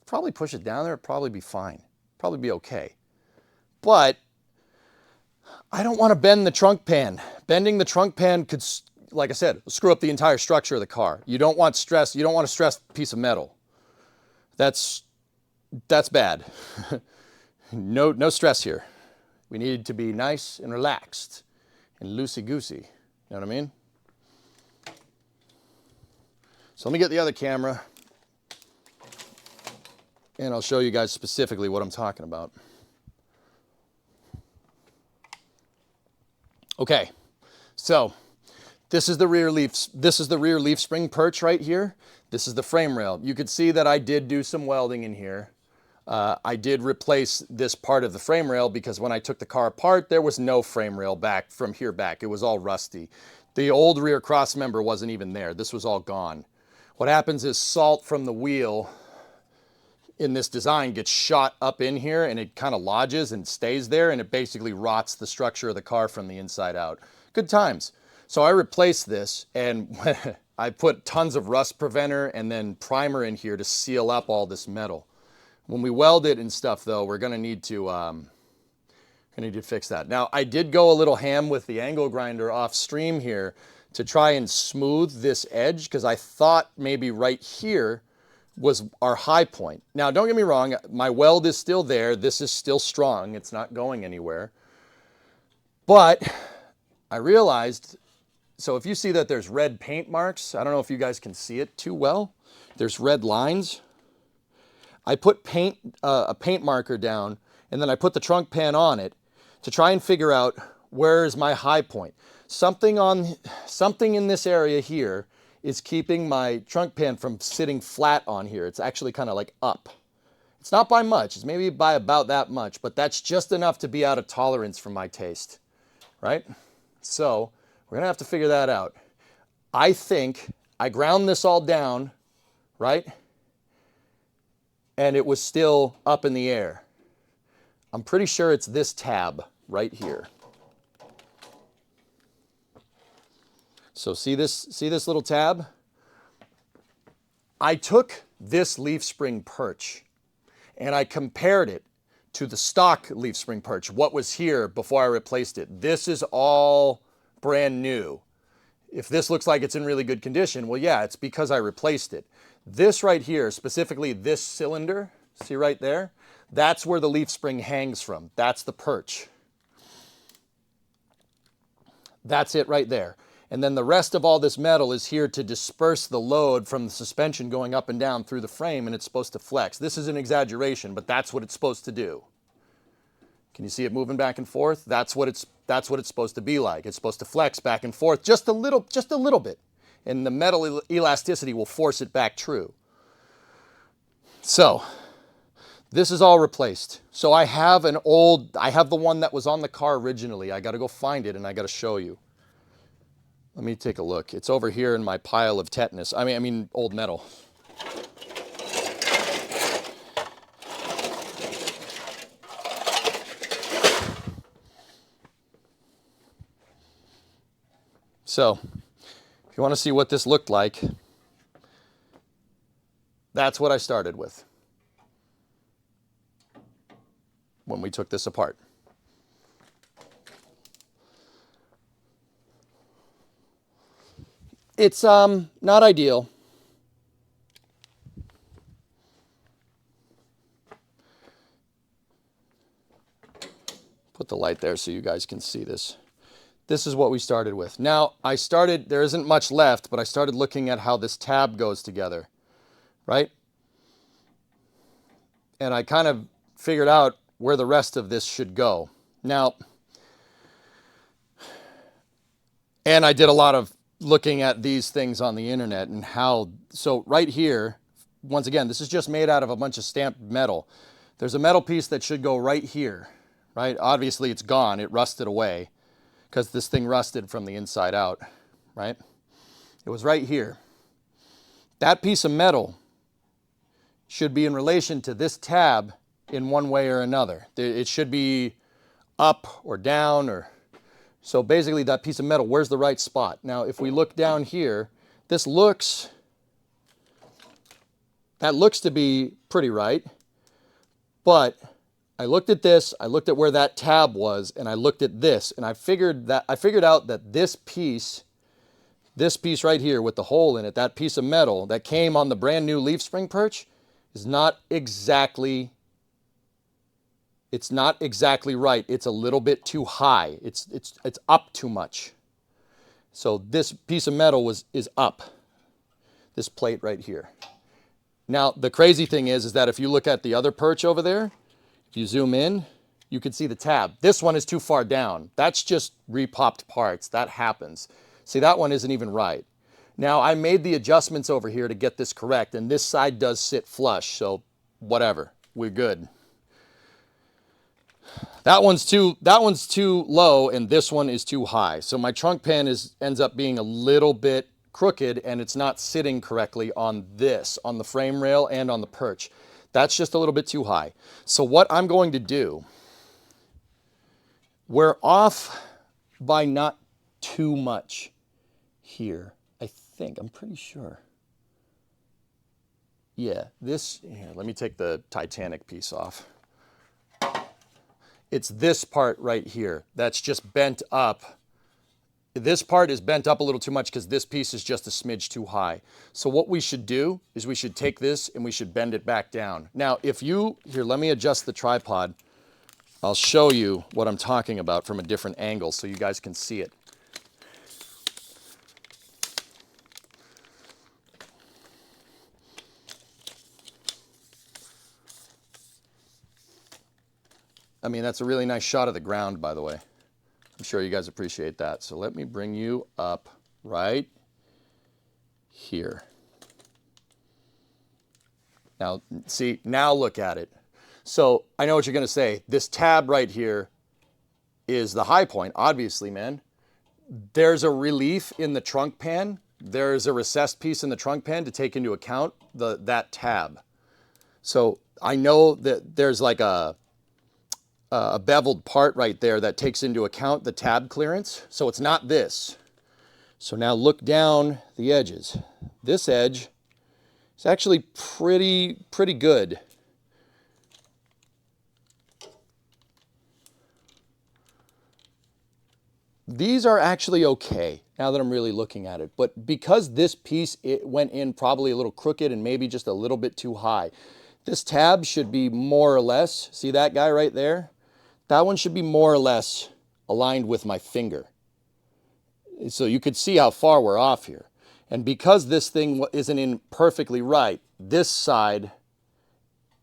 probably push it down there, it'd probably be fine. Probably be okay. But I don't want to bend the trunk pan. Bending the trunk pan could, like I said, screw up the entire structure of the car. You don't want stress. You don't want a stressed piece of metal. That's bad. No stress here. We need to be nice and relaxed and loosey-goosey. You know what I mean? So let me get the other camera and I'll show you guys specifically what I'm talking about. Okay, so this is the rear leaf spring perch right here. This is the frame rail. You could see that I did do some welding in here. I did replace this part of the frame rail because when I took the car apart, there was no frame rail back from here back. It was all rusty. The old rear cross member wasn't even there. This was all gone. What happens is salt from the wheel in this design gets shot up in here and it kind of lodges and stays there and it basically rots the structure of the car from the inside out. Good times. So I replaced this and I put tons of rust preventer and then primer in here to seal up all this metal. When we weld it and stuff though, we're gonna need to fix that. Now I did go a little ham with the angle grinder off stream here to try and smooth this edge because I thought maybe right here was our high point. Now don't get me wrong, my weld is still there. This is still strong. It's not going anywhere. But I realized, so if you see that there's red paint marks, I don't know if you guys can see it too well. There's red lines. I put a paint marker down and then I put the trunk pan on it to try and figure out where is my high point. Something in this area here is keeping my trunk pan from sitting flat on here. It's actually kind of like up. It's not by much, it's maybe by about that much, but that's just enough to be out of tolerance for my taste, right? So we're gonna have to figure that out. I think I ground this all down, right? And it was still up in the air. I'm pretty sure it's this tab right here. So see this little tab? I took this leaf spring perch and I compared it to the stock leaf spring perch, what was here before I replaced it. This is all brand new. If this looks like it's in really good condition, well, yeah, it's because I replaced it. This right here, specifically this cylinder, see right there? That's where the leaf spring hangs from. That's the perch. That's it right there. And then the rest of all this metal is here to disperse the load from the suspension going up and down through the frame, and it's supposed to flex. This is an exaggeration, but that's what it's supposed to do. Can you see it moving back and forth? That's what it's supposed to be like. It's supposed to flex back and forth just a little bit. And the metal elasticity will force it back true. So this is all replaced. So I have the one that was on the car originally. I got to go find it and I got to show you. Let me take a look. It's over here in my pile of tetanus. I mean old metal. So, if you want to see what this looked like, that's what I started with when we took this apart. It's not ideal. Put the light there so you guys can see this. This is what we started with. Now, there isn't much left, but I started looking at how this tab goes together, right? And I kind of figured out where the rest of this should go. Now, and I did a lot of looking at these things on the internet and so right here, once again, this is just made out of a bunch of stamped metal. There's a metal piece that should go right here, right? Obviously it's gone, it rusted away because this thing rusted from the inside out, right? It was right here. That piece of metal should be in relation to this tab in one way or another. It should be up or down so basically that piece of metal, where's the right spot? Now, if we look down here, that looks to be pretty right, but I looked at this, I looked at where that tab was, and I looked at this, and I figured out that this piece right here with the hole in it, that piece of metal that came on the brand new leaf spring perch, is not exactly right. It's a little bit too high. It's up too much. So this piece of metal is up. This plate right here. Now the crazy thing is that if you look at the other perch over there, if you zoom in, you can see the tab. This one is too far down. That's just repopped parts. That happens. See, that one isn't even right. Now I made the adjustments over here to get this correct, and this side does sit flush, so whatever, we're good. That one's too low, and this one is too high. So my trunk pin ends up being a little bit crooked, and it's not sitting correctly on the frame rail and on the perch. That's just a little bit too high. So what I'm going to do, we're off by not too much here, I think. I'm pretty sure. Yeah, here, let me take the Titanic piece off. It's this part right here that's just bent up. This part is bent up a little too much because this piece is just a smidge too high. So what we should do is we should take this and we should bend it back down. Now, here, let me adjust the tripod. I'll show you what I'm talking about from a different angle so you guys can see it. I mean, that's a really nice shot of the ground, by the way. I'm sure you guys appreciate that. So let me bring you up right here. Now, see, now look at it. So I know what you're going to say. This tab right here is the high point, obviously, man. There's a relief in the trunk pan. There's a recessed piece in the trunk pan to take into account that tab. So I know that there's like a beveled part right there that takes into account the tab clearance. So it's not this. So now look down the edges. This edge is actually pretty good. These are actually okay now that I'm really looking at it, but because this piece, it went in probably a little crooked and maybe just a little bit too high. This tab should be more or less, see that guy right there? That one should be more or less aligned with my finger. So you could see how far we're off here. And because this thing isn't in perfectly right, this side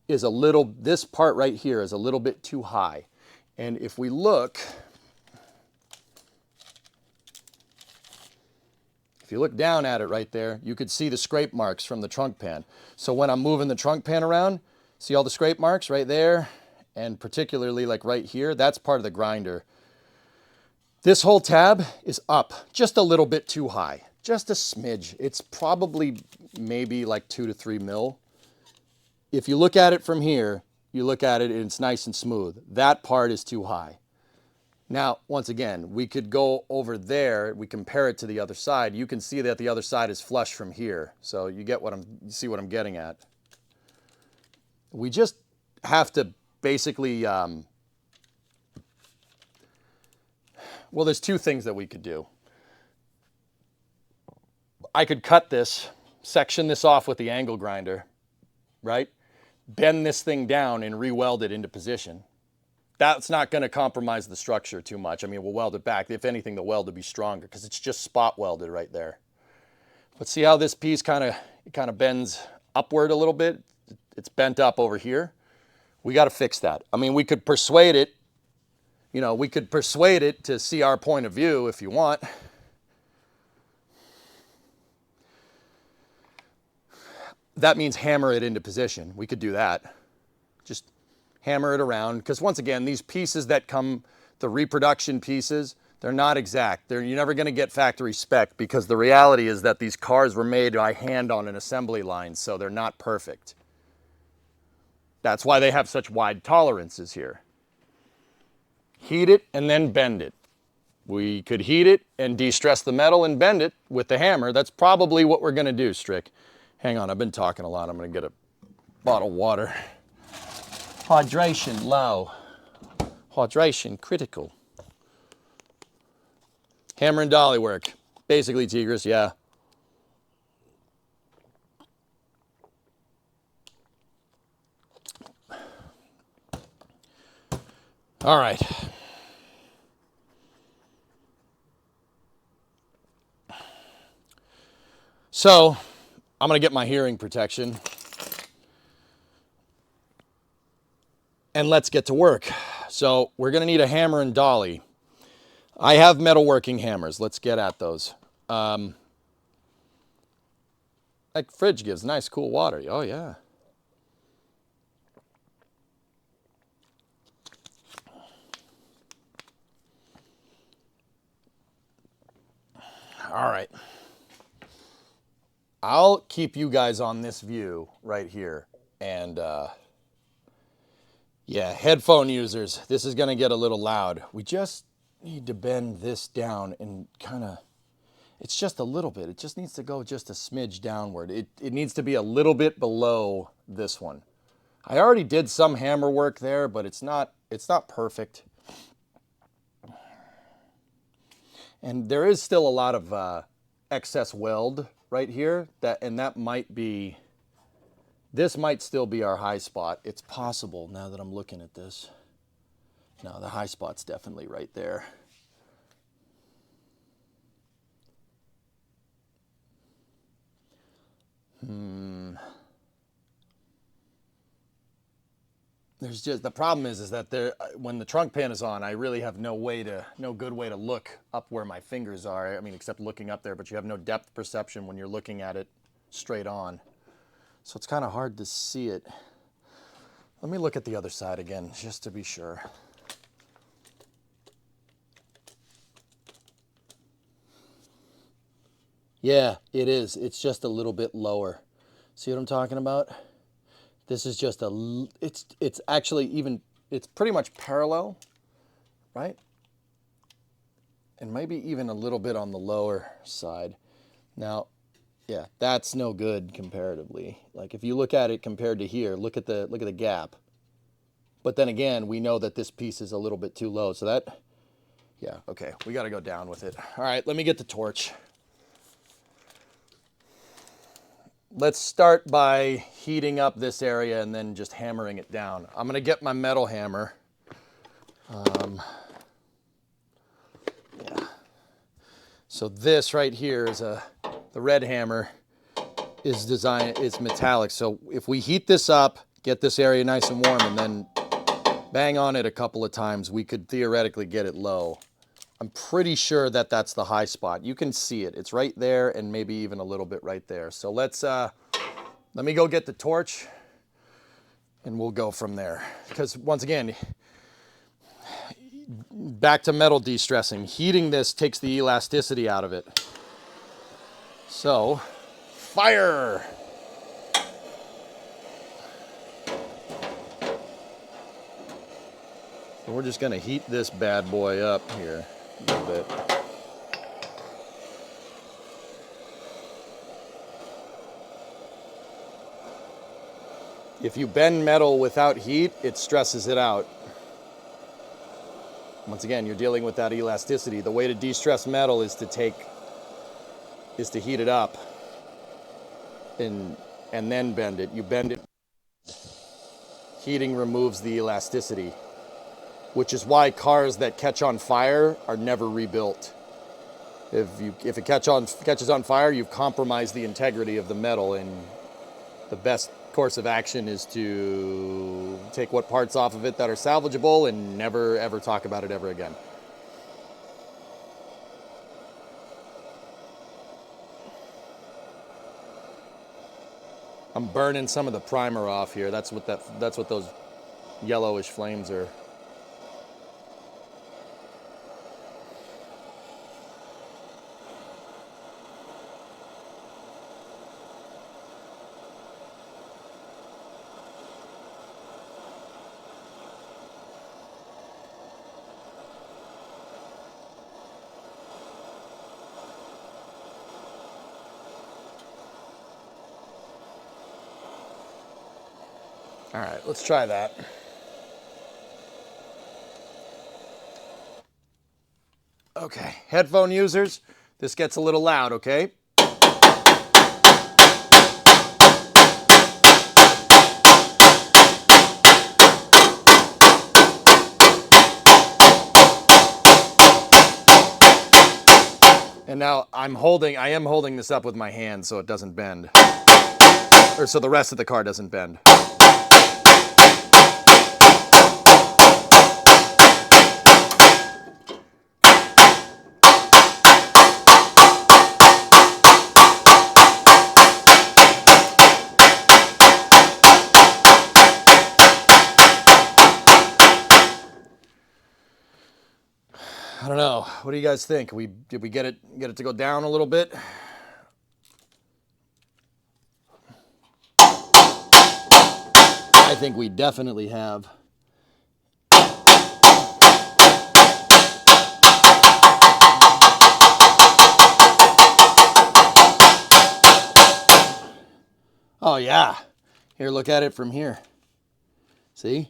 is a little, this part right here is a little bit too high. And if we look, if you look down at it right there, you could see the scrape marks from the trunk pan. So when I'm moving the trunk pan around, see all the scrape marks right there? And particularly like right here, that's part of the grinder. This whole tab is up just a little bit too high, just a smidge. It's probably maybe like 2 to 3 mil. If you look at it from here, you look at it and it's nice and smooth. That part is too high. Now, once again, we could go over there, we compare it to the other side. You can see that the other side is flush from here. So you get what you see what I'm getting at. We just have to basically, well, there's two things that we could do. I could cut this, section this off with the angle grinder, right? Bend this thing down and re-weld it into position. That's not going to compromise the structure too much. I mean, we'll weld it back. If anything, the weld will be stronger because it's just spot welded right there. But see how this piece kind of bends upward a little bit? It's bent up over here. We got to fix that. I mean, we could persuade it, you know, we could persuade it to see our point of view if you want. That means hammer it into position. We could do that. Just hammer it around. Because once again, these pieces that come, the reproduction pieces, they're not exact. You're never going to get factory spec because the reality is that these cars were made by hand on an assembly line, so they're not perfect. That's why they have such wide tolerances here. Heat it and then bend it. We could heat it and de-stress the metal and bend it with the hammer. That's probably what we're going to do, Strick. Hang on, I've been talking a lot. I'm going to get a bottle of water. Hydration low. Hydration critical. Hammer and dolly work. Basically, Tigris, yeah. All right. So, I'm going to get my hearing protection. And let's get to work. So, we're going to need a hammer and dolly. I have metalworking hammers. Let's get at those. That fridge gives nice, cool water. Oh, yeah. All right. I'll keep you guys on this view right here. And yeah, headphone users, this is going to get a little loud. We just need to bend this down and kind of, it's just a little bit. It just needs to go just a smidge downward. It needs to be a little bit below this one. I already did some hammer work there, but it's not perfect. And there is still a lot of excess weld right here, that might be, this might still be our high spot. It's possible now that I'm looking at this. No, the high spot's definitely right there. There's just, the problem is that there, when the trunk pan is on, I really have no good way to look up where my fingers are. I mean, except looking up there, but you have no depth perception when you're looking at it straight on. So it's kind of hard to see it. Let me look at the other side again, just to be sure. Yeah, it is. It's just a little bit lower. See what I'm talking about? This is just it's actually even, it's pretty much parallel, right? And maybe even a little bit on the lower side. Now, yeah, that's no good comparatively. Like if you look at it compared to here, look at the gap. But then again, we know that this piece is a little bit too low. So that, yeah, okay, we got to go down with it. All right, let me get the torch. Let's start by heating up this area and then just hammering it down. I'm going to get my metal hammer. Yeah. So this right here is the red hammer is metallic. So if we heat this up, get this area nice and warm, and then bang on it a couple of times, we could theoretically get it low. I'm pretty sure that that's the high spot. You can see it. It's right there and maybe even a little bit right there. So let me go get the torch and we'll go from there. Because once again, back to metal de-stressing. Heating this takes the elasticity out of it. So, fire! So we're just gonna heat this bad boy up here a little bit. If you bend metal without heat, it stresses it out. Once again, you're dealing with that elasticity. The way to de-stress metal is to heat it up and then bend it. You bend it. Heating removes the elasticity, which is why cars that catch on fire are never rebuilt. If it catches on fire, you've compromised the integrity of the metal, and the best course of action is to take what parts off of it that are salvageable and never ever talk about it ever again. I'm burning some of the primer off here. That's what those yellowish flames are. All right, let's try that. Okay, headphone users, this gets a little loud, okay? And now I am holding this up with my hand so it doesn't bend. Or so the rest of the car doesn't bend. I don't know. What do you guys think? Did we get it to go down a little bit? I think we definitely have. Oh yeah. Here, look at it from here. See?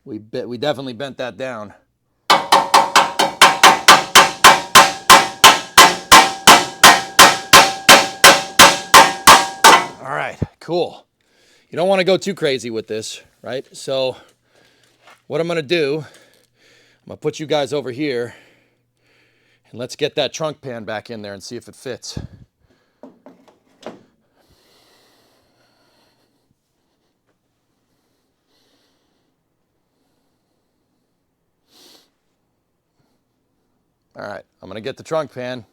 We definitely bent that down. All right, cool. You don't want to go too crazy with this, right? So what I'm going to do, I'm going to put you guys over here and let's get that trunk pan back in there and see if it fits. All right, I'm going to get the trunk pan.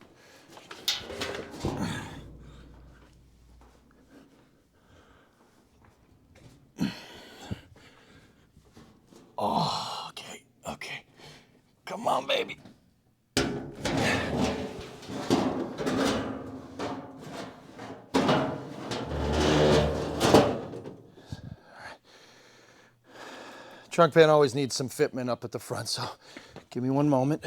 Oh, okay. Come on, baby. Trunk pan always needs some fitment up at the front, so give me one moment.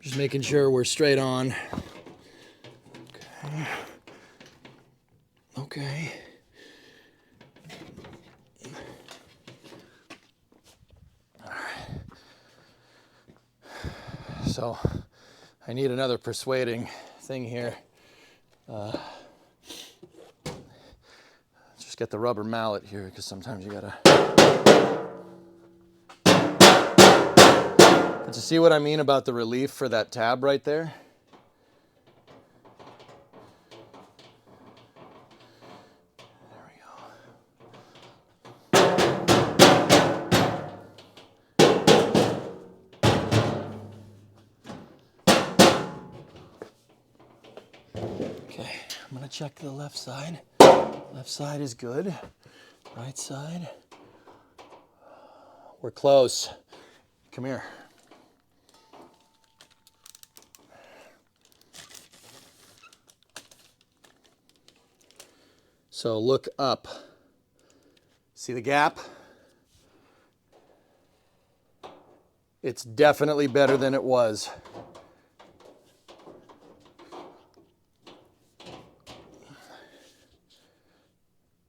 Just making sure we're straight on. Okay. Okay. All right. So I need another persuading thing here. Just get the rubber mallet here because sometimes you gotta. But you see what I mean about the relief for that tab right there? Okay, I'm gonna check the left side. Left side is good. Right side. We're close. Come here. So look up. See the gap? It's definitely better than it was.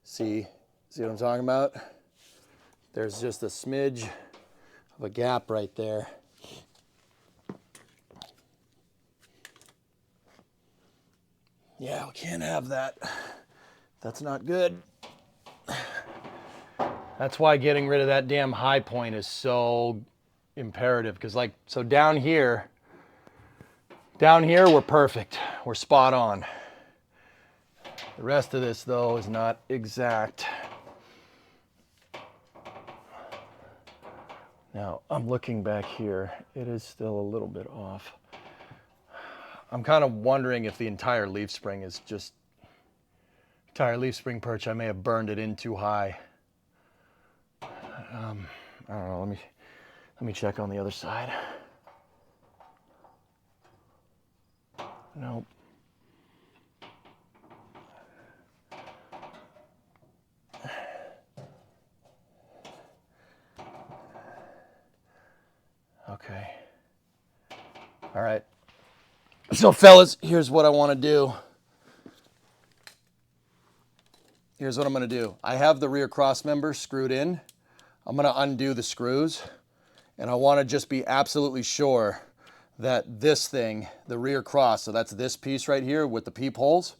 See what I'm talking about? There's just a smidge of a gap right there. Yeah, we can't have that. That's not good. That's why getting rid of that damn high point is so imperative. Because so down here we're perfect. We're spot on. The rest of this though is not exact. Now I'm looking back here. It is still a little bit off. I'm kind of wondering if the entire leaf spring is just leaf spring perch. I may have burned it in too high. I don't know. Let me check on the other side. Nope. Okay. All right. So fellas, here's what I want to do. Here's what I'm going to do. I have the rear cross member screwed in. I'm going to undo the screws. And I want to just be absolutely sure that this thing, the rear cross, so that's this piece right here with the peepholes.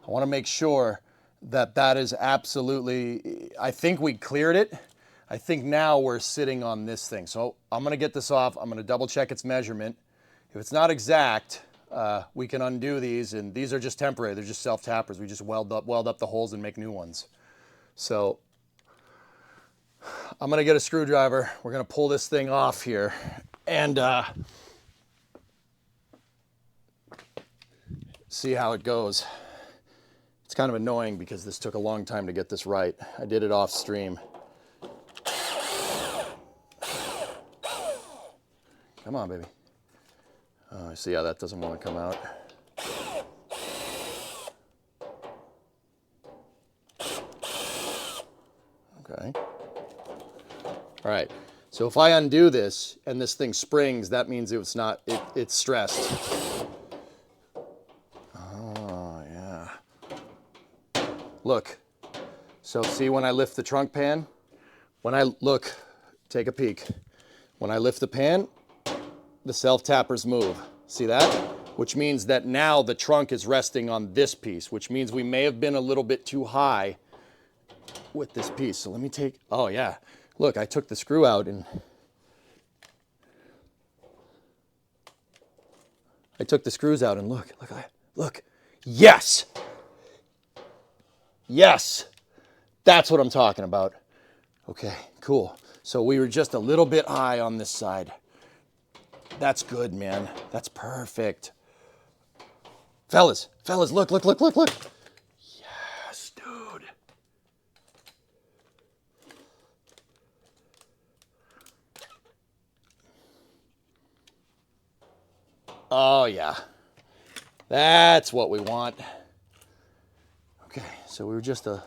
I want to make sure that that is absolutely, I think we cleared it. I think now we're sitting on this thing. So I'm going to get this off. I'm going to double check its measurement. If it's not exact, we can undo these, and these are just temporary. They're just self-tappers. We just weld up the holes and make new ones. So I'm going to get a screwdriver. We're going to pull this thing off here. And see how it goes. It's kind of annoying because this took a long time to get this right. I did it off stream. Come on, baby. I see how that doesn't want to come out. Okay. All right. So if I undo this and this thing springs, that means it's stressed. Oh, yeah. Look. So see when I lift the trunk pan? Take a peek. When I lift the pan, the self-tappers move. See that? Which means that now the trunk is resting on this piece, which means we may have been a little bit too high with this piece. So let me oh yeah. Look, I took the screw out and I took the screws out and look at that. Look. Yes! Yes! That's what I'm talking about. Okay, cool. So we were just a little bit high on this side. That's good, man. That's perfect. Fellas, look. Yes, dude. Oh, yeah. That's what we want. Okay, so we were just a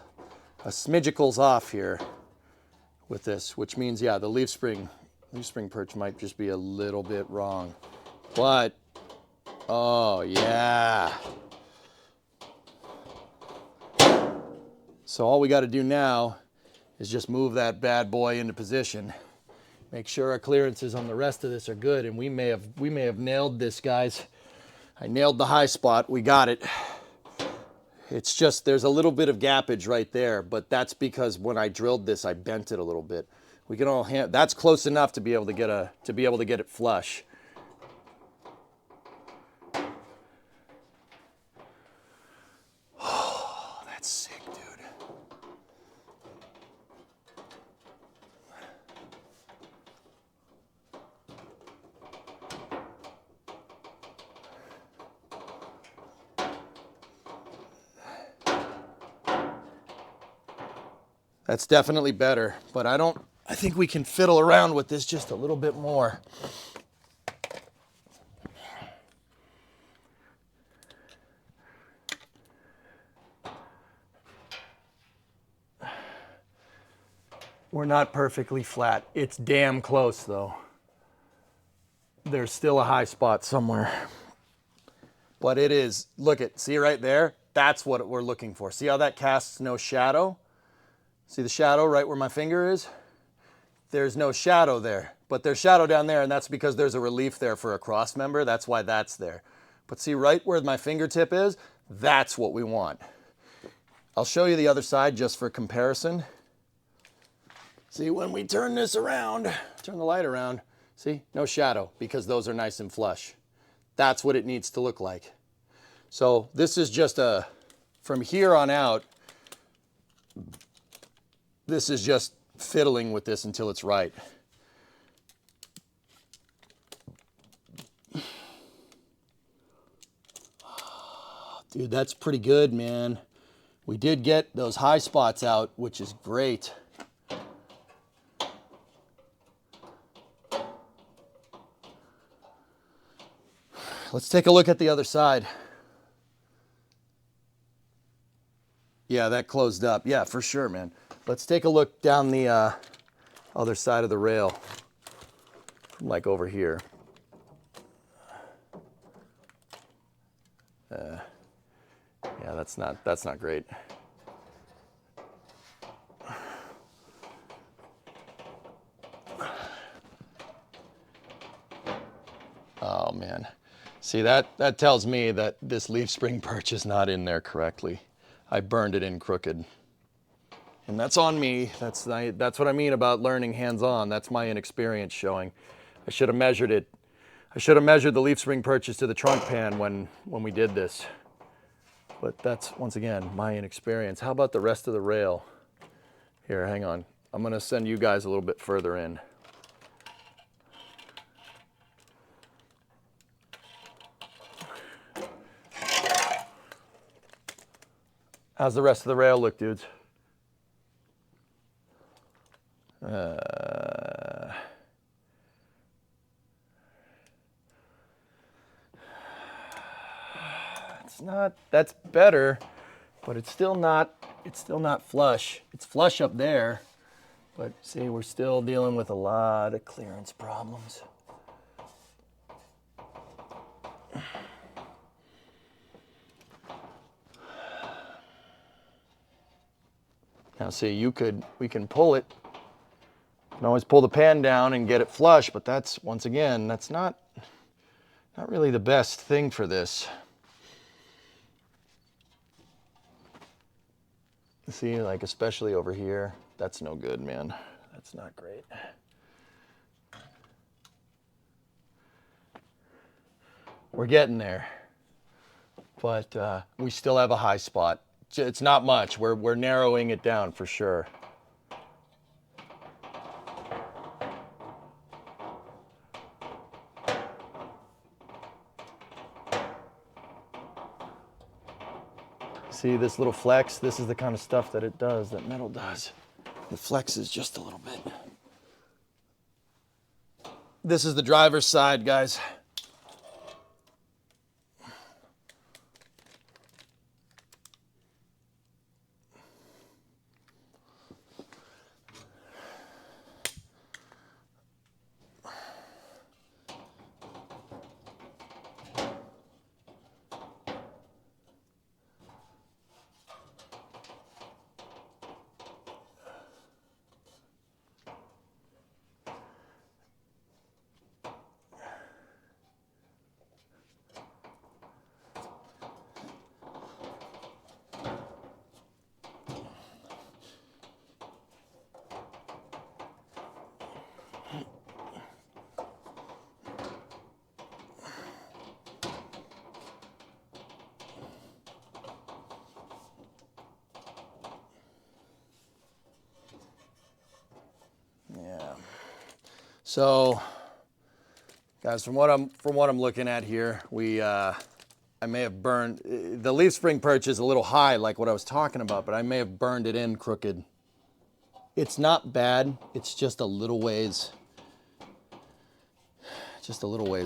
smidgicles off here with this, which means, yeah, the leaf spring perch might just be a little bit wrong. But, oh, yeah. So all we got to do now is just move that bad boy into position. Make sure our clearances on the rest of this are good, and we may have nailed this, guys. I nailed the high spot. We got it. It's just there's a little bit of gappage right there, but that's because when I drilled this, I bent it a little bit. We can all that's close enough to be able to get it flush. Oh, that's sick, dude. That's definitely better, but I think we can fiddle around with this just a little bit more. We're not perfectly flat. It's damn close though. There's still a high spot somewhere. But it is, see right there? That's what we're looking for. See how that casts no shadow? See the shadow right where my finger is? There's no shadow there, but there's shadow down there, and that's because there's a relief there for a cross member. That's why that's there. But see right where my fingertip is? That's what we want. I'll show you the other side just for comparison. See, when we turn this around, turn the light around, see, no shadow because those are nice and flush. That's what it needs to look like. So this is just from here on out, this is just fiddling with this until it's right. Dude, that's pretty good, man. We did get those high spots out, which is great. Let's take a look at the other side. Yeah, that closed up. Yeah, for sure, man. Let's take a look down the other side of the rail, like over here. Yeah, that's not great. Oh man, see that tells me that this leaf spring perch is not in there correctly. I burned it in crooked. And that's on me. That's what I mean about learning hands-on. That's my inexperience showing. I should have measured it. I should have measured the leaf spring perches to the trunk pan when we did this. But that's, once again, my inexperience. How about the rest of the rail? Here, hang on. I'm going to send you guys a little bit further in. How's the rest of the rail look, dudes? That's better, but it's still not flush. It's flush up there, but see, we're still dealing with a lot of clearance problems. Now see, we can pull it. You can always pull the pan down and get it flush, but that's, once again, that's not really the best thing for this. See, like especially over here, that's no good, man. That's not great. We're getting there, but we still have a high spot. It's not much. We're narrowing it down for sure. See this little flex? This is the kind of stuff that it does, that metal does. It flexes just a little bit. This is the driver's side, guys. So, guys, from what I'm looking at here, I may have burned the leaf spring perch is a little high, like what I was talking about, but I may have burned it in crooked. It's not bad. It's just a little ways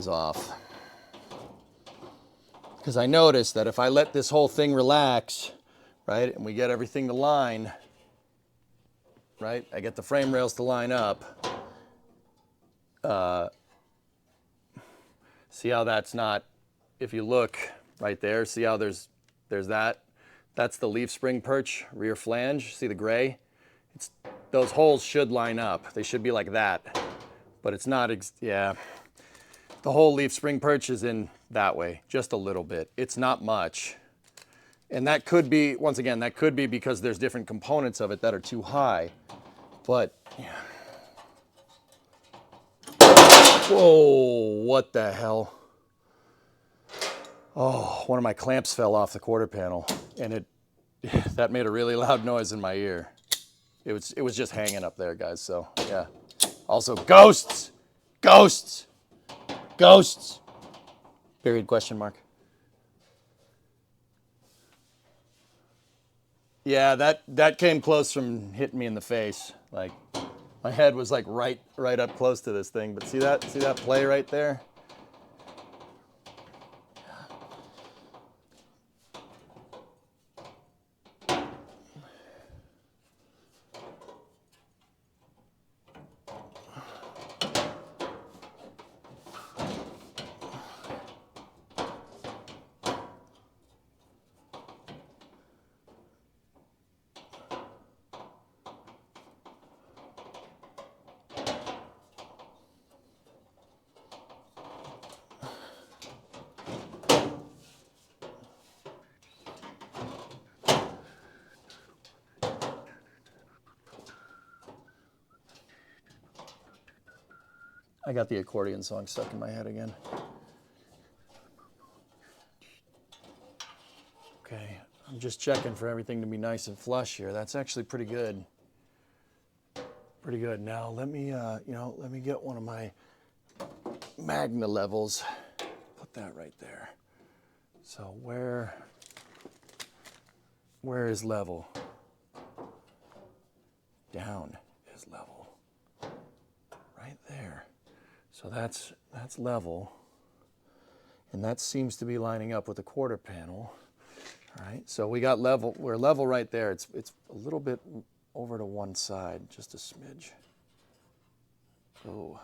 off. Because I noticed that if I let this whole thing relax, right, and we get everything to line, right, I get the frame rails to line up. See how that's not, if you look right there, see how there's that? That's the leaf spring perch, rear flange. See the gray? Those holes should line up. They should be like that, but it's not, yeah. The whole leaf spring perch is in that way, just a little bit. It's not much. And that could be, once again, that could be because there's different components of it that are too high. But, yeah. Whoa, what the hell? Oh, one of my clamps fell off the quarter panel, and that made a really loud noise in my ear. It was just hanging up there, guys, so, yeah. Also, ghosts! Ghosts! Ghosts! Period, question mark. Yeah, that came close from hitting me in the face. Like, my head was like right up close to this thing. But see that play right there? I got the accordion song stuck in my head again. Okay, I'm just checking for everything to be nice and flush here. That's actually pretty good. Pretty good. Now let me, let me get one of my Magna levels. Put that right there. So where is level? Down is level. Right there. So that's level, and that seems to be lining up with the quarter panel. All right, so we got level. We're level right there. It's a little bit over to one side, just a smidge. Oh.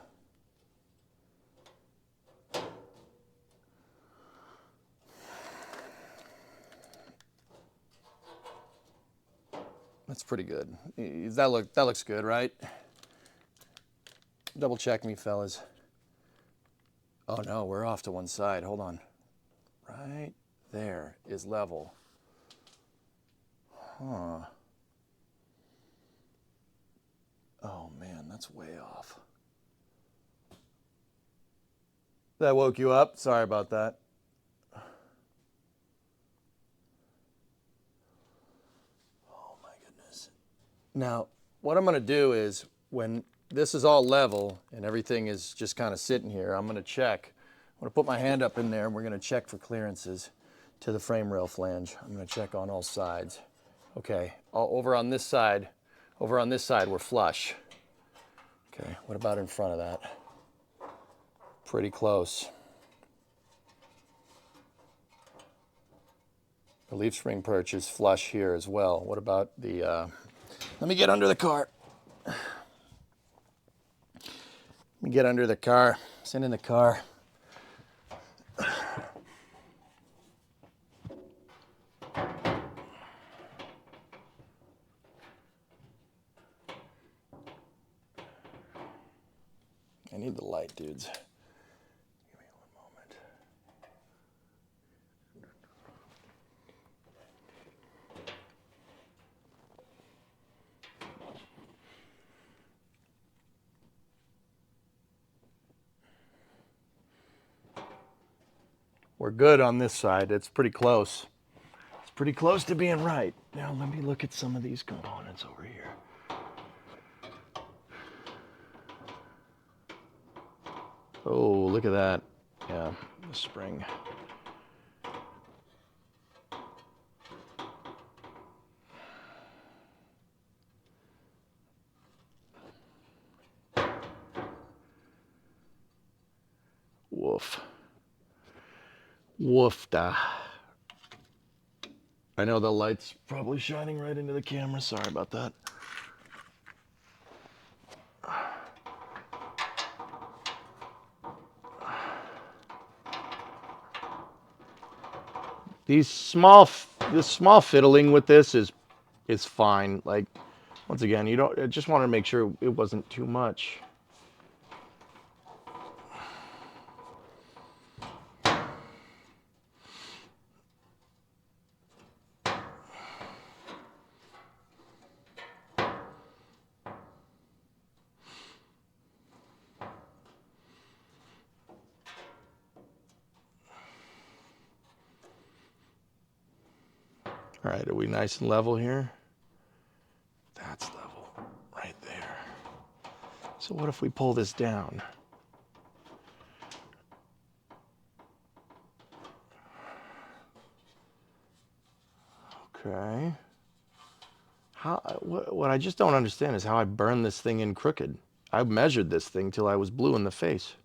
That's pretty good. That looks good, right? Double check me, fellas. Oh no, we're off to one side. Hold on. Right there is level. Huh. Oh man, that's way off. That woke you up? Sorry about that. Oh my goodness. Now, what I'm going to do is when this is all level and everything is just kind of sitting here, I'm going to check. I'm going to put my hand up in there and we're going to check for clearances to the frame rail flange. I'm going to check on all sides. Okay, over on this side, we're flush. Okay, what about in front of that? Pretty close. The leaf spring perch is flush here as well. What about the, let me get under the car. Let me get under the car, sit in the car. I need the light, dudes. Give me one moment. We're good on this side. It's pretty close. It's pretty close to being right. Now let me look at some of these components over here. Oh, look at that. Yeah, the spring. Woof. Woof da. I know the light's probably shining right into the camera. Sorry about that. This small fiddling with this is fine. Like, once again, I just wanted to make sure it wasn't too much. All right, are we nice and level here? That's level right there. So what if we pull this down? Okay. What I just don't understand is how I burned this thing in crooked. I measured this thing till I was blue in the face.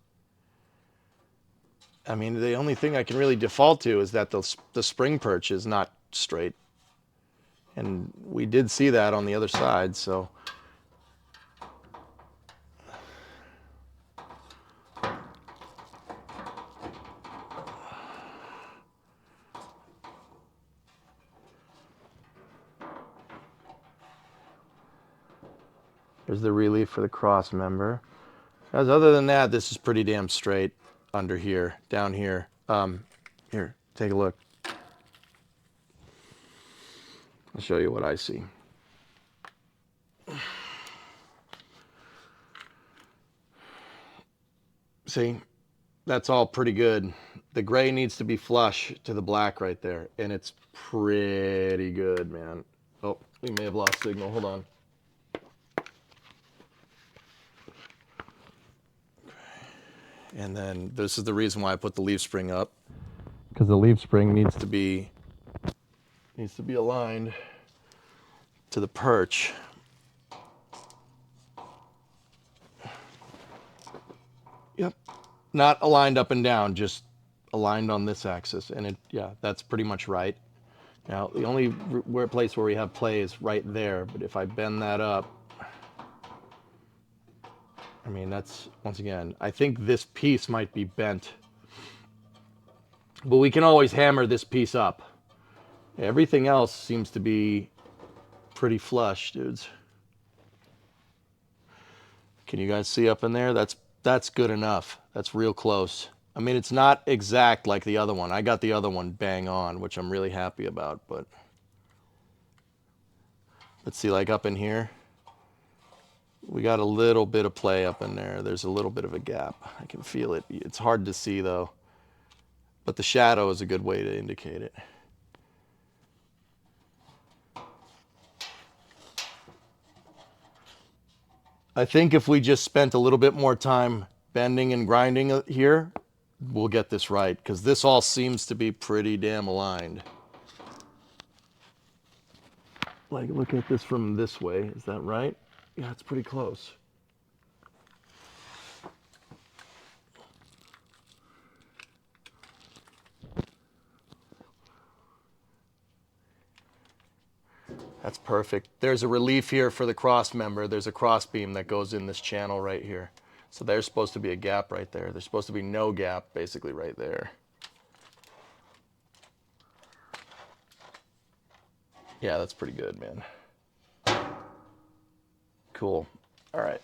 I mean, the only thing I can really default to is that the spring perch is not straight. And we did see that on the other side, so. There's the relief for the cross member. Guys, other than that, this is pretty damn straight under here, down here. Here, take a look. I'll show you what I see. See, that's all pretty good. The gray needs to be flush to the black right there, and it's pretty good, man. Oh, we may have lost signal. Hold on. And then this is the reason why I put the leaf spring up, because the leaf spring needs to be aligned to the perch. Yep. Not aligned up and down, just aligned on this axis. And yeah, that's pretty much right. Now, the only place where we have play is right there, but if I bend that up, I mean, that's, once again, I think this piece might be bent. But we can always hammer this piece up. Everything else seems to be pretty flush, dudes. Can you guys see up in there? That's good enough. That's real close. I mean, it's not exact like the other one. I got the other one bang on, which I'm really happy about, but let's see, like up in here, we got a little bit of play up in there. There's a little bit of a gap. I can feel it. It's hard to see though, but the shadow is a good way to indicate it. I think if we just spent a little bit more time bending and grinding here, we'll get this right, because this all seems to be pretty damn aligned. Like, look at this from this way. Is that right? Yeah, it's pretty close. That's perfect. There's a relief here for the cross member. There's a cross beam that goes in this channel right here. So there's supposed to be a gap right there. There's supposed to be no gap basically right there. Yeah, that's pretty good, man. Cool. All right.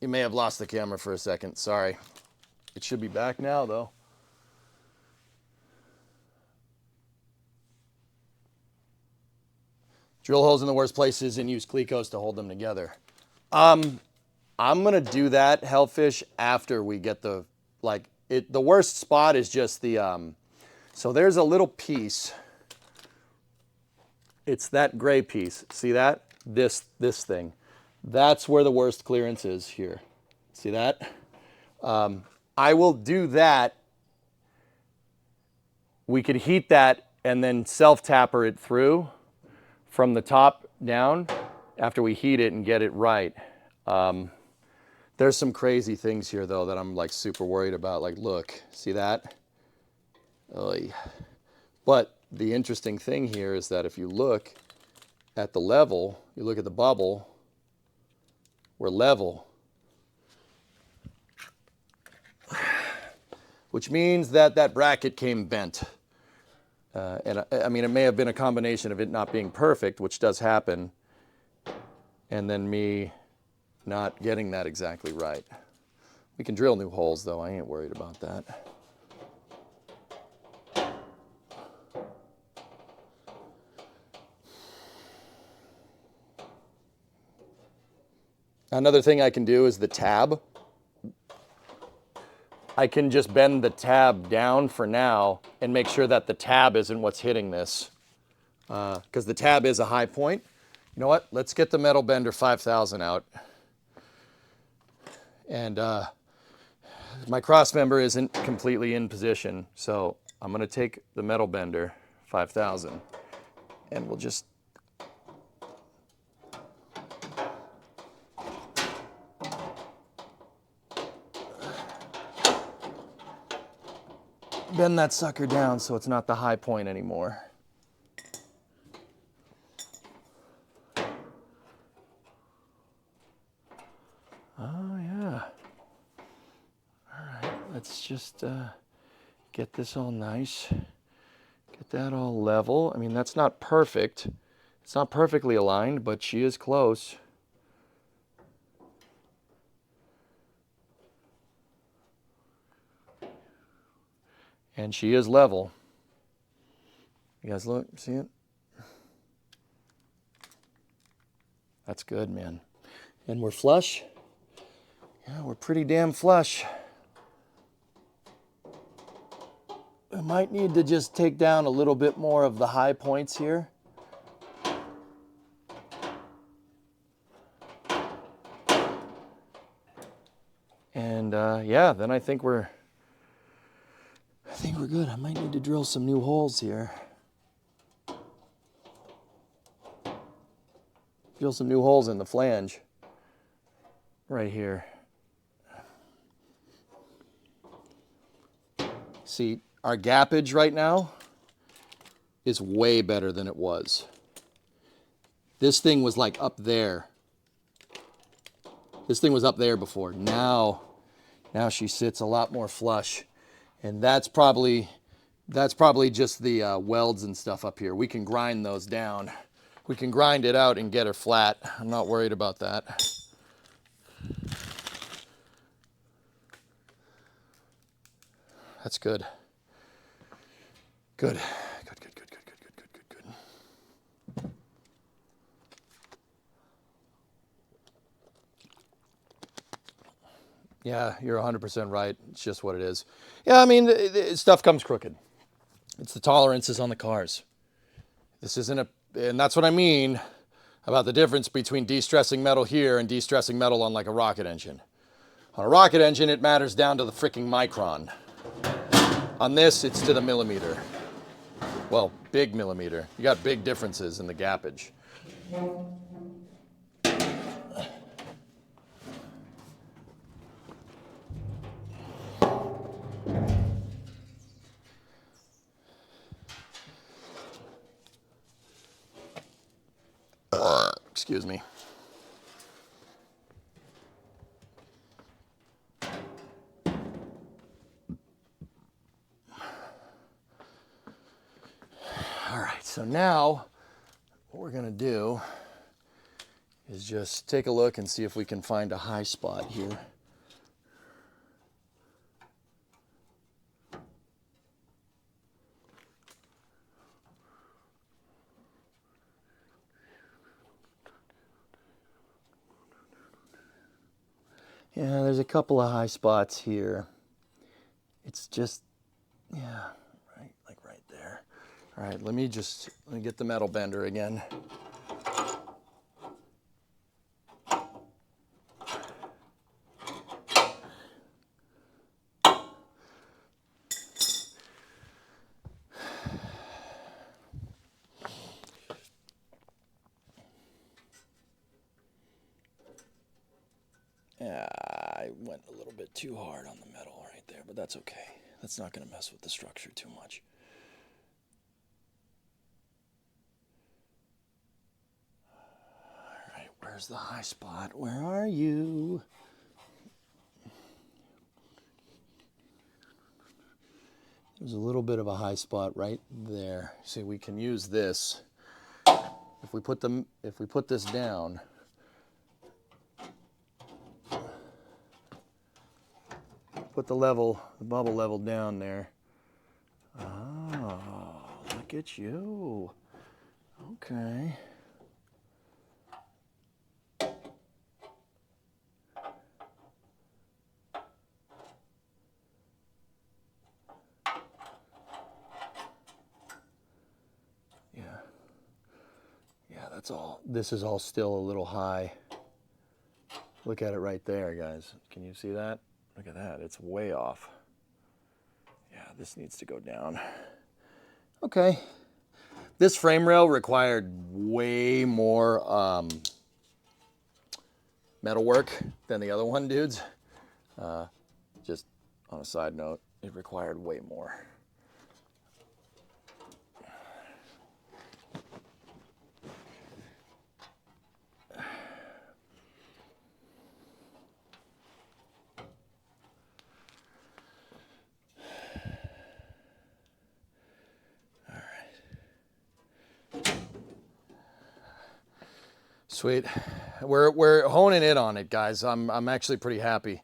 You may have lost the camera for a second. Sorry. It should be back now, though. Drill holes in the worst places and use clecos to hold them together. I'm gonna do that, Hellfish, after we get the worst spot is just the so there's a little piece. It's that gray piece. See that? This thing. That's where the worst clearance is here. See that? I will do that. We could heat that and then self-tapper it through from the top down after we heat it and get it right. There's some crazy things here though that I'm like super worried about. Like, look, see that? Oy. But the interesting thing here is that if you look at the level, you look at the bubble, we're level. Which means that that bracket came bent. And I mean, it may have been a combination of it not being perfect, which does happen, and then me not getting that exactly right. We can drill new holes though, I ain't worried about that. Another thing I can do is the tab. I can just bend the tab down for now and make sure that the tab isn't what's hitting this. Because the tab is a high point. You know what? Let's get the Metal Bender 5000 out. And my cross member isn't completely in position, so I'm going to take the Metal Bender 5000 and we'll just bend that sucker down so it's not the high point anymore. Oh yeah. All right, let's just get this all nice. Get that all level. I mean, that's not perfect. It's not perfectly aligned, but she is close. And she is level. You guys look, see it? That's good, man. And we're flush. Yeah, we're pretty damn flush. I might need to just take down a little bit more of the high points here. And yeah, then I think we're good. I might need to drill some new holes here. Drill some new holes in the flange. Right here. See, our gappage right now is way better than it was. This thing was like up there. This thing was up there before. Now she sits a lot more flush. And that's probably just the welds and stuff up here. We can grind those down. We can grind it out and get her flat. I'm not worried about that. That's good. Good. Good. Yeah, you're 100% right. It's just what it is. Yeah, I mean, stuff comes crooked. It's the tolerances on the cars. This isn't a, and that's what I mean about the difference between de-stressing metal here and de-stressing metal on like a rocket engine. On a rocket engine, it matters down to the freaking micron. On this, it's to the millimeter. Well, big millimeter. You got big differences in the gappage. Excuse me. All right, so now what we're gonna do is just take a look and see if we can find a high spot here. Yeah, there's a couple of high spots here. It's just, yeah, right, like right there. All right, let me get the Metal Bender again. I went a little bit too hard on the metal right there, but that's okay. That's not going to mess with the structure too much. All right, where's the high spot? Where are you? There's a little bit of a high spot right there. See, we can use this. If we put this down, put the bubble level down there. Oh, look at you. Okay. Yeah, that's all. This is all still a little high. Look at it right there, guys. Can you see that? Look at that. It's way off. Yeah, this needs to go down. Okay. This frame rail required way more metal work than the other one, dudes. Just on a side note, it required way more. Sweet. We're honing in on it, guys. I'm actually pretty happy.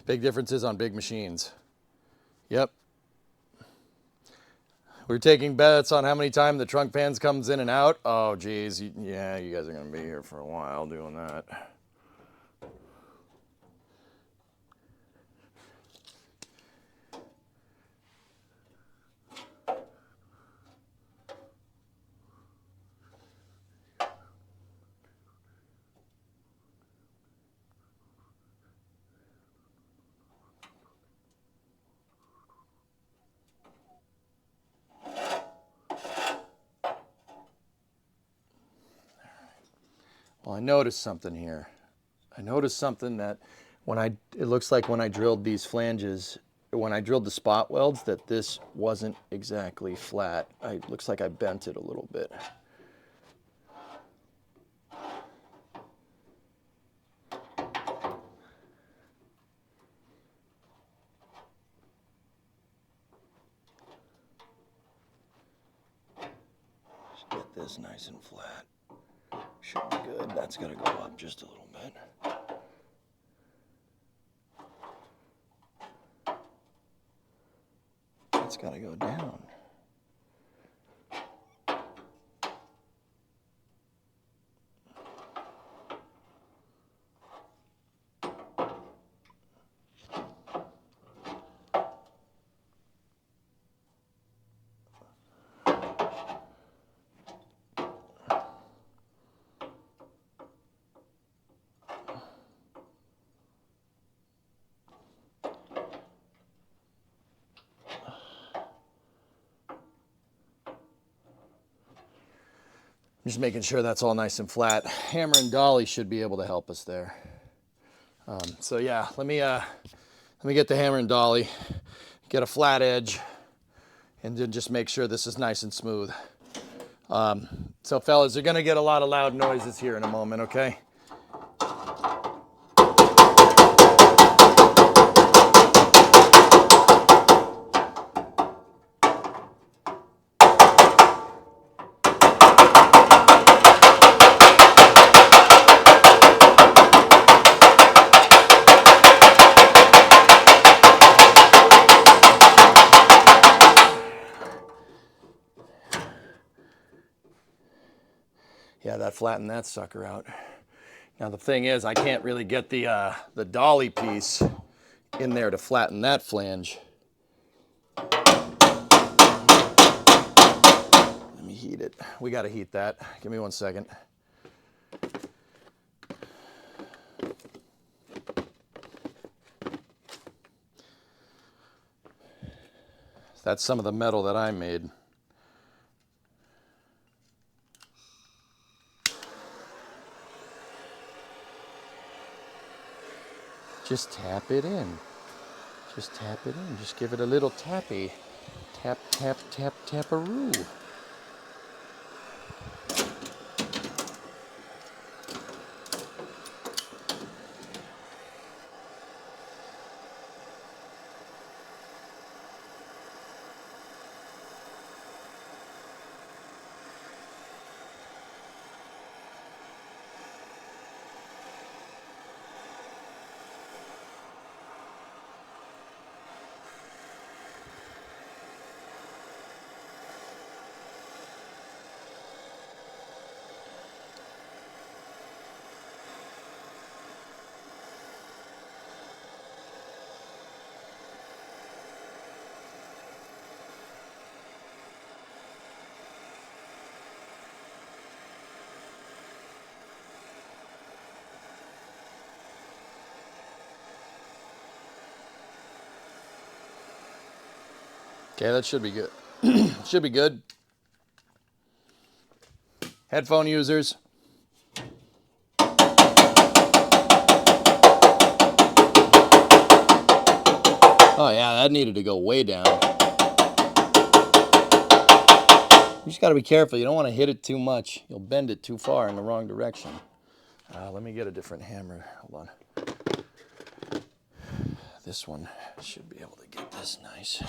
Big differences on big machines. Yep. We're taking bets on how many times the trunk pans comes in and out. Oh, geez. Yeah, you guys are going to be here for a while doing that. Well, I noticed something here. I noticed something that it looks like when I drilled these flanges, when I drilled the spot welds, that this wasn't exactly flat. It looks like I bent it a little bit. Just get this nice and flat. Should be good. That's got to go up just a little bit. It's got to go down. Just making sure that's all nice and flat. Hammer and dolly should be able to help us there. So yeah, let me get the hammer and dolly, get a flat edge, and then just make sure this is nice and smooth. So fellas, you're gonna get a lot of loud noises here in a moment, okay? Yeah, that flattened that sucker out. Now the thing is, I can't really get the dolly piece in there to flatten that flange. Let me heat it. We got to heat that. Give me 1 second. That's some of the metal that I made. Just tap it in. Just tap it in. Just give it a little tappy. Tap, tap, tap, taparoo. Okay, that should be good. Should be good. Headphone users. Oh yeah, that needed to go way down. You just got to be careful. You don't want to hit it too much. You'll bend it too far in the wrong direction. Let me get a different hammer. Hold on. This one should be able to get this nice.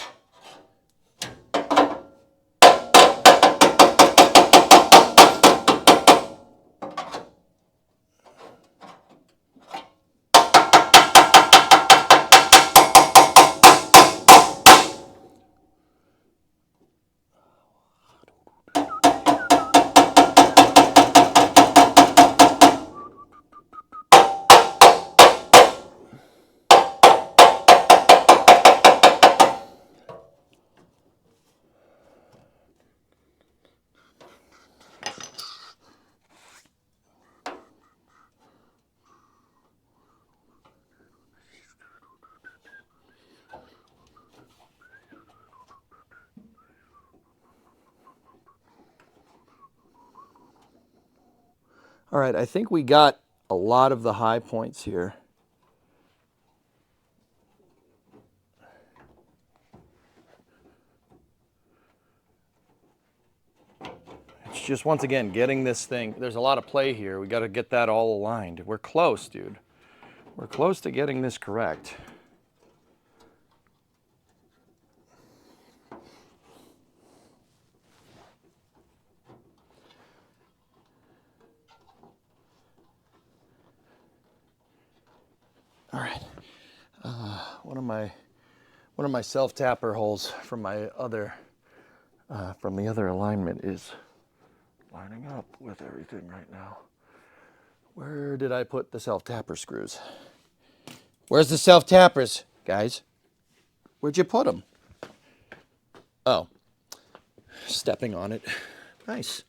All right, I think we got a lot of the high points here. It's just, once again, getting this thing. There's a lot of play here. We got to get that all aligned. We're close, dude. We're close to getting this correct. All right. One of my self-tapper holes from my other from the other alignment is lining up with everything right now. Where did I put the self-tapper screws? Where's the self-tappers, guys? Where'd you put them? Oh, stepping on it. Nice.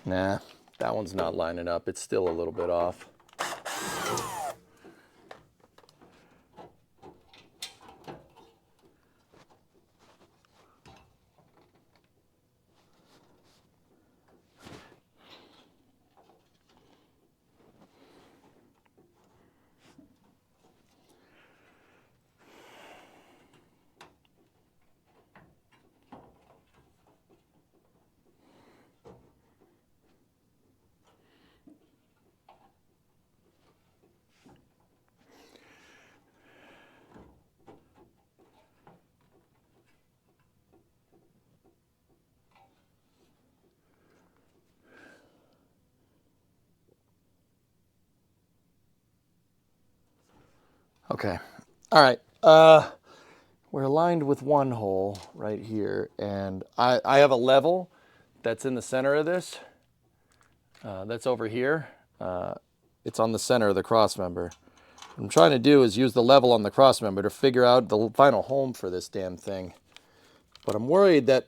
Nah, that one's not lining up. It's still a little bit off. Okay, all right. We're aligned with one hole right here, and I have a level that's in the center of this. That's over here. It's on the center of the cross member. What I'm trying to do is use the level on the cross member to figure out the final home for this damn thing. But I'm worried that,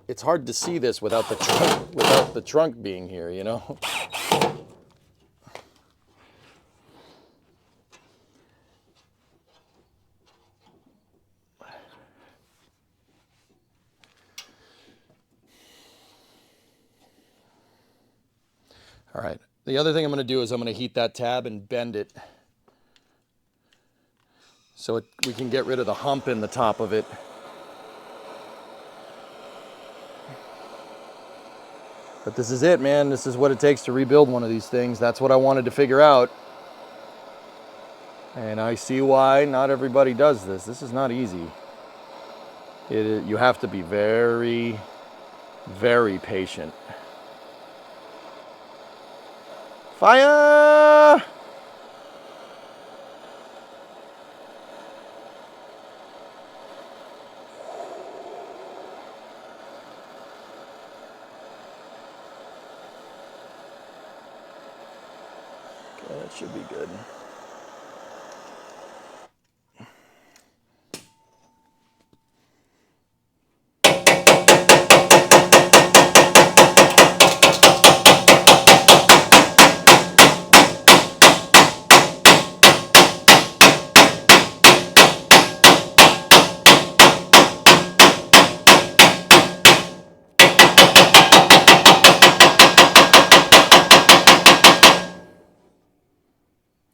it's hard to see this without the trunk being here, All right. The other thing I'm going to do is I'm going to heat that tab and bend it so we can get rid of the hump in the top of it. But this is it, man. This is what it takes to rebuild one of these things. That's what I wanted to figure out. And I see why not everybody does this. This is not easy. You have to be very, very patient. Fire! Okay, that should be good.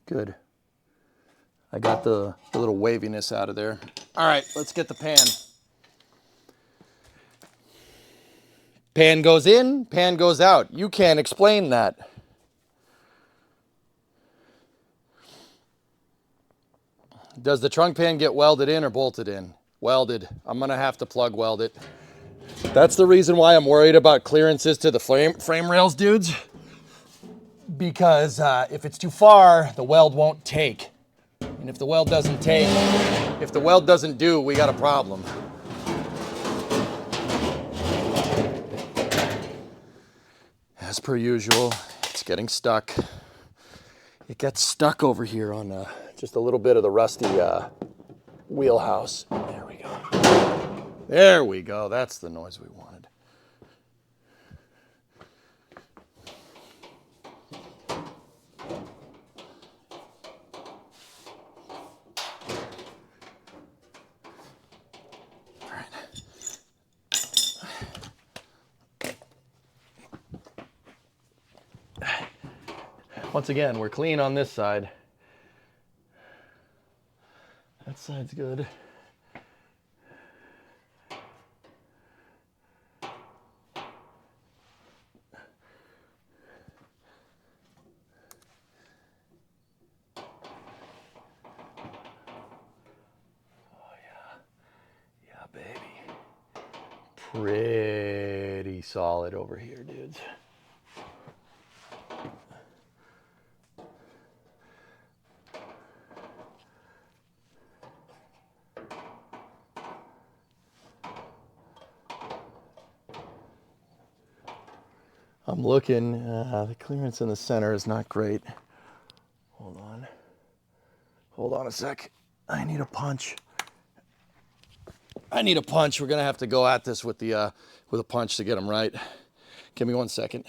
Good. I got the little waviness out of there. All right, let's get the pan. Pan goes in, pan goes out. You can't explain that. Does the trunk pan get welded in or bolted in? Welded. I'm going to have to plug weld it. That's the reason why I'm worried about clearances to the frame rails, dudes. Because if it's too far, the weld won't take. And if the weld doesn't take, if the weld doesn't do, we got a problem. As per usual, it's getting stuck. It gets stuck over here on just a little bit of the rusty wheelhouse. There we go. There we go. That's the noise we wanted. Once again, we're clean on this side. That side's good. Oh yeah. Yeah, baby. Pretty solid over here, dudes. I'm looking, the clearance in the center is not great. Hold on. Hold on a sec. I need a punch. I need a punch. We're gonna have to go at this with a punch to get them right. Give me 1 second.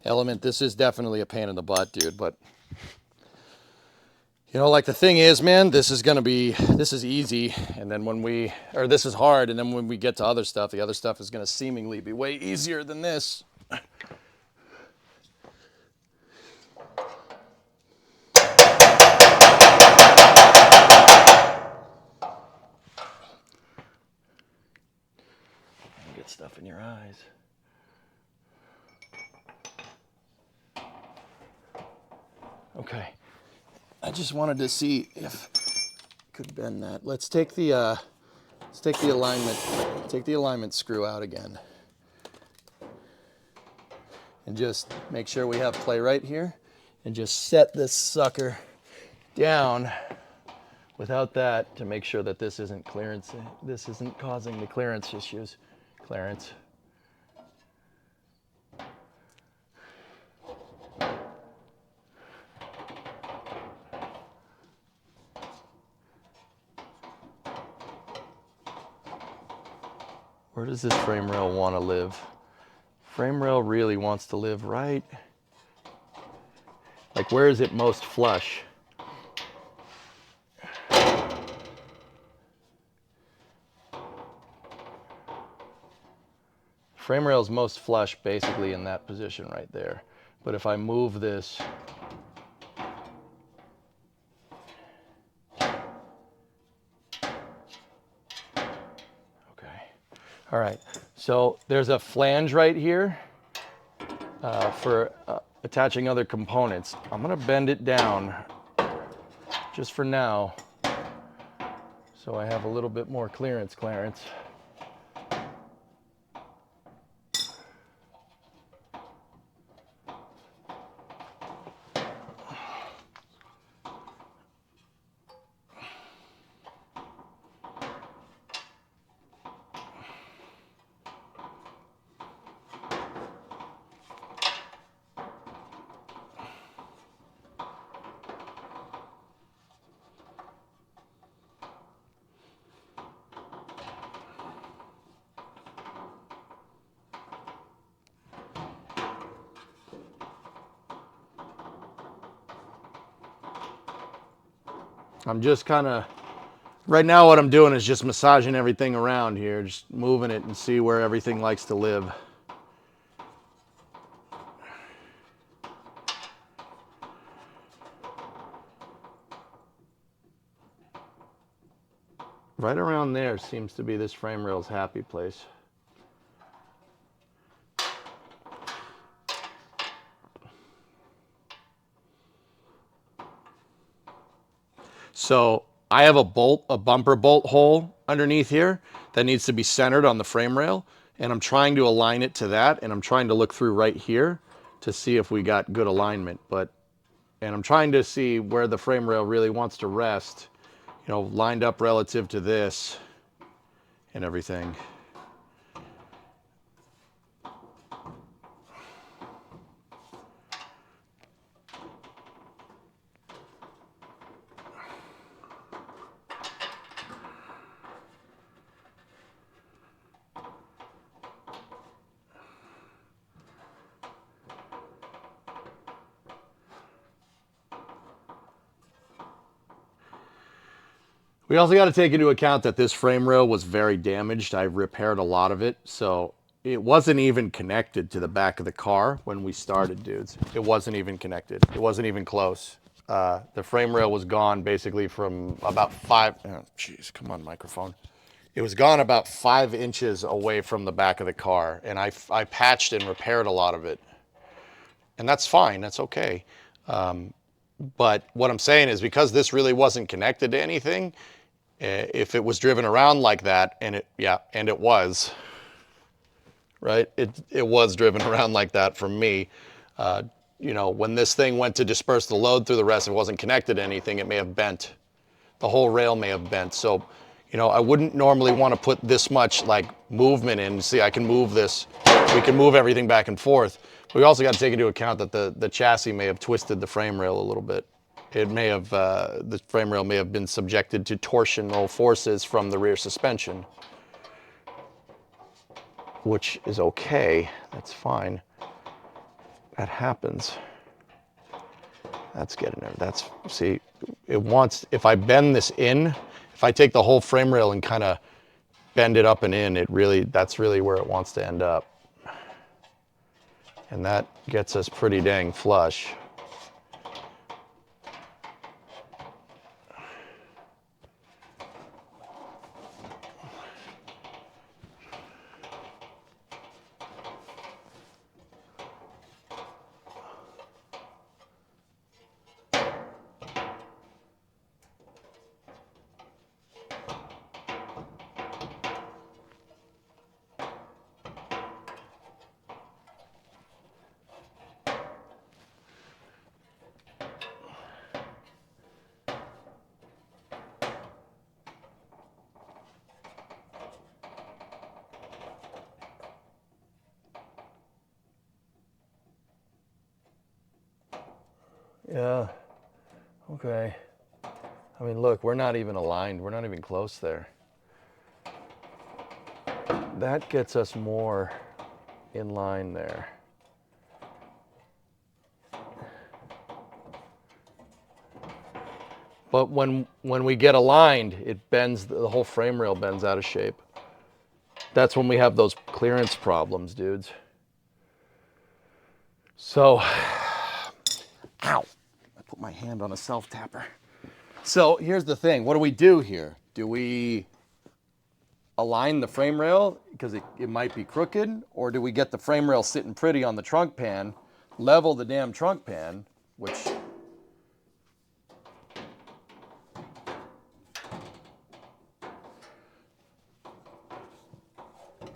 Element, this is definitely a pain in the butt, dude, but you know, like the thing is, man, this is easy, and then this is hard, and then when we get to other stuff, the other stuff is gonna seemingly be way easier than this. Get stuff in your eyes. Okay. I just wanted to see if I could bend that. Let's take the alignment screw out again. And just make sure we have play right here and just set this sucker down without that, to make sure that this isn't clearance, this isn't causing the clearance issues. Clearance. Where does this frame rail want to live? Frame rail really wants to live right, like where is it most flush? Frame rail is most flush basically in that position right there. But if I move this, all right, so there's a flange right here for attaching other components. I'm gonna bend it down just for now so I have a little bit more clearance. I'm just kind of, right now what I'm doing is just massaging everything around here, just moving it and see where everything likes to live. Right around there seems to be this frame rail's happy place. So I have a bumper bolt hole underneath here that needs to be centered on the frame rail, and I'm trying to align it to that, and I'm trying to look through right here to see if we got good alignment. And I'm trying to see where the frame rail really wants to rest, you know, lined up relative to this and everything. We also got to take into account that this frame rail was very damaged. I repaired a lot of it, so it wasn't even connected to the back of the car when we started, dudes. It wasn't even connected. It wasn't even close. The frame rail was gone basically from about come on, microphone. It was gone about 5 inches away from the back of the car, and I patched and repaired a lot of it. And that's fine, that's okay. But what I'm saying is, because this really wasn't connected to anything, if it was driven around like that, and it was, right? It was driven around like that for me. You know, when this thing went to disperse the load through the rest, it wasn't connected to anything, it may have bent. The whole rail may have bent. So, you know, I wouldn't normally want to put this much like movement in. See, I can move this, we can move everything back and forth. But we also got to take into account that the chassis may have twisted the frame rail a little bit. It may have, the frame rail may have been subjected to torsional forces from the rear suspension, which is okay, that's fine. That happens. That's getting there, see, it wants, if I bend this in, if I take the whole frame rail and kind of bend it up and in, that's really where it wants to end up. And that gets us pretty dang flush. Yeah. Okay. I mean, look, we're not even aligned. We're not even close there. That gets us more in line there. But when we get aligned, it bends, the whole frame rail bends out of shape. That's when we have those clearance problems, dudes. So, ow, I put my hand on a self-tapper. So here's the thing, what do we do here? Do we align the frame rail because it might be crooked, or do we get the frame rail sitting pretty on the trunk pan, level the damn trunk pan, which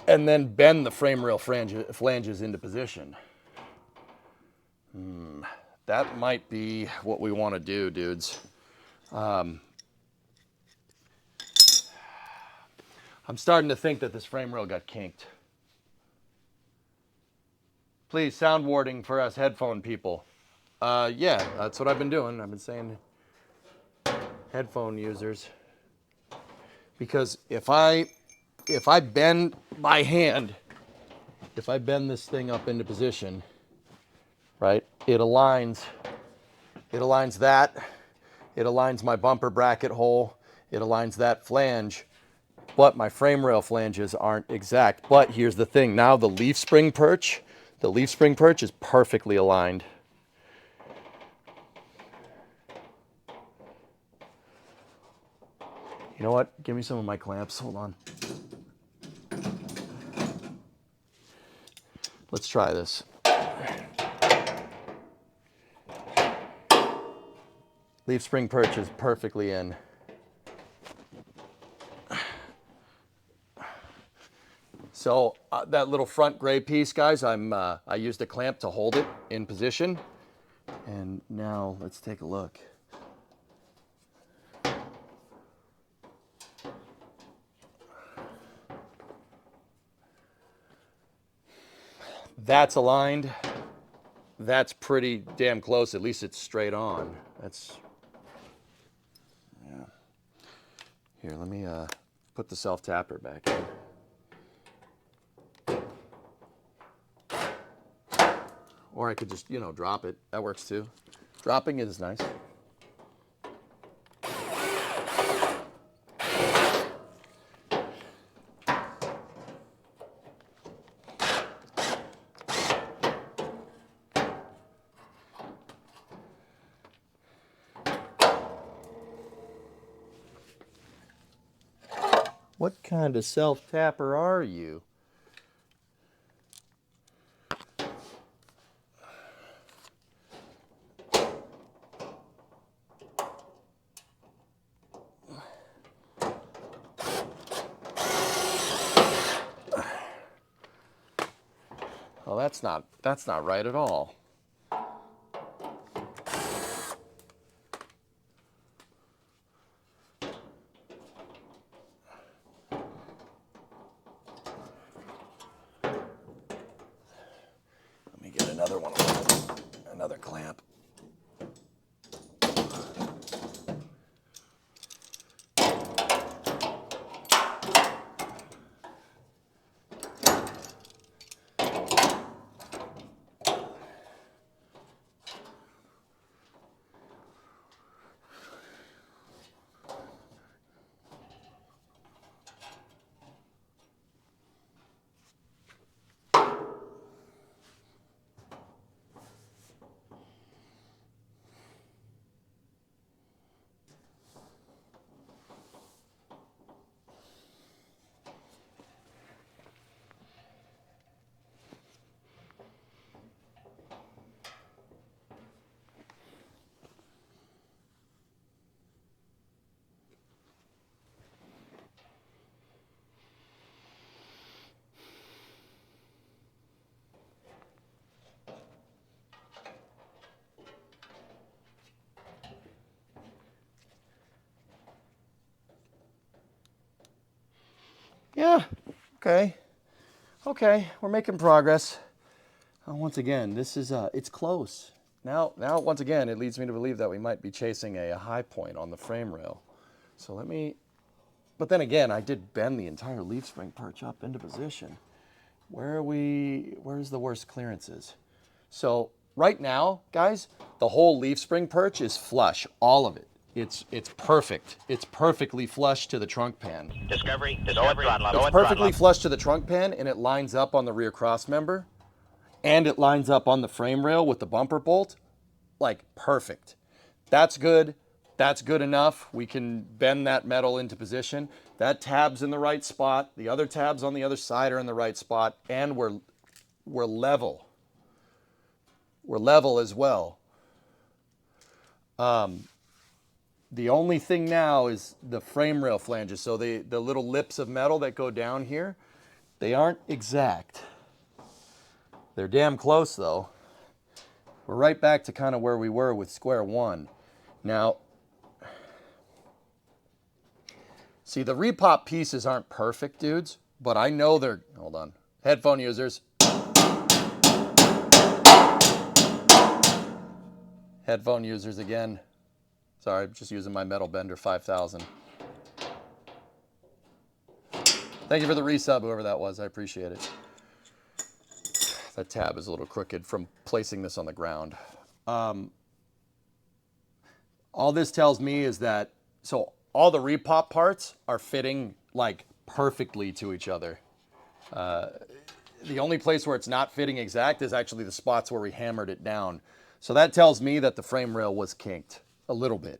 and then bend the frame rail flanges into position? That might be what we want to do, dudes. I'm starting to think that this frame rail got kinked. Please, sound warning for us headphone people. Yeah, that's what I've been doing. I've been saying headphone users. Because if I bend my hand, if I bend this thing up into position, right, it aligns that, it aligns my bumper bracket hole, it aligns that flange, but my frame rail flanges aren't exact. But here's the thing, now the leaf spring perch is perfectly aligned. You know what? Give me some of my clamps. Hold on. Let's try this. Leaf spring perch is perfectly in. So that little front gray piece, guys, I used a clamp to hold it in position. And now let's take a look. That's aligned. That's pretty damn close. At least it's straight on. That's, yeah. Here, let me put the self-tapper back in. Or I could just, drop it. That works too. Dropping it is nice. What kind of self-tapper are you? Well, that's not right at all. Let me get another one of those, another clamp. Yeah, okay, we're making progress. Once again, this is, it's close. now once again, it leads me to believe that we might be chasing a high point on the frame rail. So let me, but then again, I did bend the entire leaf spring perch up into position. Where's the worst clearances? So right now, guys, the whole leaf spring perch is flush, all of it. It's perfect. It's perfectly flush to the trunk pan. Discovery. It's perfectly flush to the trunk pan, and it lines up on the rear cross member, and it lines up on the frame rail with the bumper bolt. Like, perfect. That's good. That's good enough. We can bend that metal into position. That tab's in the right spot. The other tabs on the other side are in the right spot, and we're level. We're level as well. The only thing now is the frame rail flanges. So the little lips of metal that go down here, they aren't exact. They're damn close though. We're right back to kind of where we were with square one. Now, see, the repop pieces aren't perfect, dudes, but I know they're, hold on, headphone users. Headphone users again. Sorry, I'm just using my Metal Bender 5000. Thank you for the resub, whoever that was. I appreciate it. That tab is a little crooked from placing this on the ground. All this tells me is that, so all the repop parts are fitting like perfectly to each other. The only place where it's not fitting exact is actually the spots where we hammered it down. So that tells me that the frame rail was kinked a little bit.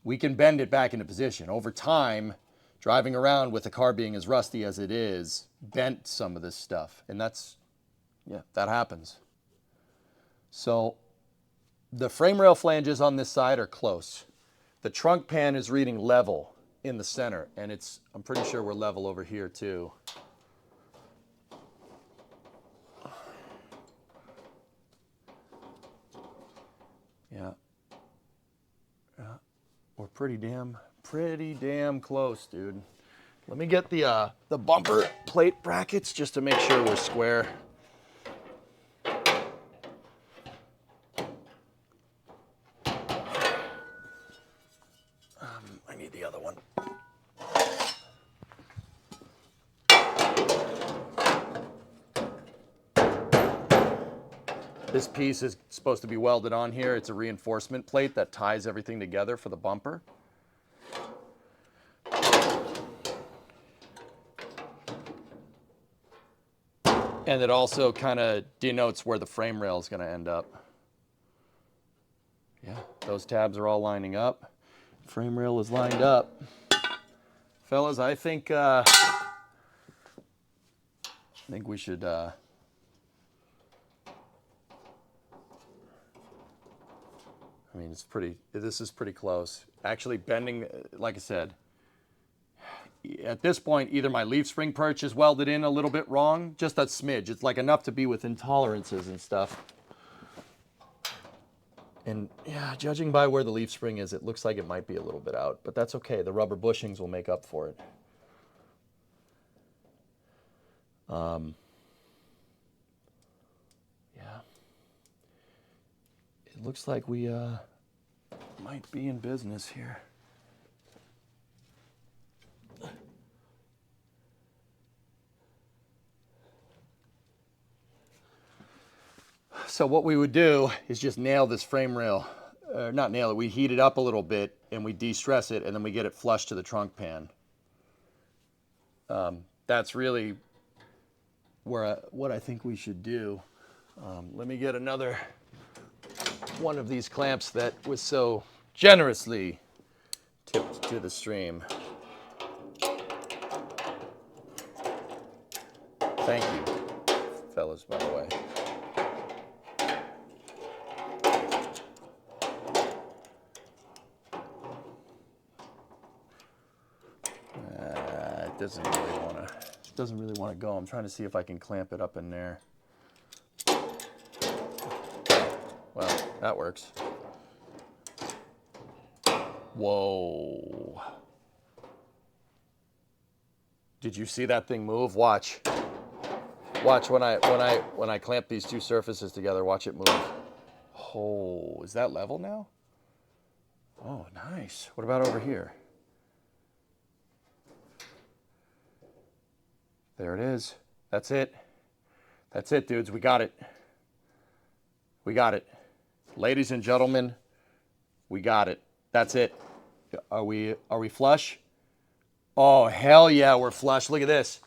We can bend it back into position. Over time, driving around with the car being as rusty as it is, bent some of this stuff. And that's, yeah, that happens. So the frame rail flanges on this side are close. The trunk pan is reading level in the center, and it's, I'm pretty sure we're level over here too. Yeah. Yeah. We're pretty damn close, dude. Let me get the bumper plate brackets just to make sure we're square. I need the other one. This piece is supposed to be welded on here. It's a reinforcement plate that ties everything together for the bumper. And it also kind of denotes where the frame rail is going to end up. Yeah, those tabs are all lining up. Frame rail is lined up. Fellas, I think we should I mean, this is pretty close. Actually bending, like I said, at this point, either my leaf spring perch is welded in a little bit wrong, just a smidge. It's like enough to be within tolerances and stuff. And yeah, judging by where the leaf spring is, it looks like it might be a little bit out, but that's okay. The rubber bushings will make up for it. Yeah. It looks like we might be in business here. So what we would do is just nail this frame rail, not nail it, we heat it up a little bit and we de-stress it and then we get it flush to the trunk pan. That's really what I think we should do. Let me get another one of these clamps that was so generously tipped to the stream. Thank you, fellas, by the way. It doesn't really want to go. I'm trying to see if I can clamp it up in there. Well, that works. Whoa. Did you see that thing move? Watch. Watch when I clamp these two surfaces together. Watch it move. Oh, is that level now? Oh, nice. What about over here? There it is. That's it. That's it, dudes. We got it. We got it. Ladies and gentlemen, we got it. That's it. Are we flush? Oh, hell yeah, we're flush. Look at this.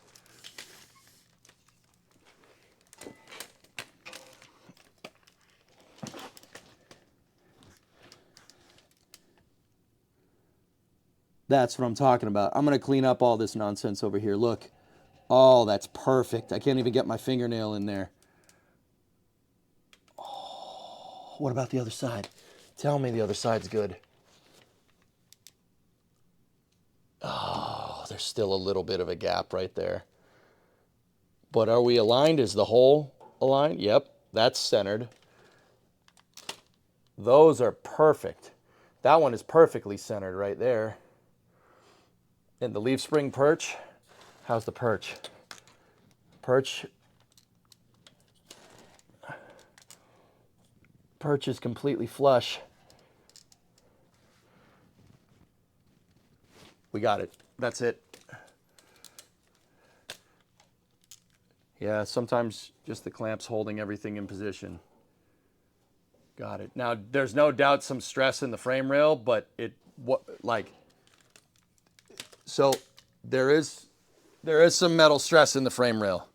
That's what I'm talking about. I'm going to clean up all this nonsense over here. Look. Oh, that's perfect. I can't even get my fingernail in there. Oh, what about the other side? Tell me the other side's good. Oh, there's still a little bit of a gap right there. But are we aligned? Is the hole aligned? Yep, that's centered. Those are perfect. That one is perfectly centered right there. And the leaf spring perch, how's the perch? Perch is completely flush. We got it. That's it. Yeah, sometimes just the clamps holding everything in position. Got it. Now, there's no doubt some stress in the frame rail, but so there is some metal stress in the frame rail.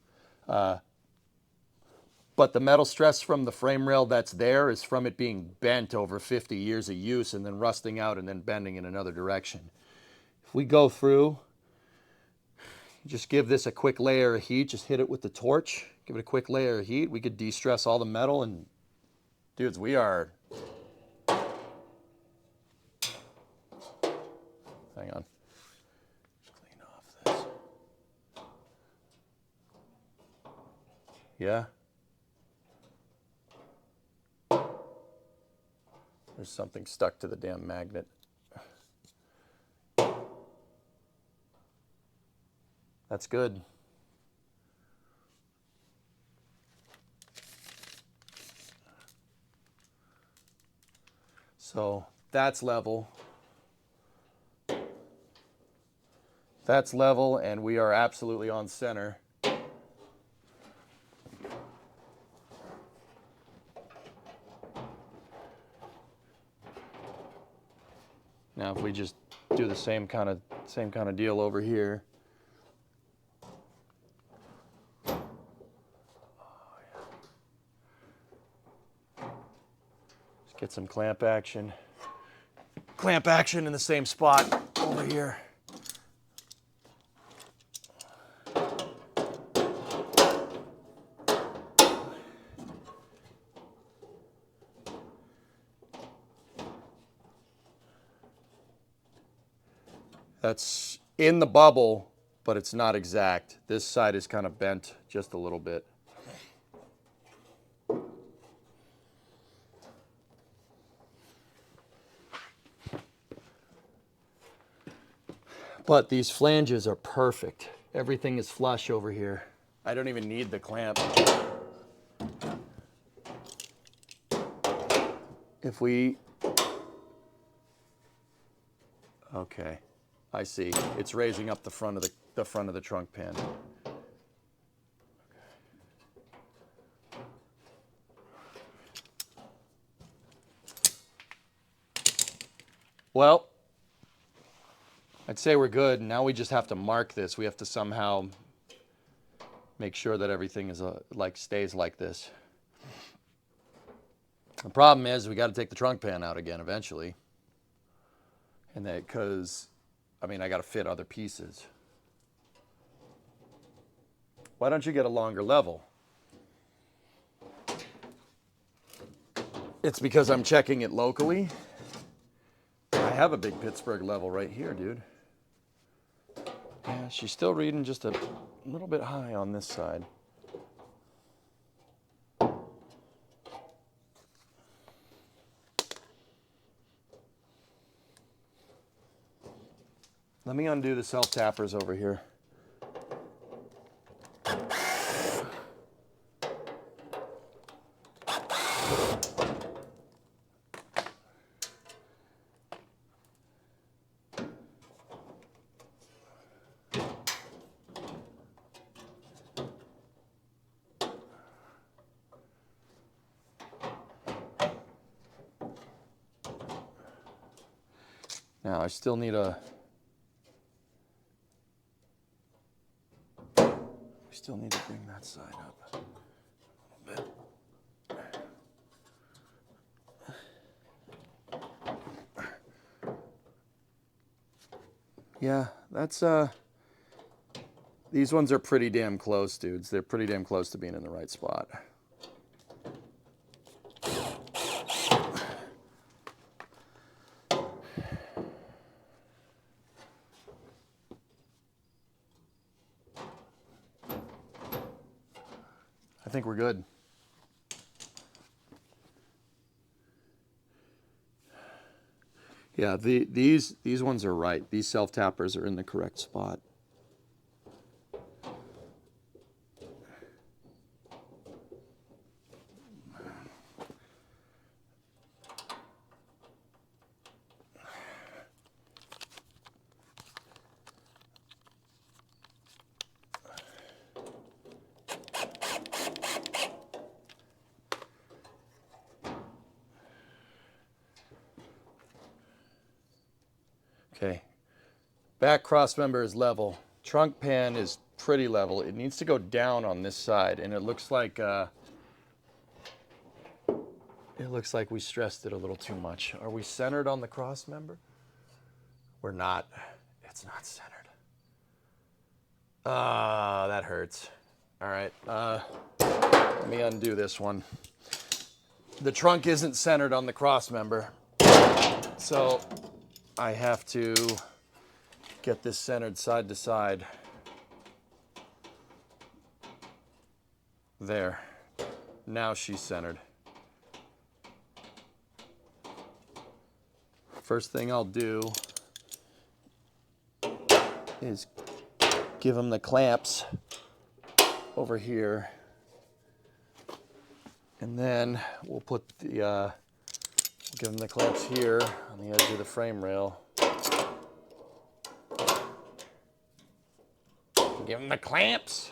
But the metal stress from the frame rail that's there is from it being bent over 50 years of use and then rusting out and then bending in another direction. If we go through, just give this a quick layer of heat, just hit it with the torch, give it a quick layer of heat, we could de-stress all the metal, and dudes, we are... Hang on. Just clean off this. Yeah? There's something stuck to the damn magnet. That's good. So that's level. That's level, and we are absolutely on center. Now, if we just do the same kind of deal over here. Just get some clamp action. Clamp action in the same spot over here. That's in the bubble, but it's not exact. This side is kind of bent just a little bit. But these flanges are perfect. Everything is flush over here. I don't even need the clamp. If we... Okay. I see. It's raising up the front of the trunk pan. Well, I'd say we're good. Now we just have to mark this. We have to somehow make sure that everything is stays like this. The problem is we got to take the trunk pan out again eventually, and that because. I mean, I got to fit other pieces. Why don't you get a longer level? It's because I'm checking it locally. I have a big Pittsburgh level right here, dude. Yeah, she's still reading just a little bit high on this side. Let me undo the self-tappers over here. Now I still need a... We still need to bring that side up a little bit. Yeah, that's these ones are pretty damn close, dudes. They're pretty damn close to being in the right spot. I think we're good. Yeah, these ones are right. These self-tappers are in the correct spot. Okay, back cross member is level. Trunk pan is pretty level. It needs to go down on this side, and it looks like we stressed it a little too much. Are we centered on the cross member? We're not. It's not centered. That hurts. All right, let me undo this one. The trunk isn't centered on the cross member, so I have to get this centered side to side. There. Now she's centered. First thing I'll do is give them the clamps over here. And then we'll put the, we'll give them the clamps here on the edge of the frame rail. Give them the clamps.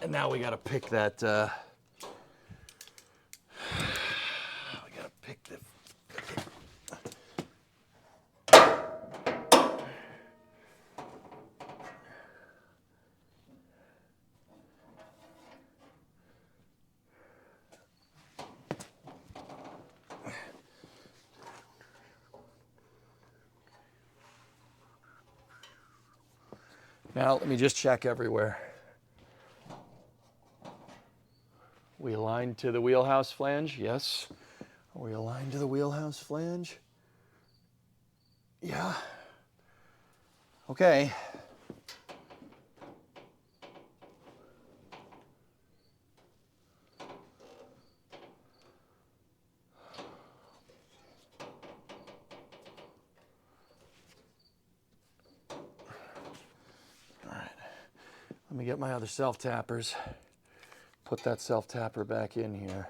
And now we gotta pick that, we gotta pick the, now let me just check everywhere. We aligned to the wheelhouse flange? Yes. Are we aligned to the wheelhouse flange? Yeah. Okay. All right. Let me get my other self-tappers. Put that self-tapper back in here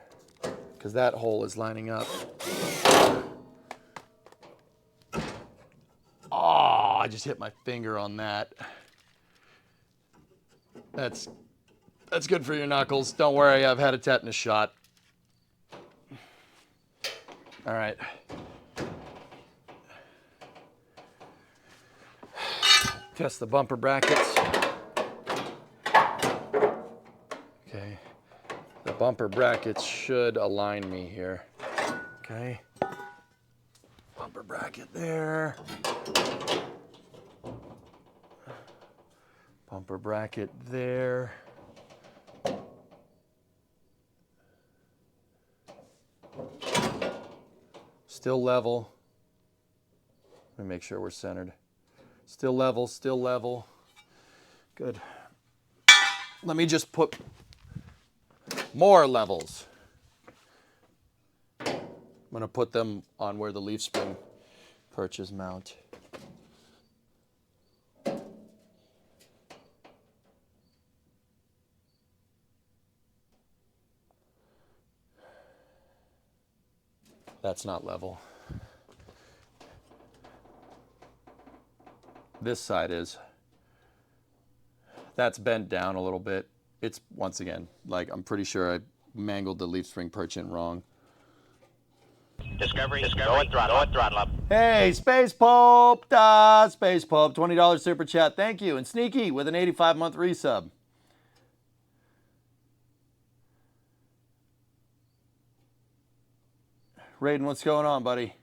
because that hole is lining up. Oh, I just hit my finger on that. That's good for your knuckles. Don't worry, I've had a tetanus shot. All right. Test the bumper brackets. Okay. The bumper brackets should align me here. Okay. Bumper bracket there. Bumper bracket there. Still level. Let me make sure we're centered. Still level, still level. Good. Let me just put more levels. I'm going to put them on where the leaf spring perches mount. That's not level. This side is. That's bent down a little bit. It's, once again, like I'm pretty sure I mangled the leaf spring perch in wrong. Discovery, go and throttle up. Hey, Space Pope, $20 super chat. Thank you. And Sneaky with an 85-month resub. Raiden, what's going on, buddy?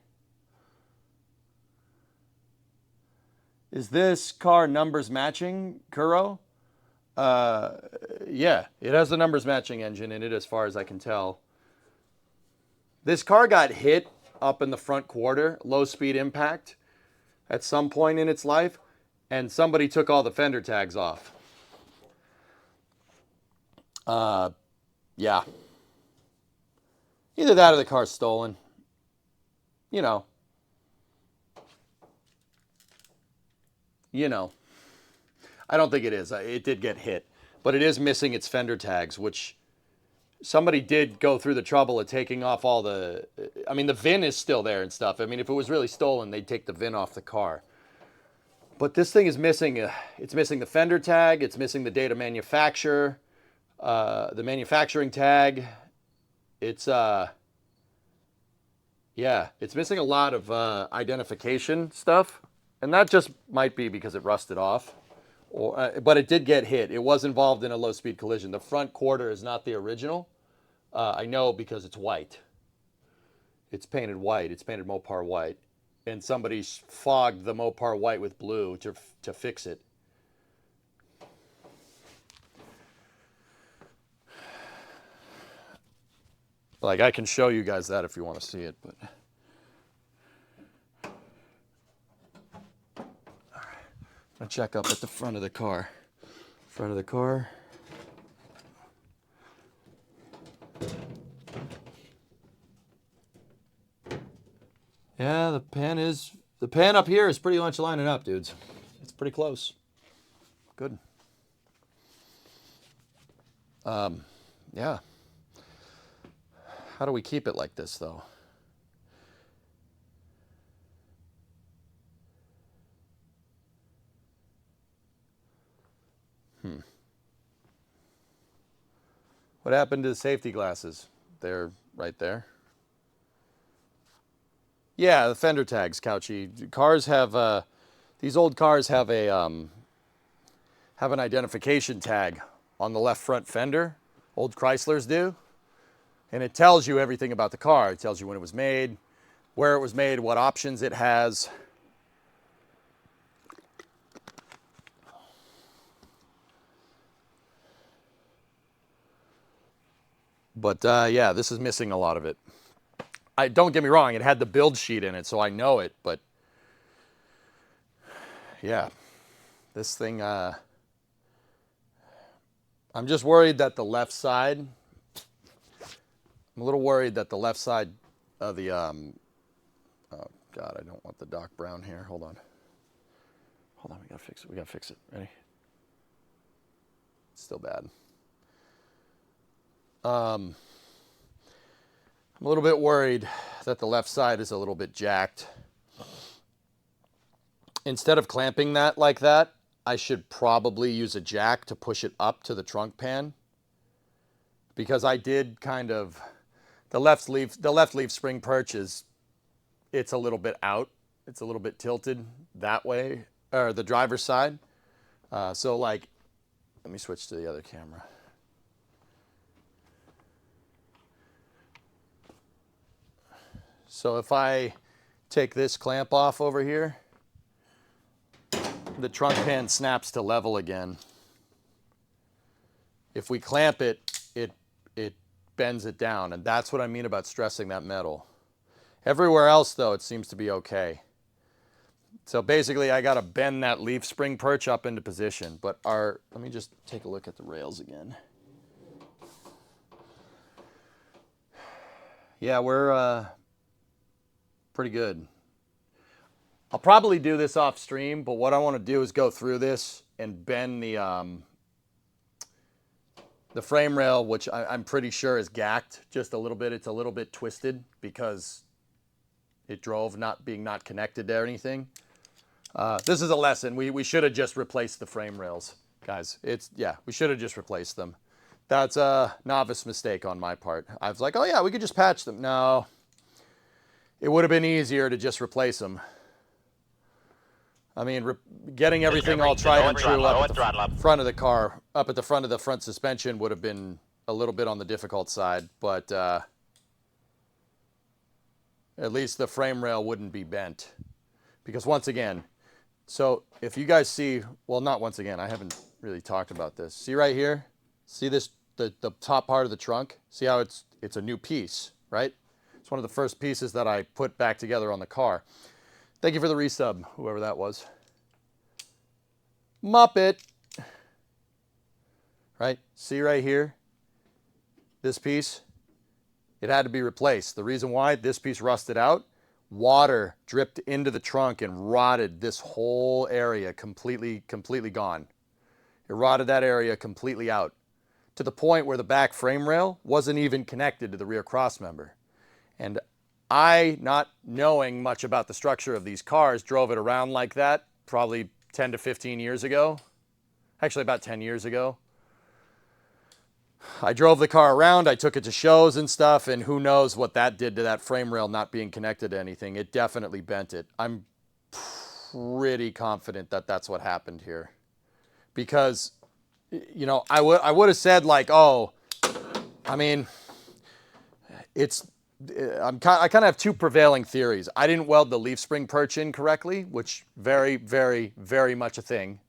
Is this car numbers matching, Kuro? Yeah, it has the numbers matching engine in it as far as I can tell. This car got hit up in the front quarter, low speed impact, at some point in its life, and somebody took all the fender tags off. Yeah. Either that or the car's stolen. You know. I don't think it is. It did get hit. But it is missing its fender tags, which somebody did go through the trouble of taking off all the... I mean, the VIN is still there and stuff. I mean, if it was really stolen, they'd take the VIN off the car. But this thing is missing... it's missing the fender tag. It's missing the date of manufacture. The manufacturing tag. It's... yeah, it's missing a lot of identification stuff. And that just might be because it rusted off. But it did get hit. It was involved in a low-speed collision. The front quarter is not the original. I know because it's white. It's painted white. It's painted Mopar white. And somebody fogged the Mopar white with blue to fix it. Like, I can show you guys that if you want to see it, but... I'll check up at the front of the car. Front of the car. Yeah, the pan up here is pretty much lining up, dudes. It's pretty close. Good. Yeah. How do we keep it like this, though? What happened to the safety glasses? They're right there. Yeah, the fender tags, Couchy. Cars have these old cars have a have an identification tag on the left front fender. Old Chryslers do, and it tells you everything about the car. It tells you when it was made, where it was made, what options it has. But yeah, this is missing a lot of it. Don't get me wrong, it had the build sheet in it, so I know it, but yeah, this thing, I'm just worried that the left side, I'm a little worried that the left side of the, oh God, I don't want the Doc Brown here. Hold on, we gotta fix it, ready? It's still bad. I'm a little bit worried that the left side is a little bit jacked. Instead of clamping that like that, I should probably use a jack to push it up to the trunk pan. Because I did kind of, the left leaf spring perch it's a little bit out. It's a little bit tilted that way, or the driver's side. So like, let me switch to the other camera. So if I take this clamp off over here, the trunk pan snaps to level again. If we clamp it, it bends it down, and that's what I mean about stressing that metal. Everywhere else, though, it seems to be okay. So basically, I gotta bend that leaf spring perch up into position. But let me just take a look at the rails again. Yeah, we're pretty good. I'll probably do this off stream, but what I want to do is go through this and bend the frame rail, which I'm pretty sure is gacked just a little bit. It's a little bit twisted because it drove not connected to anything. This is a lesson. We should have just replaced the frame rails, guys. We should have just replaced them. That's a novice mistake on my part. I was like, oh yeah, we could just patch them. No. it would have been easier to just replace them. I mean, getting everything all tried and true up at the front of the car, up at the front of the front suspension would have been a little bit on the difficult side, but at least the frame rail wouldn't be bent. Because once again, so if you guys see, well, not once again, I haven't really talked about this. See right here? See this, the top part of the trunk? See how it's a new piece, right? It's one of the first pieces that I put back together on the car. Thank you for the resub, whoever that was. Muppet. Right? See right here? This piece? It had to be replaced. The reason why, this piece rusted out. Water dripped into the trunk and rotted this whole area completely gone. It rotted that area completely out to the point where the back frame rail wasn't even connected to the rear cross member. And I, not knowing much about the structure of these cars, drove it around like that probably 10 to 15 years ago. Actually, about 10 years ago. I drove the car around, I took it to shows and stuff, and who knows what that did to that frame rail not being connected to anything. It definitely bent it. I'm pretty confident that that's what happened here. Because, you know, I would have said like, oh, I mean, I kind of have two prevailing theories. I didn't weld the leaf spring perch in correctly, which very, very, very much a thing.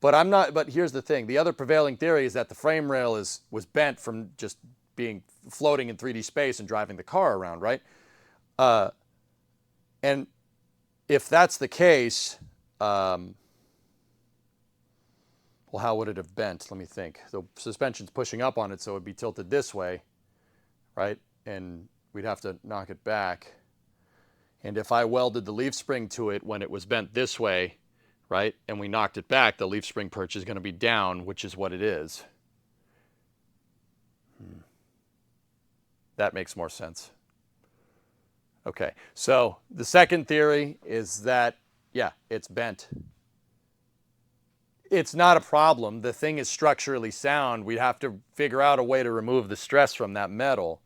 But here's the thing. The other prevailing theory is that the frame rail was bent from just floating in 3D space and driving the car around, right? And if that's the case, well, how would it have bent? Let me think. The suspension's pushing up on it, so it would be tilted this way, right? And we'd have to knock it back. And if I welded the leaf spring to it when it was bent this way, right, and we knocked it back, the leaf spring perch is going to be down, which is what it is. That makes more sense. Okay, so the second theory is that, yeah, it's bent. It's not a problem. The thing is structurally sound. We'd have to figure out a way to remove the stress from that metal.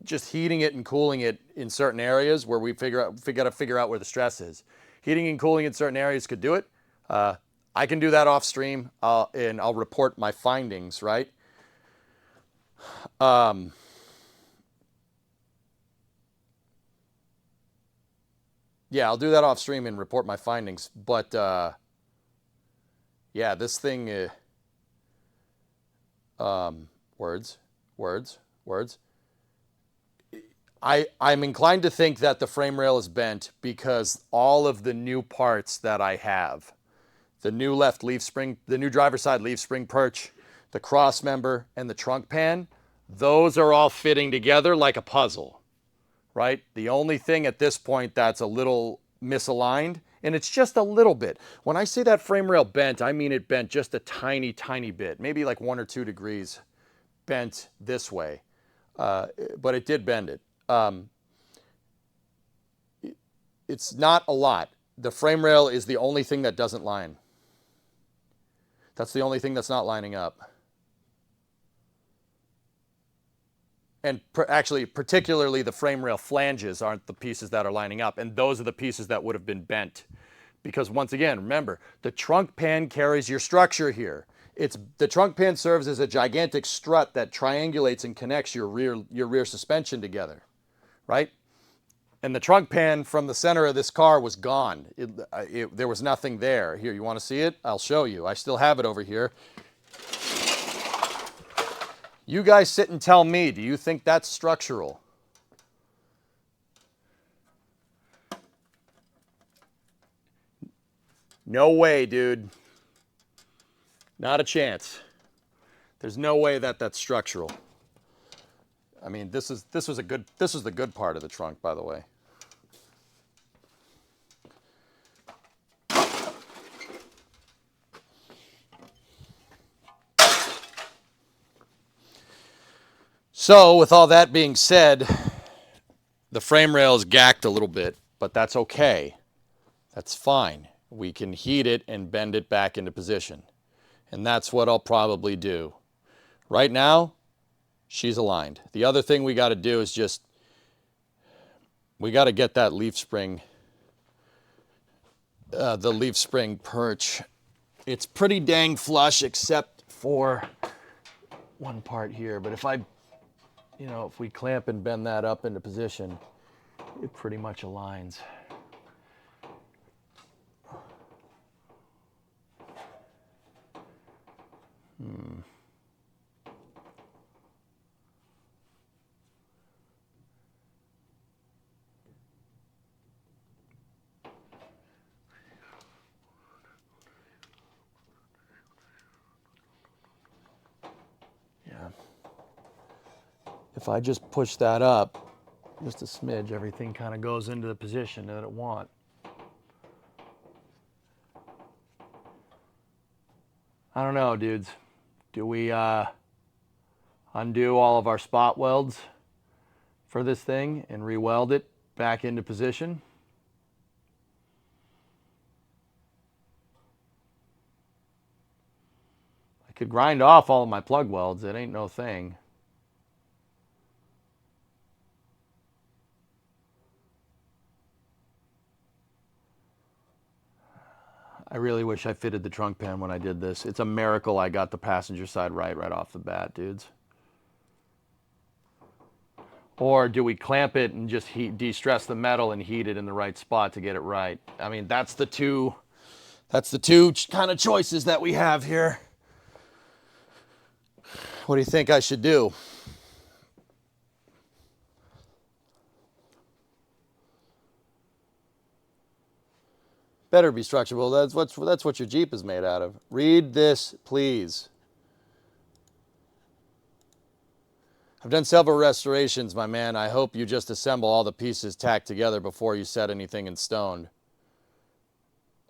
Just heating it and cooling it in certain areas where we got to figure out where the stress is. Heating and cooling in certain areas could do it. I can do that off stream, and I'll report my findings, right? Yeah, I'll do that off stream and report my findings. But yeah, this thing, words. I'm inclined to think that the frame rail is bent because all of the new parts that I have, the new left leaf spring, the new driver's side leaf spring perch, the cross member, and the trunk pan, those are all fitting together like a puzzle, right? The only thing at this point that's a little misaligned, and it's just a little bit. When I say that frame rail bent, I mean it bent just a tiny, tiny bit, maybe like 1 or 2 degrees bent this way, but it did bend it. It's not a lot. The frame rail is the only thing that doesn't line. That's the only thing that's not lining up. And actually, particularly the frame rail flanges aren't the pieces that are lining up. And those are the pieces that would have been bent. Because once again, remember, the trunk pan carries your structure here. The trunk pan serves as a gigantic strut that triangulates and connects your rear suspension together. Right? And the trunk pan from the center of this car was gone. There was nothing there. Here, you want to see it? I'll show you. I still have it over here. You guys sit and tell me, do you think that's structural? No way, dude. Not a chance. There's no way that that's structural. I mean, this was the good part of the trunk, by the way. So, with all that being said, the frame rail is gacked a little bit, but that's okay. That's fine. We can heat it and bend it back into position. And that's what I'll probably do. Right now, she's aligned. The other thing we got to do is just we got to get that leaf spring, the leaf spring perch. It's pretty dang flush except for one part here. But if if we clamp and bend that up into position, it pretty much aligns. Yeah. If I just push that up, just a smidge, everything kind of goes into the position that it wants. I don't know, dudes. Do we undo all of our spot welds for this thing and re-weld it back into position? I could grind off all of my plug welds. It ain't no thing. I really wish I fitted the trunk pan when I did this. It's a miracle I got the passenger side right off the bat, dudes. Or do we clamp it and just de-stress the metal and heat it in the right spot to get it right? I mean, that's the two kind of choices that we have here. What do you think I should do? Better be structurable. That's what your Jeep is made out of. Read this, please. I've done several restorations, my man. I hope you just assemble all the pieces tacked together before you set anything in stone.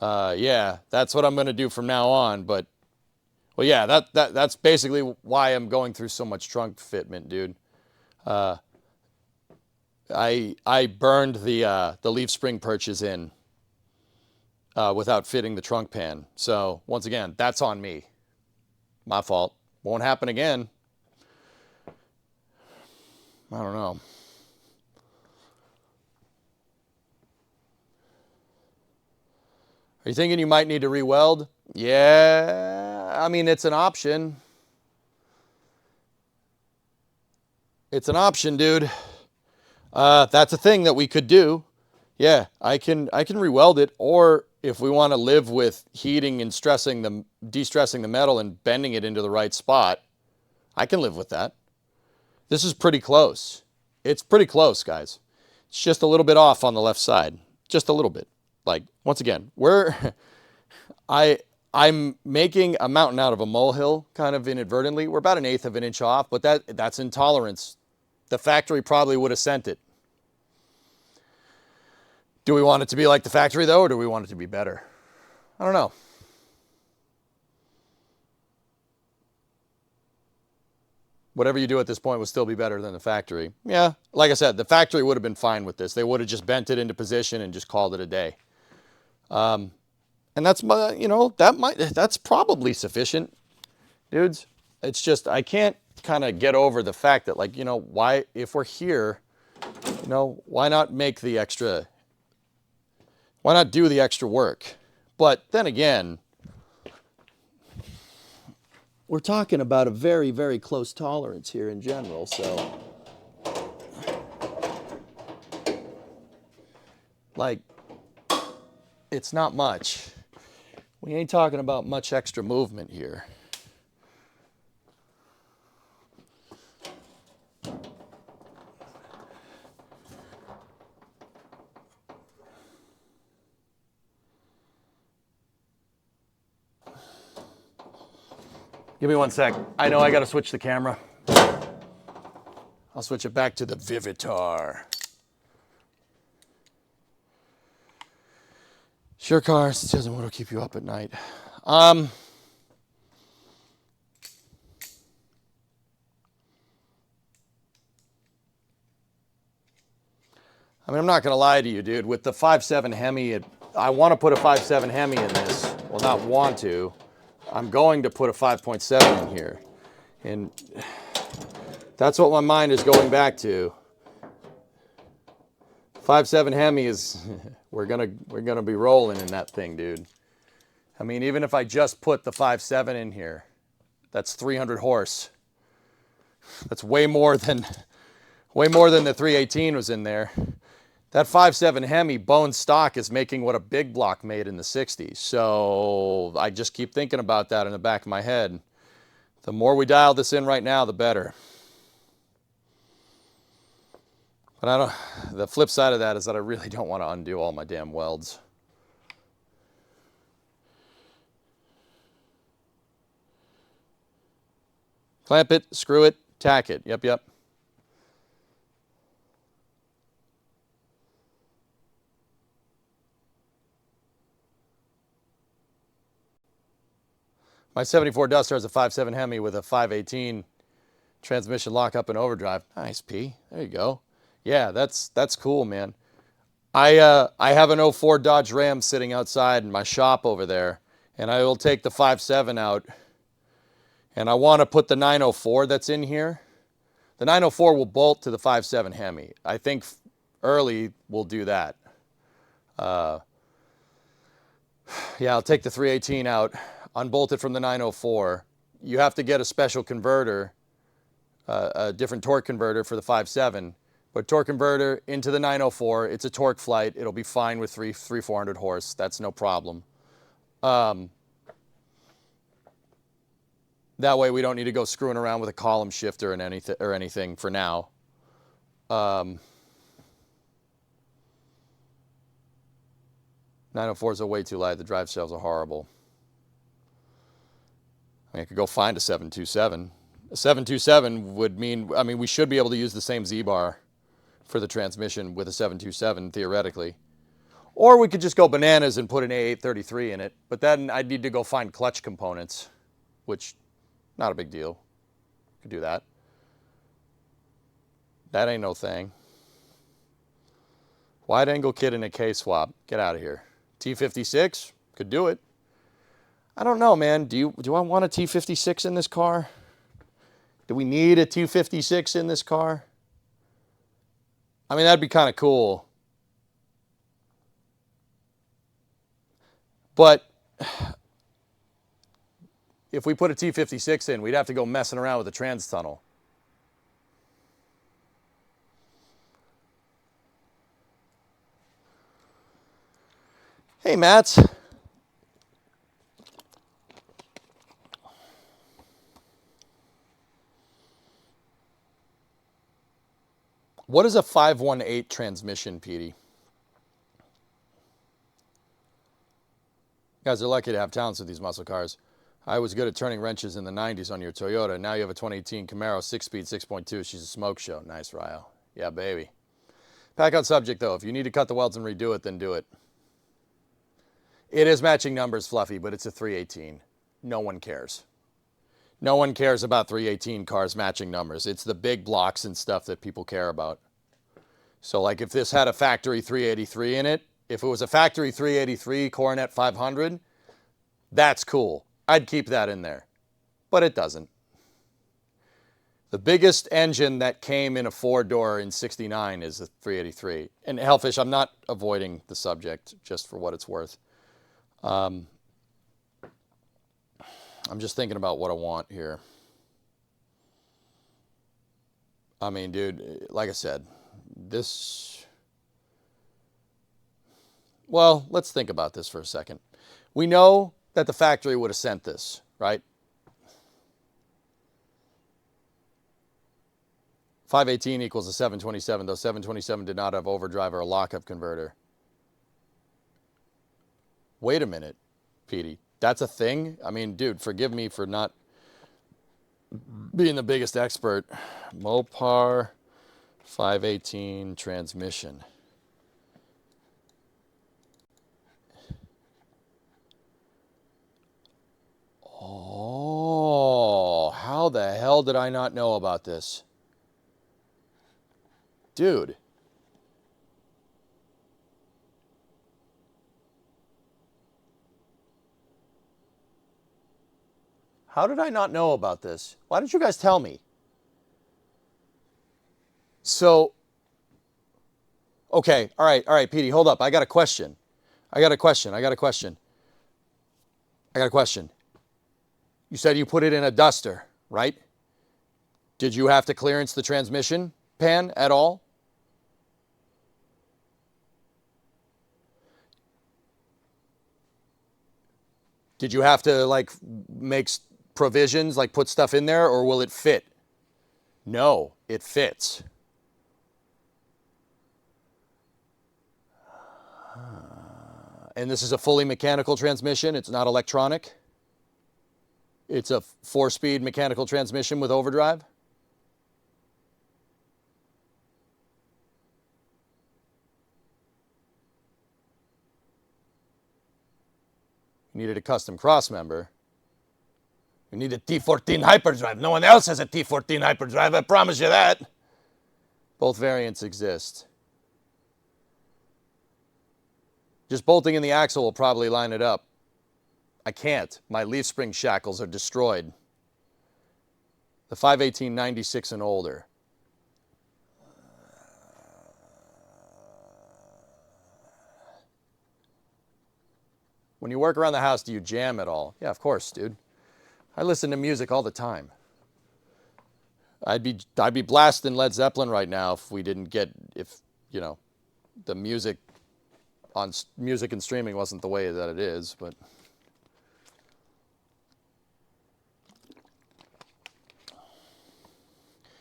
Yeah, that's what I'm going to do from now on. But, well, yeah, that's basically why I'm going through so much trunk fitment, dude. I burned the leaf spring perches in without fitting the trunk pan. So, once again, that's on me. My fault. Won't happen again. I don't know. Are you thinking you might need to re-weld? Yeah, I mean, it's an option. It's an option, dude. That's a thing that we could do. Yeah, I can re-weld it, or if we want to live with heating and de-stressing the metal and bending it into the right spot, I can live with that. This is pretty close. It's pretty close, guys. It's just a little bit off on the left side. Just a little bit. Like, once again, I'm making a mountain out of a molehill, kind of inadvertently. We're about 1/8 of an inch off, but that's intolerance. The factory probably would have sent it. Do we want it to be like the factory, though, or do we want it to be better? I don't know. Whatever you do at this point would still be better than the factory. Yeah, like I said, the factory would have been fine with this. They would have just bent it into position and just called it a day. And that's that's probably sufficient, dudes. It's just I can't kind of get over the fact that, like, why, if we're here, why not make the extra? Why not do the extra work? But then again, we're talking about a very, very close tolerance here in general, so. Like, it's not much. We ain't talking about much extra movement here. Give me 1 sec. I know I got to switch the camera. I'll switch it back to the Vivitar. Sure, cars, it doesn't want to keep you up at night. I mean, I'm not going to lie to you, dude. With the 5.7 Hemi, I want to put a 5.7 Hemi in this. Well, not want to. I'm going to put a 5.7 in here. And that's what my mind is going back to. 5.7 Hemi is, we're gonna be rolling in that thing, dude. I mean, even if I just put the 5.7 in here, that's 300 horse. That's way more than the 318 was in there. That 5.7 Hemi bone stock is making what a big block made in the 60s. So I just keep thinking about that in the back of my head. The more we dial this in right now, the better. But the flip side of that is that I really don't want to undo all my damn welds. Clamp it, screw it, tack it. Yep, yep. My 74 Duster has a 5.7 Hemi with a 518 transmission lockup and overdrive. Nice, P. There you go. Yeah, that's cool, man. I have an 04 Dodge Ram sitting outside in my shop over there, and I will take the 5.7 out, and I want to put the 904 that's in here. The 904 will bolt to the 5.7 Hemi. I think early we'll do that. Yeah, I'll take the 318 out, unbolt it from the 904. You have to get a special converter, a different torque converter for the 5.7. But torque converter into the 904, it's a torque flight. It'll be fine with 400 horse. That's no problem. That way we don't need to go screwing around with a column shifter and anything for now. 904s are way too light. The drive shells are horrible. I could go find a 727. A 727 would mean, I mean, we should be able to use the same Z-bar for the transmission with a 727, theoretically. Or we could just go bananas and put an A833 in it, but then I'd need to go find clutch components, which, not a big deal. Could do that. That ain't no thing. Wide angle kit and a K-swap. Get out of here. T56? Could do it. I don't know, man. Do I want a T56 in this car? Do we need a T56 in this car? I mean, that'd be kind of cool. But if we put a T56 in, we'd have to go messing around with the trans tunnel. Hey, Matt. What is a 518 transmission, Petey? You guys are lucky to have talents with these muscle cars. I was good at turning wrenches in the 90s on your Toyota. Now you have a 2018 Camaro, 6-speed, 6.2. She's a smoke show. Nice, Ryo. Yeah, baby. Back on subject, though. If you need to cut the welds and redo it, then do it. It is matching numbers, Fluffy, but it's a 318. No one cares. No one cares about 318 cars matching numbers. It's the big blocks and stuff that people care about. So, like, if this had a factory 383 in it, if it was a factory 383 Coronet 500, that's cool. I'd keep that in there. But it doesn't. The biggest engine that came in a four-door in '69 is a 383. And Hellfish, I'm not avoiding the subject, just for what it's worth. I'm just thinking about what I want here. I mean, dude, like I said, this... Well, let's think about this for a second. We know that the factory would have sent this, right? 518 equals a 727, though 727 did not have overdrive or a lockup converter. Wait a minute, Petey. That's a thing? I mean, dude, forgive me for not being the biggest expert. Mopar 518 transmission. Oh, how the hell did I not know about this? Dude. How did I not know about this? Why didn't you guys tell me? So, Okay, all right, Petey, hold up. I got a question. You said you put it in a duster, right? Did you have to clearance the transmission pan at all? Did you have to like make provisions, like put stuff in there, or will it fit? No, it fits. And this is a fully mechanical transmission. It's not electronic. It's a 4-speed mechanical transmission with overdrive. You needed a custom cross member. You need a T14 hyperdrive. No one else has a T14 hyperdrive, I promise you that. Both variants exist. Just bolting in the axle will probably line it up. I can't. My leaf spring shackles are destroyed. The 518 96 and older. When you work around the house, do you jam at all? Yeah, of course, dude. I listen to music all the time. I'd be blasting Led Zeppelin right now if we didn't get, you know, the music on music and streaming wasn't the way that it is, but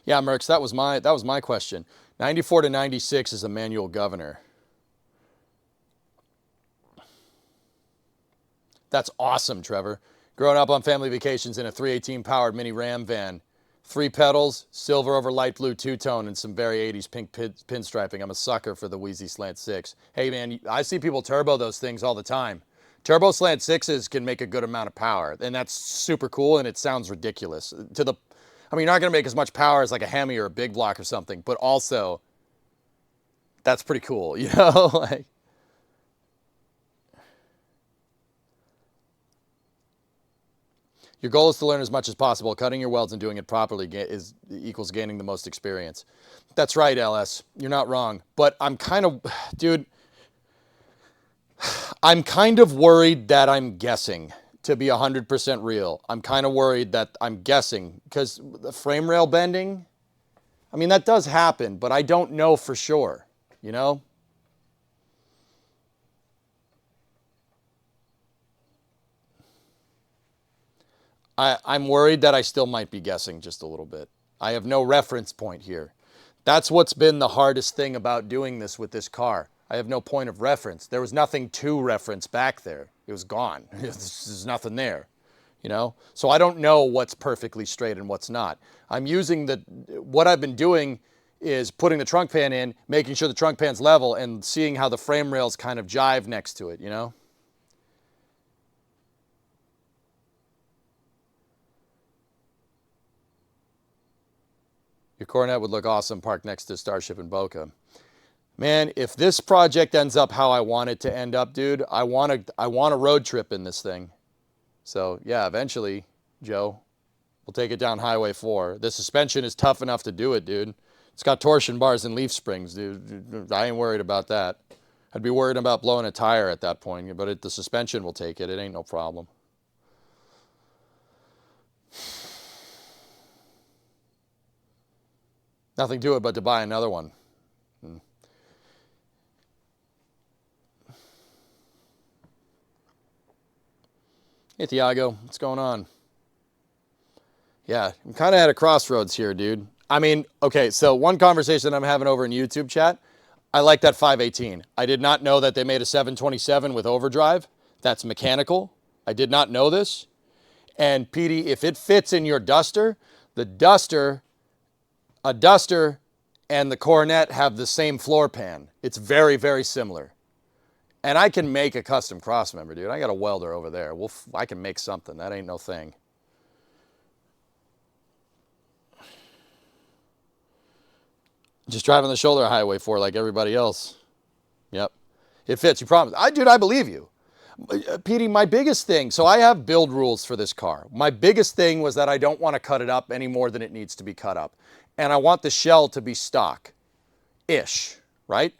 yeah, Merckx, that was my question. 94 to 96 is a manual governor. That's awesome, Trevor. Growing up on family vacations in a 318 powered mini Ram van. 3 pedals, silver over light blue two-tone, and some very 80s pink pinstriping. I'm a sucker for the Wheezy Slant 6. Hey, man, I see people turbo those things all the time. Turbo Slant 6s can make a good amount of power, and that's super cool, and it sounds ridiculous. I mean, you're not going to make as much power as like a Hemi or a Big Block or something, but also, that's pretty cool, you know? Like, your goal is to learn as much as possible. Cutting your welds and doing it properly equals gaining the most experience. That's right, LS. You're not wrong. But I'm kind of, dude, I'm kind of worried that I'm guessing, to be 100% real. I'm kind of worried that I'm guessing because the frame rail bending, I mean, that does happen, but I don't know for sure, you know? I'm worried that I still might be guessing just a little bit. I have no reference point here. That's what's been the hardest thing about doing this with this car. I have no point of reference. There was nothing to reference back there. It was gone. There's nothing there, you know? So I don't know what's perfectly straight and what's not. I'm using what I've been doing is putting the trunk pan in, making sure the trunk pan's level, and seeing how the frame rails kind of jive next to it, you know? Your Coronet would look awesome parked next to Starship and Boca. Man, if this project ends up how I want it to end up, dude, I want a road trip in this thing. So, yeah, eventually, Joe, we'll take it down Highway 4. The suspension is tough enough to do it, dude. It's got torsion bars and leaf springs, dude. I ain't worried about that. I'd be worried about blowing a tire at that point, but the suspension will take it. It ain't no problem. Nothing to it but to buy another one. Hey, Thiago, what's going on? Yeah, I'm kind of at a crossroads here, dude. I mean, okay, so one conversation I'm having over in YouTube chat, I like that 518. I did not know that they made a 727 with overdrive. That's mechanical. I did not know this. And Petey, if it fits in your Duster, a Duster and the Coronet have the same floor pan. It's very, very similar. And I can make a custom cross member, dude. I got a welder over there. I can make something. That ain't no thing. Just driving the shoulder highway for like everybody else. Yep. It fits, you promise. Dude, I believe you. Petey, my biggest thing, so I have build rules for this car. My biggest thing was that I don't want to cut it up any more than it needs to be cut up. And I want the shell to be stock-ish, right?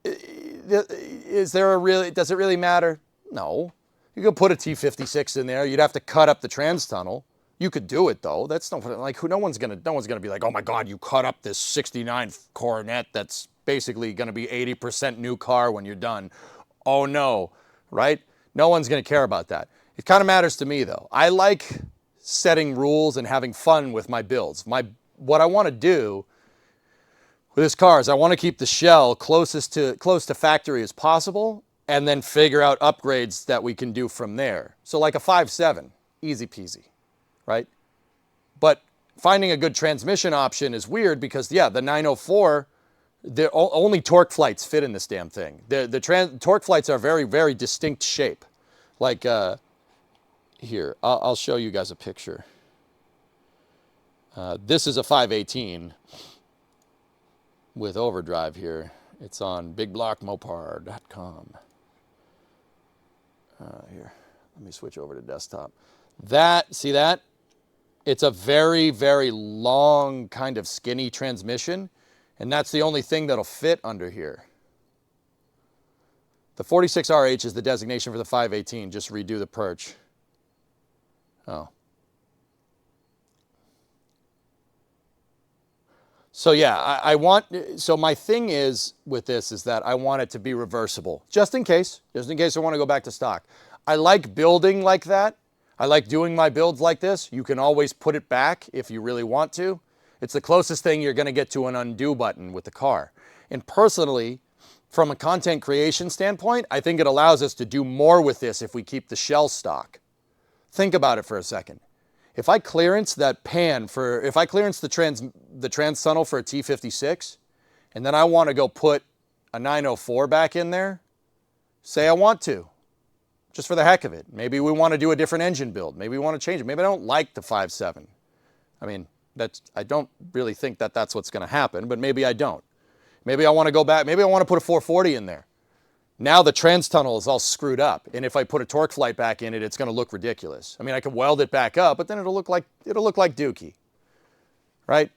Is there a really, does it really matter? No. You could put a T56 in there. You'd have to cut up the trans tunnel. You could do it though. That's not like, no one's gonna be like, oh my God, you cut up this 69 Coronet that's basically gonna be 80% new car when you're done. Oh no, right? No one's gonna care about that. It kind of matters to me though. I like setting rules and having fun with my builds. What I want to do with this car is I want to keep the shell close to factory as possible, and then figure out upgrades that we can do from there. So like a 5.7, easy peasy, right? But finding a good transmission option is weird because, yeah, the 904, only torque flights fit in this damn thing. The torque flights are very, very distinct shape. Like, here, I'll show you guys a picture. This is a 518 with overdrive here. It's on bigblockmopar.com. Here, let me switch over to desktop. See that? It's a very, very long, kind of skinny transmission, and that's the only thing that'll fit under here. The 46RH is the designation for the 518. Just redo the perch. Oh. So yeah, so my thing is with this is that I want it to be reversible, just in case I want to go back to stock. I like building like that. I like doing my builds like this. You can always put it back if you really want to. It's the closest thing you're going to get to an undo button with the car. And personally, from a content creation standpoint, I think it allows us to do more with this if we keep the shell stock. Think about it for a second. If I clearance the trans tunnel for a T56, and then I want to go put a 904 back in there, say I want to, just for the heck of it. Maybe we want to do a different engine build. Maybe we want to change it. Maybe I don't like the 5.7. I mean, I don't really think that that's what's going to happen, but maybe I don't. Maybe I want to go back. Maybe I want to put a 440 in there. Now the trans tunnel is all screwed up, and if I put a torque flight back in it, it's going to look ridiculous. I mean, I could weld it back up, but then it'll look like Dookie, right?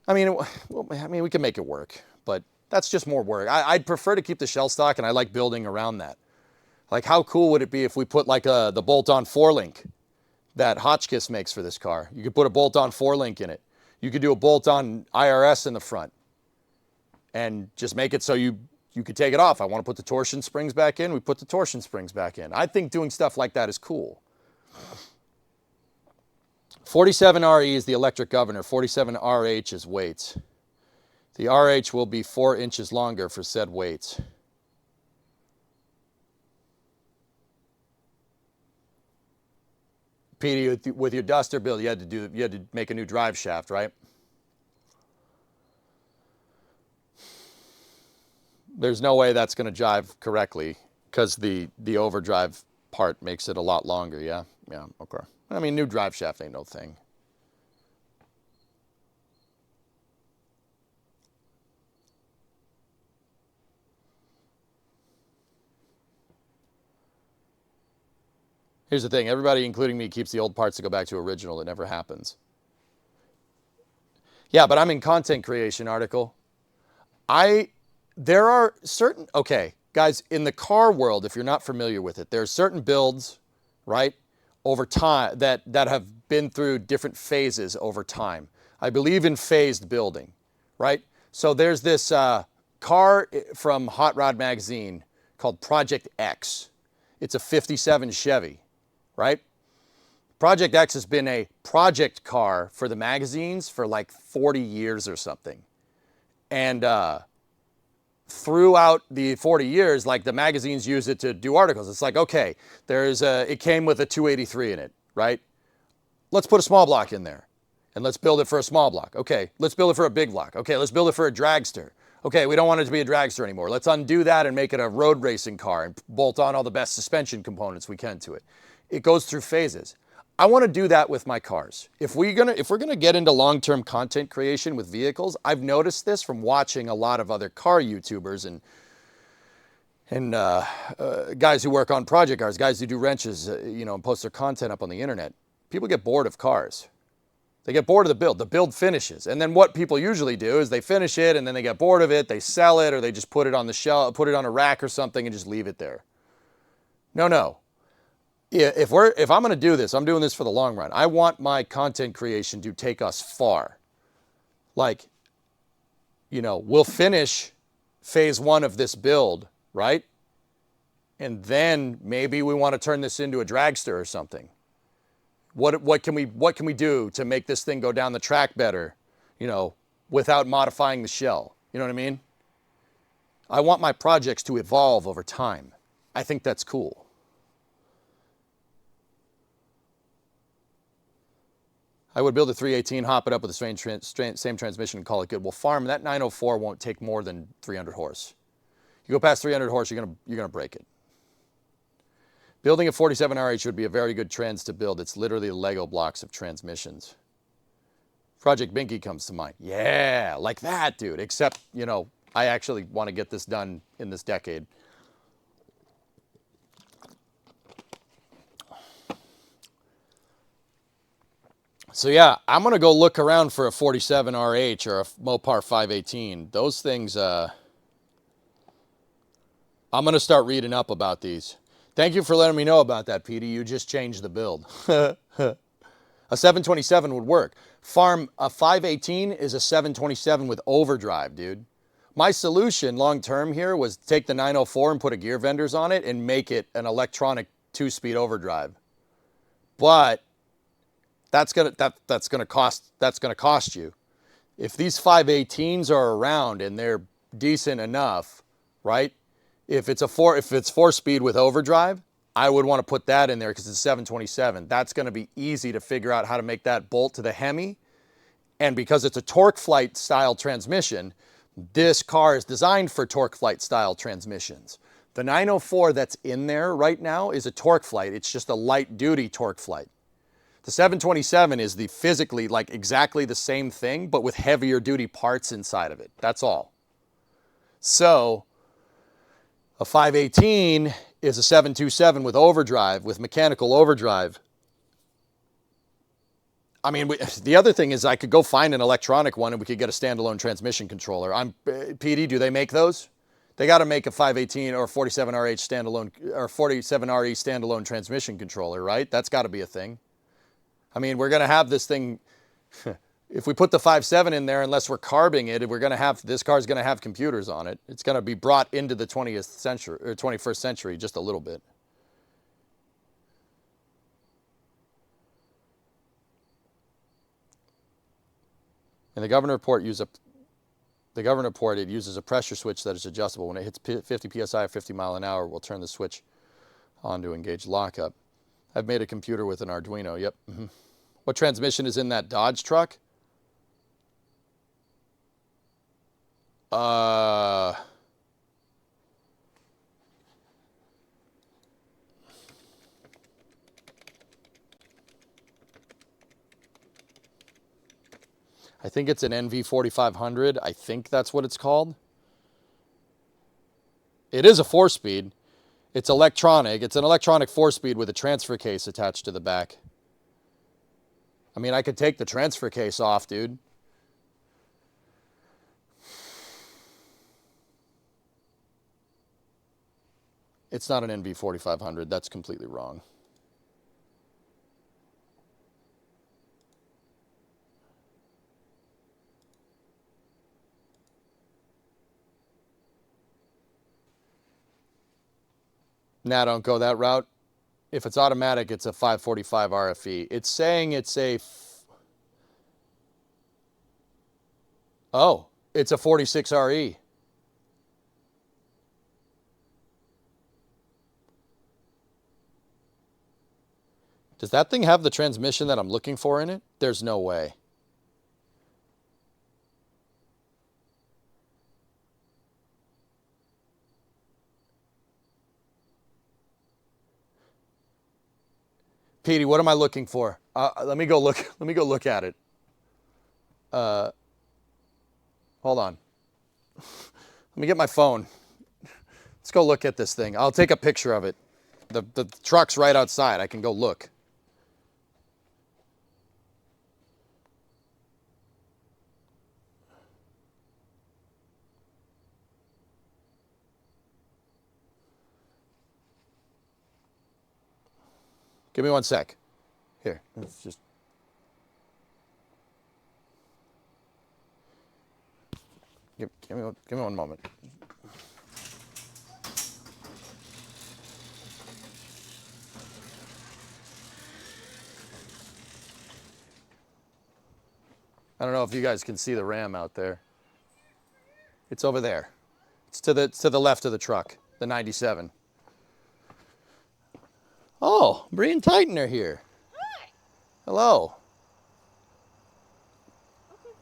I mean, we can make it work, but that's just more work. I'd prefer to keep the shell stock, and I like building around that. Like, how cool would it be if we put like the bolt-on 4-link that Hotchkiss makes for this car? You could put a bolt-on 4-link in it. You could do a bolt-on IRS in the front, and just make it so you could take it off. I want to put the torsion springs back in. We put the torsion springs back in. I think doing stuff like that is cool. 47RE is the electric governor. 47RH is weights. The RH will be 4 inches longer for said weights. Petey, with your Duster build, you had to make a new drive shaft, right? There's no way that's going to jive correctly because the overdrive part makes it a lot longer, yeah? Yeah, okay. I mean, new drive shaft ain't no thing. Here's the thing. Everybody, including me, keeps the old parts to go back to original. It never happens. Yeah, but I'm in content creation article. There are certain, okay, guys, in the car world, if you're not familiar with it, there are certain builds, right, over time that have been through different phases over time. I believe in phased building, right? So there's this car from Hot Rod Magazine called Project X. It's a 57 Chevy, right? Project X has been a project car for the magazines for like 40 years or something. And throughout the 40 years, like the magazines use it to do articles. It's like, okay, it came with a 283 in it, right? Let's put a small block in there and let's build it for a small block. Okay, let's build it for a big block. Okay, let's build it for a dragster. Okay, we don't want it to be a dragster anymore. Let's undo that and make it a road racing car and bolt on all the best suspension components we can to it. It goes through phases. I want to do that with my cars. If we're gonna get into long-term content creation with vehicles, I've noticed this from watching a lot of other car YouTubers and guys who work on project cars, guys who do wrenches, and post their content up on the internet. People get bored of cars. They get bored of the build. The build finishes. And then what people usually do is they finish it and then they get bored of it, they sell it, or they just put it on the shelf, put it on a rack or something and just leave it there. No. If I'm going to do this, I'm doing this for the long run. I want my content creation to take us far. Like, you know, we'll finish phase 1 of this build, right? And then maybe we want to turn this into a dragster or something. What can we do to make this thing go down the track better, you know, without modifying the shell? You know what I mean? I want my projects to evolve over time. I think that's cool. I would build a 318, hop it up with the same transmission and call it good. Well, farm, that 904 won't take more than 300 horse. You go past 300 horse, you're gonna break it. Building a 47 RH would be a very good trans to build. It's literally Lego blocks of transmissions. Project Binky comes to mind. Yeah, like that, dude. Except, you know, I actually want to get this done in this decade. So yeah, I'm going to go look around for a 47 RH or a Mopar 518. Those things, I'm going to start reading up about these. Thank you for letting me know about that, Petey. You just changed the build. A 727 would work. Farm, a 518 is a 727 with overdrive, dude. My solution long-term here was take the 904 and put a gear vendors on it and make it an electronic 2-speed overdrive. But that's gonna cost you. If these 518s are around and they're decent enough, right? If it's 4-speed with overdrive, I would want to put that in there because it's a 727. That's going to be easy to figure out how to make that bolt to the Hemi. And because it's a torque flight style transmission, this car is designed for torque flight style transmissions. The 904 that's in there right now is a torque flight. It's just a light duty torque flight. The 727 is the physically like exactly the same thing, but with heavier duty parts inside of it. That's all. So a 518 is a 727 with overdrive, with mechanical overdrive. I mean, the other thing is I could go find an electronic one and we could get a standalone transmission controller. PD, do they make those? They got to make a 518 or 47RH standalone or 47RE standalone transmission controller, right? That's got to be a thing. I mean, we're going to have this thing. If we put the 5.7 in there, unless we're carbing it, this car's going to have computers on it. It's going to be brought into the 20th century or 21st century just a little bit. In the Governor report, it uses a pressure switch that is adjustable. When it hits 50 psi or 50 mile an hour, we'll turn the switch on to engage lockup. I've made a computer with an Arduino. Yep. Mm-hmm. What transmission is in that Dodge truck? I think it's an NV4500. I think that's what it's called. It is a 4-speed. It's electronic. It's an electronic 4-speed with a transfer case attached to the back. I mean, I could take the transfer case off, dude. It's not an NV4500. That's completely wrong. Nah, don't go that route. If it's automatic, it's a 545 RFE. It's saying it's a... Oh, it's a 46 RE. Does that thing have the transmission that I'm looking for in it? There's no way. Petey, what am I looking for? Let me go look. Let me go look at it. Hold on. Let me get my phone. Let's go look at this thing. I'll take a picture of it. The truck's right outside. I can go look. Give me 1 sec. Here, let's just. Give me one moment. I don't know if you guys can see the Ram out there. It's over there. It's to the left of the truck, the 97. Oh, Bree and Titan are here. Hi. Hello. Okay.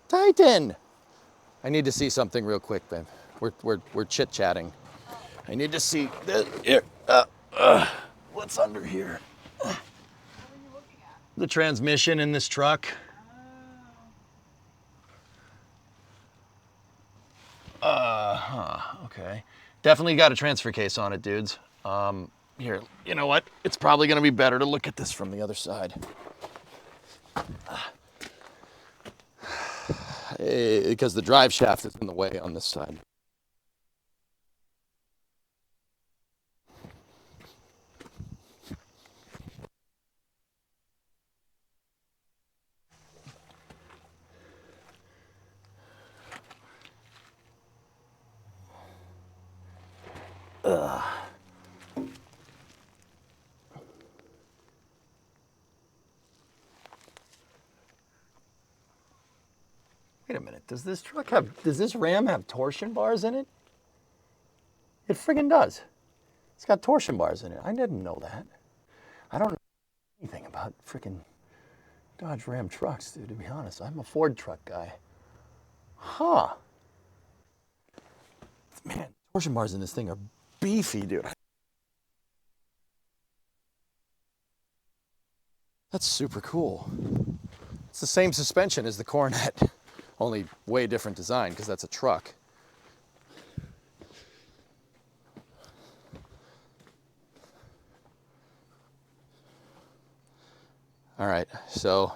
Titan. I need to see something real quick, babe. We're chit-chatting. I need to see this. Here. What's under here? What are you looking at? The transmission in this truck. Okay. Definitely got a transfer case on it, dudes. Here, you know what? It's probably gonna be better to look at this from the other side. Because the drive shaft is in the way on this side. Wait a minute, does this Ram have torsion bars in it? It friggin' does. It's got torsion bars in it. I didn't know that. I don't know anything about frickin' Dodge Ram trucks, dude, to be honest. I'm a Ford truck guy. Huh. Man, torsion bars in this thing are beefy, dude. That's super cool. It's the same suspension as the Coronet, only way different design because that's a truck. All right, so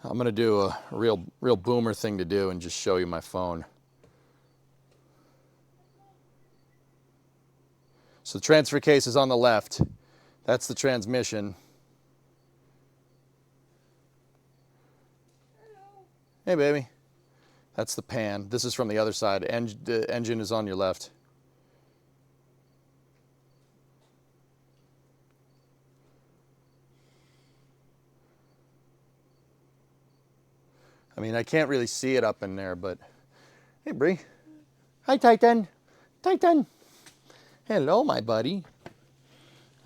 I'm gonna do a real boomer thing to do and just show you my phone. So the transfer case is on the left. That's the transmission. Hey, baby. That's the pan. This is from the other side. The engine is on your left. I mean, I can't really see it up in there, but hey, Bree. Hi, Titan. Titan. Hello, my buddy.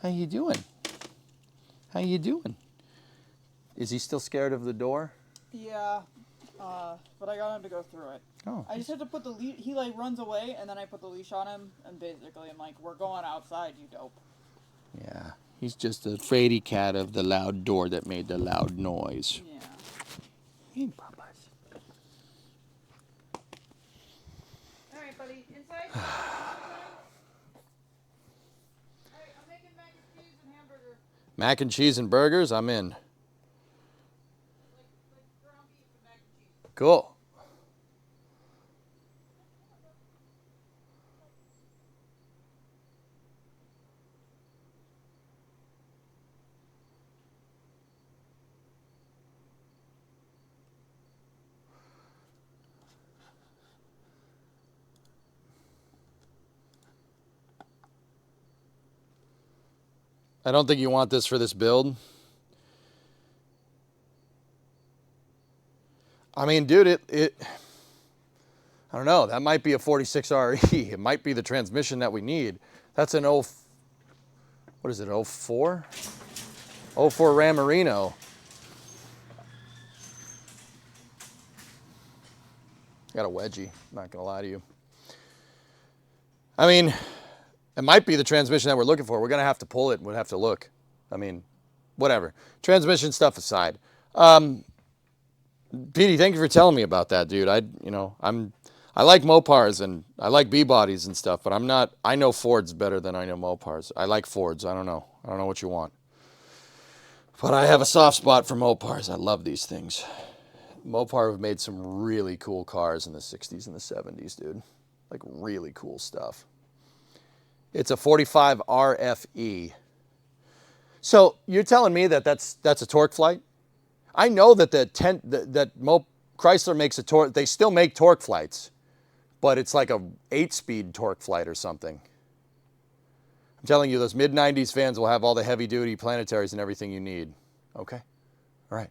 How you doing? How you doing? Is he still scared of the door? Yeah, but I got him to go through it. Oh. I just had to put the leash. He like runs away, and then I put the leash on him, and basically I'm like, "We're going outside, you dope." Yeah, he's just a fraidy cat of the loud door that made the loud noise. Yeah. Hey, Papas. All right, buddy, inside. All right, I'm making mac and cheese and hamburger. Mac and cheese and burgers, I'm in. Cool. I don't think you want this for this build. I mean, dude, I don't know. That might be a 46 RE. It might be the transmission that we need. That's an what is it, 04? 04 Ram Marino. Got a wedgie, not gonna lie to you. I mean, it might be the transmission that we're looking for. We're gonna have to pull it. We'll have to look. I mean, whatever. Transmission stuff aside. Petey, thank you for telling me about that, dude. I like Mopars and I like B-bodies and stuff, but I know Fords better than I know Mopars. I like Fords. I don't know what you want. But I have a soft spot for Mopars. I love these things. Mopar have made some really cool cars in the 60s and the 70s, dude. Like really cool stuff. It's a 45 RFE. So you're telling me that that's a torque flight? I know that Chrysler makes a torque. They still make torque flights, but it's like a 8-speed torque flight or something. I'm telling you, those mid-90s fans will have all the heavy-duty planetaries and everything you need. Okay? All right.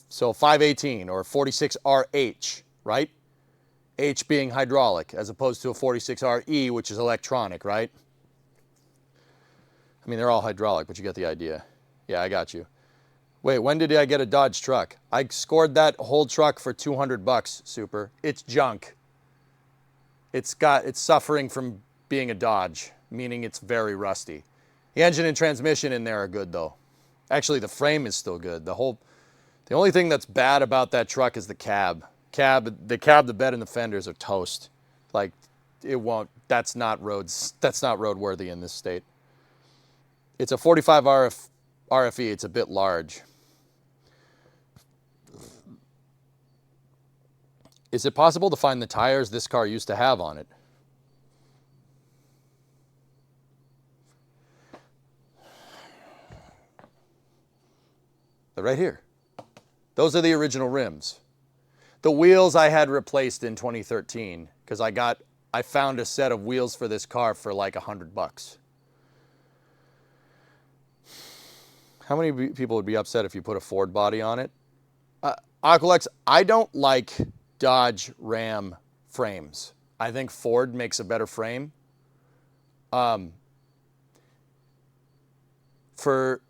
So 518 or 46RH, right? H being hydraulic, as opposed to a 46RE, which is electronic, right? I mean, they're all hydraulic, but you get the idea. Yeah, I got you. Wait, when did I get a Dodge truck? I scored that whole truck for $200, Super. It's junk. It's suffering from being a Dodge, meaning it's very rusty. The engine and transmission in there are good, though. Actually, the frame is still good. The only thing that's bad about that truck is the cab. The bed, and the fenders are toast. Like, it won't. That's not roadworthy in this state. It's a 45 RFE. It's a bit large. Is it possible to find the tires this car used to have on it? They're right here. Those are the original rims. The wheels I had replaced in 2013 because I found a set of wheels for this car for like $100. How many people would be upset if you put a Ford body on it? Aqualex, I don't like Dodge Ram frames. I think Ford makes a better frame. For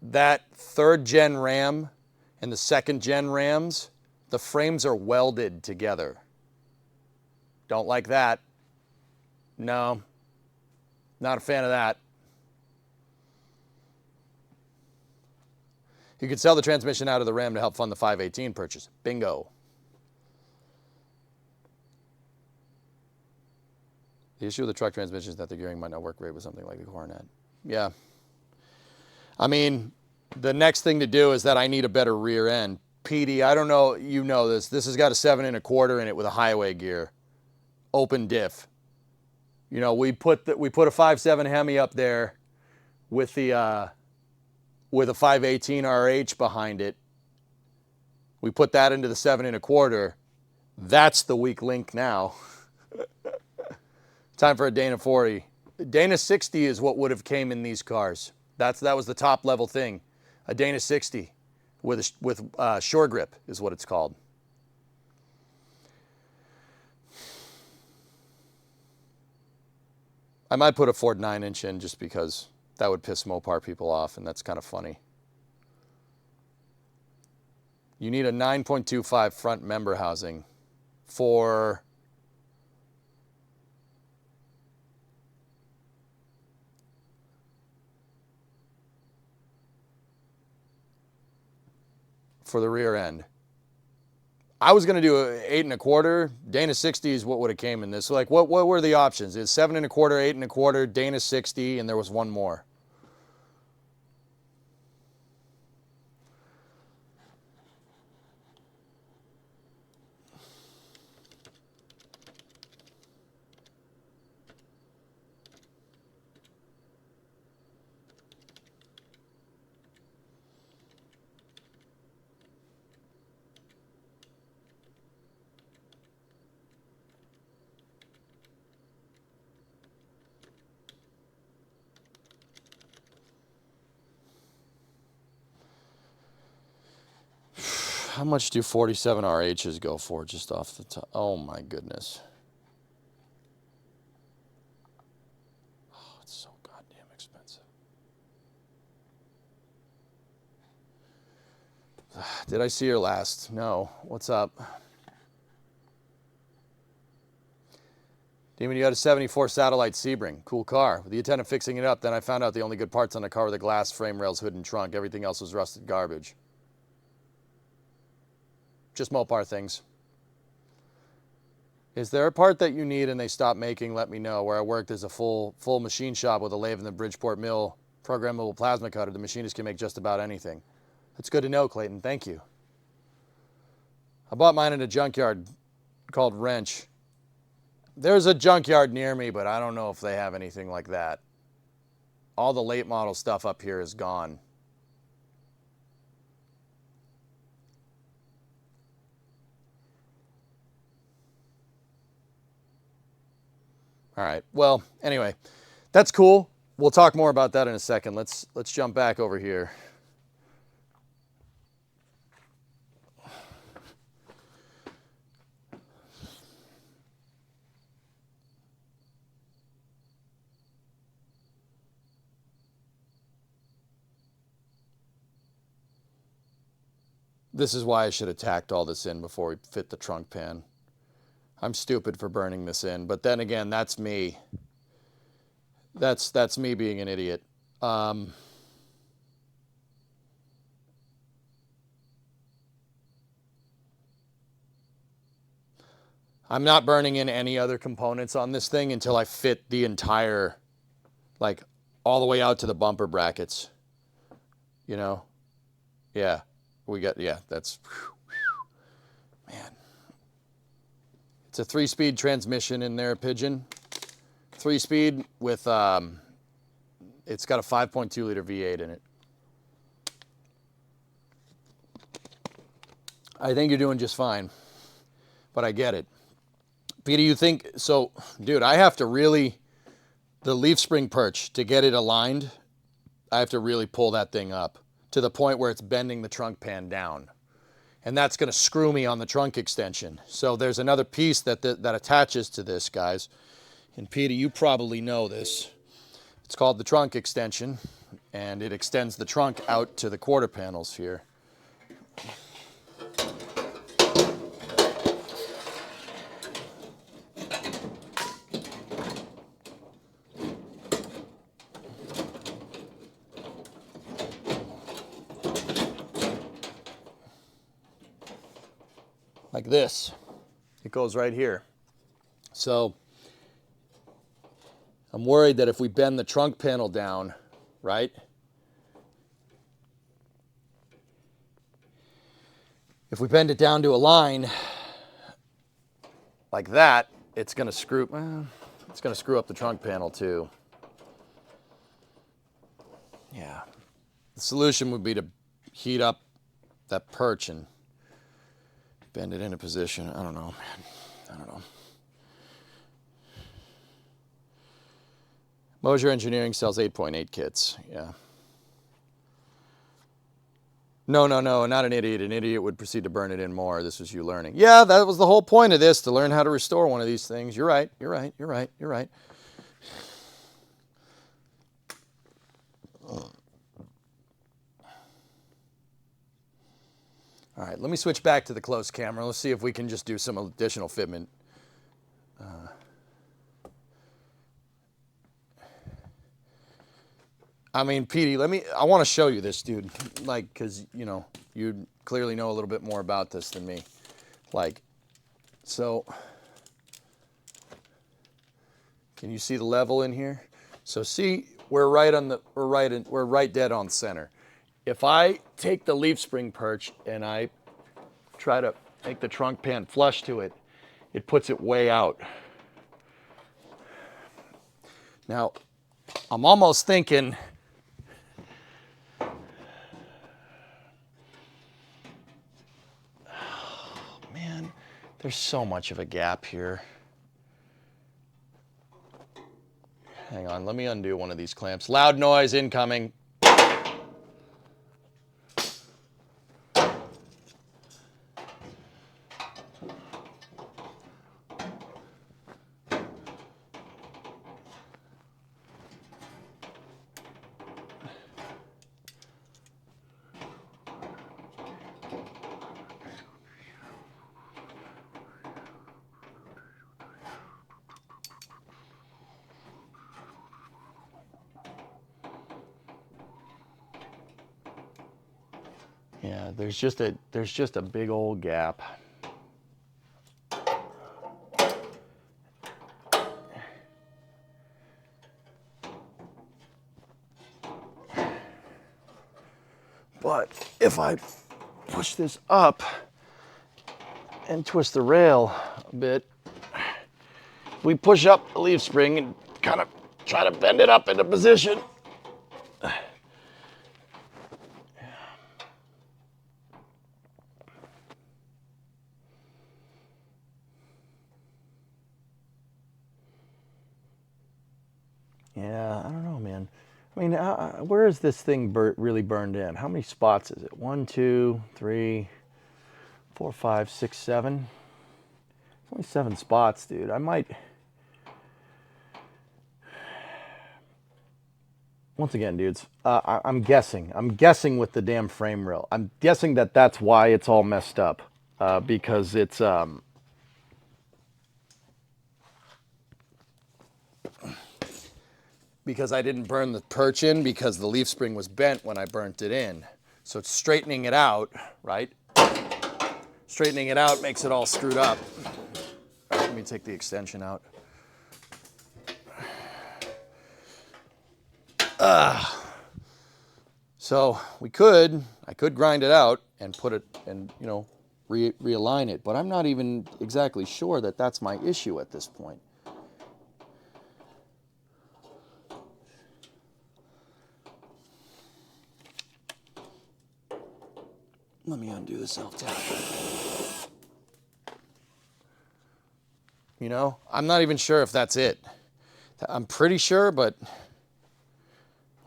that 3rd gen Ram and the 2nd gen Rams, the frames are welded together. Don't like that. No, not a fan of that. You could sell the transmission out of the Ram to help fund the 518 purchase. Bingo. The issue with the truck transmission is that the gearing might not work great with something like the Coronet. Yeah. I mean, the next thing to do is that I need a better rear end. PD, I don't know, you know this. This has got a 7 1/4 in it with a highway gear. Open diff. You know, we put a 5.7 Hemi up there with a 518 RH behind it. We put that into the 7 1/4. That's the weak link now. Time for a Dana 40. Dana 60 is what would have came in these cars. That was the top level thing. A Dana 60 with shore grip is what it's called. I might put a Ford 9-inch in just because that would piss Mopar people off, and that's kind of funny. You need a 9.25 front member housing for the rear end. I was going to do a 8 1/4. Dana 60 is what would have came in this. So like, what were the options? It's 7 1/4, 8 1/4, Dana 60, and there was one more. How much do 47 RHs go for just off the top? Oh my goodness. Oh, it's so goddamn expensive. Did I see her last? No. What's up? Demon, you got a 74 Satellite Sebring. Cool car. With the intent of fixing it up, then I found out the only good parts on the car were the glass, frame rails, hood, and trunk. Everything else was rusted garbage. Just Mopar things. Is there a part that you need and they stop making? Let me know. Where I work, there's a full machine shop with a lathe in the Bridgeport mill, programmable plasma cutter. The machinist can make just about anything. That's good to know, Clayton. Thank you. I bought mine in a junkyard called Wrench. There's a junkyard near me, but I don't know if they have anything like that. All the late model stuff up here is gone. All right. Well, anyway, that's cool. We'll talk more about that in a second. Let's jump back over here. This is why I should have tacked all this in before we fit the trunk pan. I'm stupid for burning this in, but then again, that's me. That's me being an idiot. I'm not burning in any other components on this thing until I fit the entire, like, all the way out to the bumper brackets. You know? Yeah. Yeah, that's, man. It's a 3-speed transmission in there, Pigeon. 3-speed with, it's got a 5.2 liter V8 in it. I think you're doing just fine, but I get it. Peter, you think, so, dude, I have to really, the leaf spring perch, to get it aligned, I have to really pull that thing up to the point where it's bending the trunk pan down. And that's going to screw me on the trunk extension. So there's another piece that attaches to this, guys. And Peter, you probably know this. It's called the trunk extension, and it extends the trunk out to the quarter panels here. Like this. It goes right here. So I'm worried that if we bend the trunk panel down, right? If we bend it down to a line like that, it's going to screw, well, it's going to screw up the trunk panel too. Yeah. The solution would be to heat up that perch and bend it into position. I don't know, man. I don't know. Mosier Engineering sells 8.8 kits. Yeah. No, not an idiot. An idiot would proceed to burn it in more. This was you learning. Yeah, that was the whole point of this, to learn how to restore one of these things. You're right. All right, let me switch back to the close camera. Let's see if we can just do some additional fitment. I mean, Petey, I want to show you this, dude. Like, because, you know, you clearly know a little bit more about this than me. Like, so, can you see the level in here? So see, we're right dead on center. If I take the leaf spring perch and I try to make the trunk pan flush to it, it puts it way out. Now, I'm almost thinking, oh, man, there's so much of a gap here. Hang on, let me undo one of these clamps. Loud noise incoming. Yeah, there's just a big old gap. But if I push this up and twist the rail a bit, we push up the leaf spring and kind of try to bend it up into position. I mean, where is this thing really burned in? How many spots is it? 1, 2, 3, 4, 5, 6, 7. It's only 7 spots, dude. I might... Once again, dudes, I'm guessing. I'm guessing with the damn frame rail. I'm guessing that that's why it's all messed up. Because it's... Because I didn't burn the perch in because the leaf spring was bent when I burnt it in. So it's straightening it out, right? Straightening it out makes it all screwed up. All right, let me take the extension out. So I could grind it out and put it and, you know, realign it, but I'm not even exactly sure that that's my issue at this point. Let me undo the self-tap. You know, I'm not even sure if that's it. I'm pretty sure, but it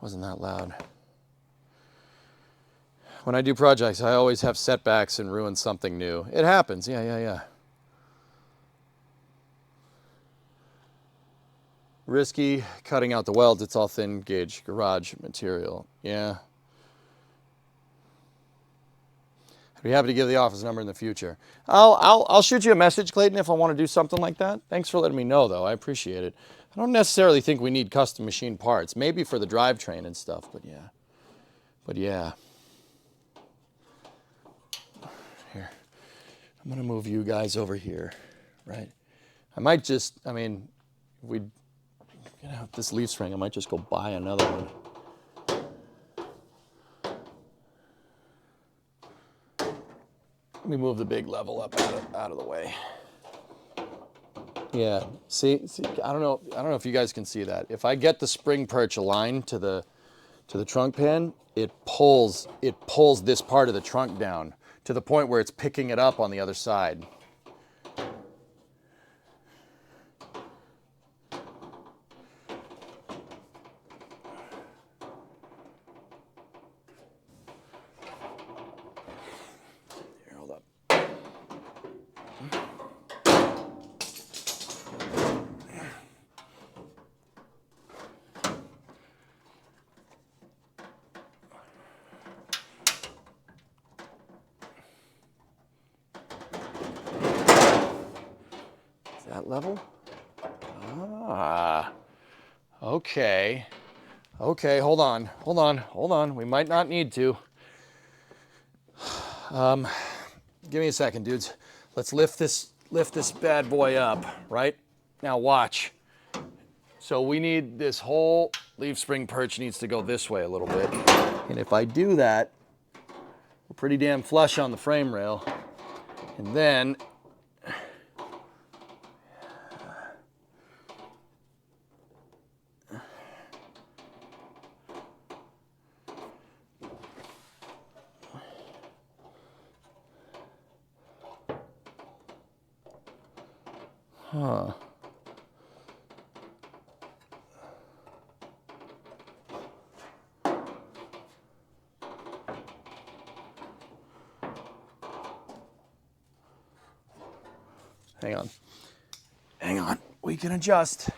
wasn't that loud. When I do projects, I always have setbacks and ruin something new. It happens, yeah. Risky cutting out the welds. It's all thin gauge garage material. Yeah. I'd be happy to give the office number in the future. I'll shoot you a message, Clayton, if I want to do something like that. Thanks for letting me know, though. I appreciate it. I don't necessarily think we need custom machine parts. Maybe for the drivetrain and stuff, but yeah. Here, I'm gonna move you guys over here, right? I might just, I mean, if we get out this leaf spring, I might just go buy another one. Let me move the big level up out of the way. Yeah, see, I don't know if you guys can see that. If I get the spring perch aligned to the trunk pin, it pulls this part of the trunk down to the point where it's picking it up on the other side. Here, hold up. That level? Okay. Okay, hold on. We might not need to. Give me a second, dudes. Let's lift this bad boy up, right? Now watch. So we need this whole leaf spring perch needs to go this way a little bit. And if I do that, we're pretty damn flush on the frame rail. And then Hang on. We can adjust.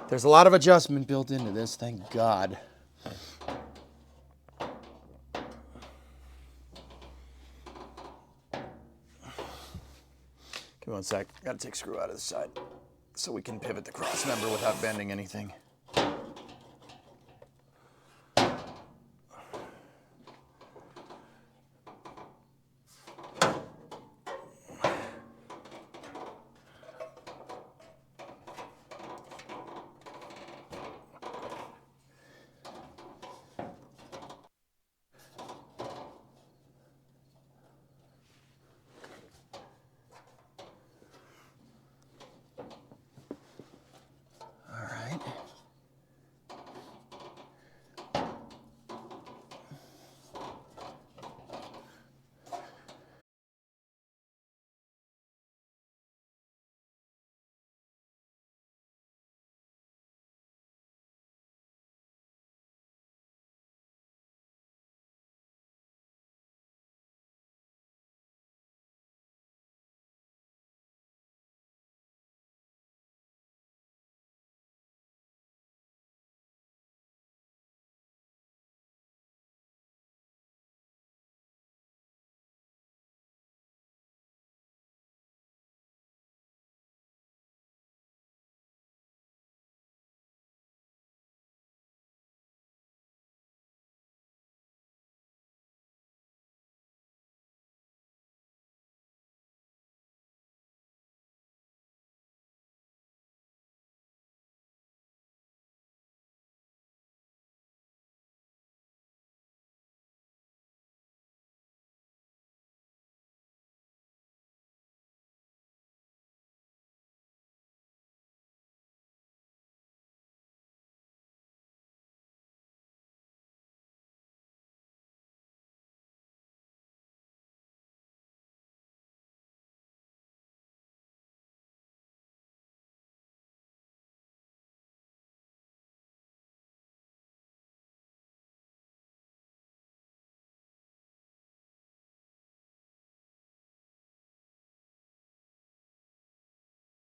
There's a lot of adjustment built into this, thank God. Give me one sec. Gotta take a screw out of the side so we can pivot the cross member without bending anything.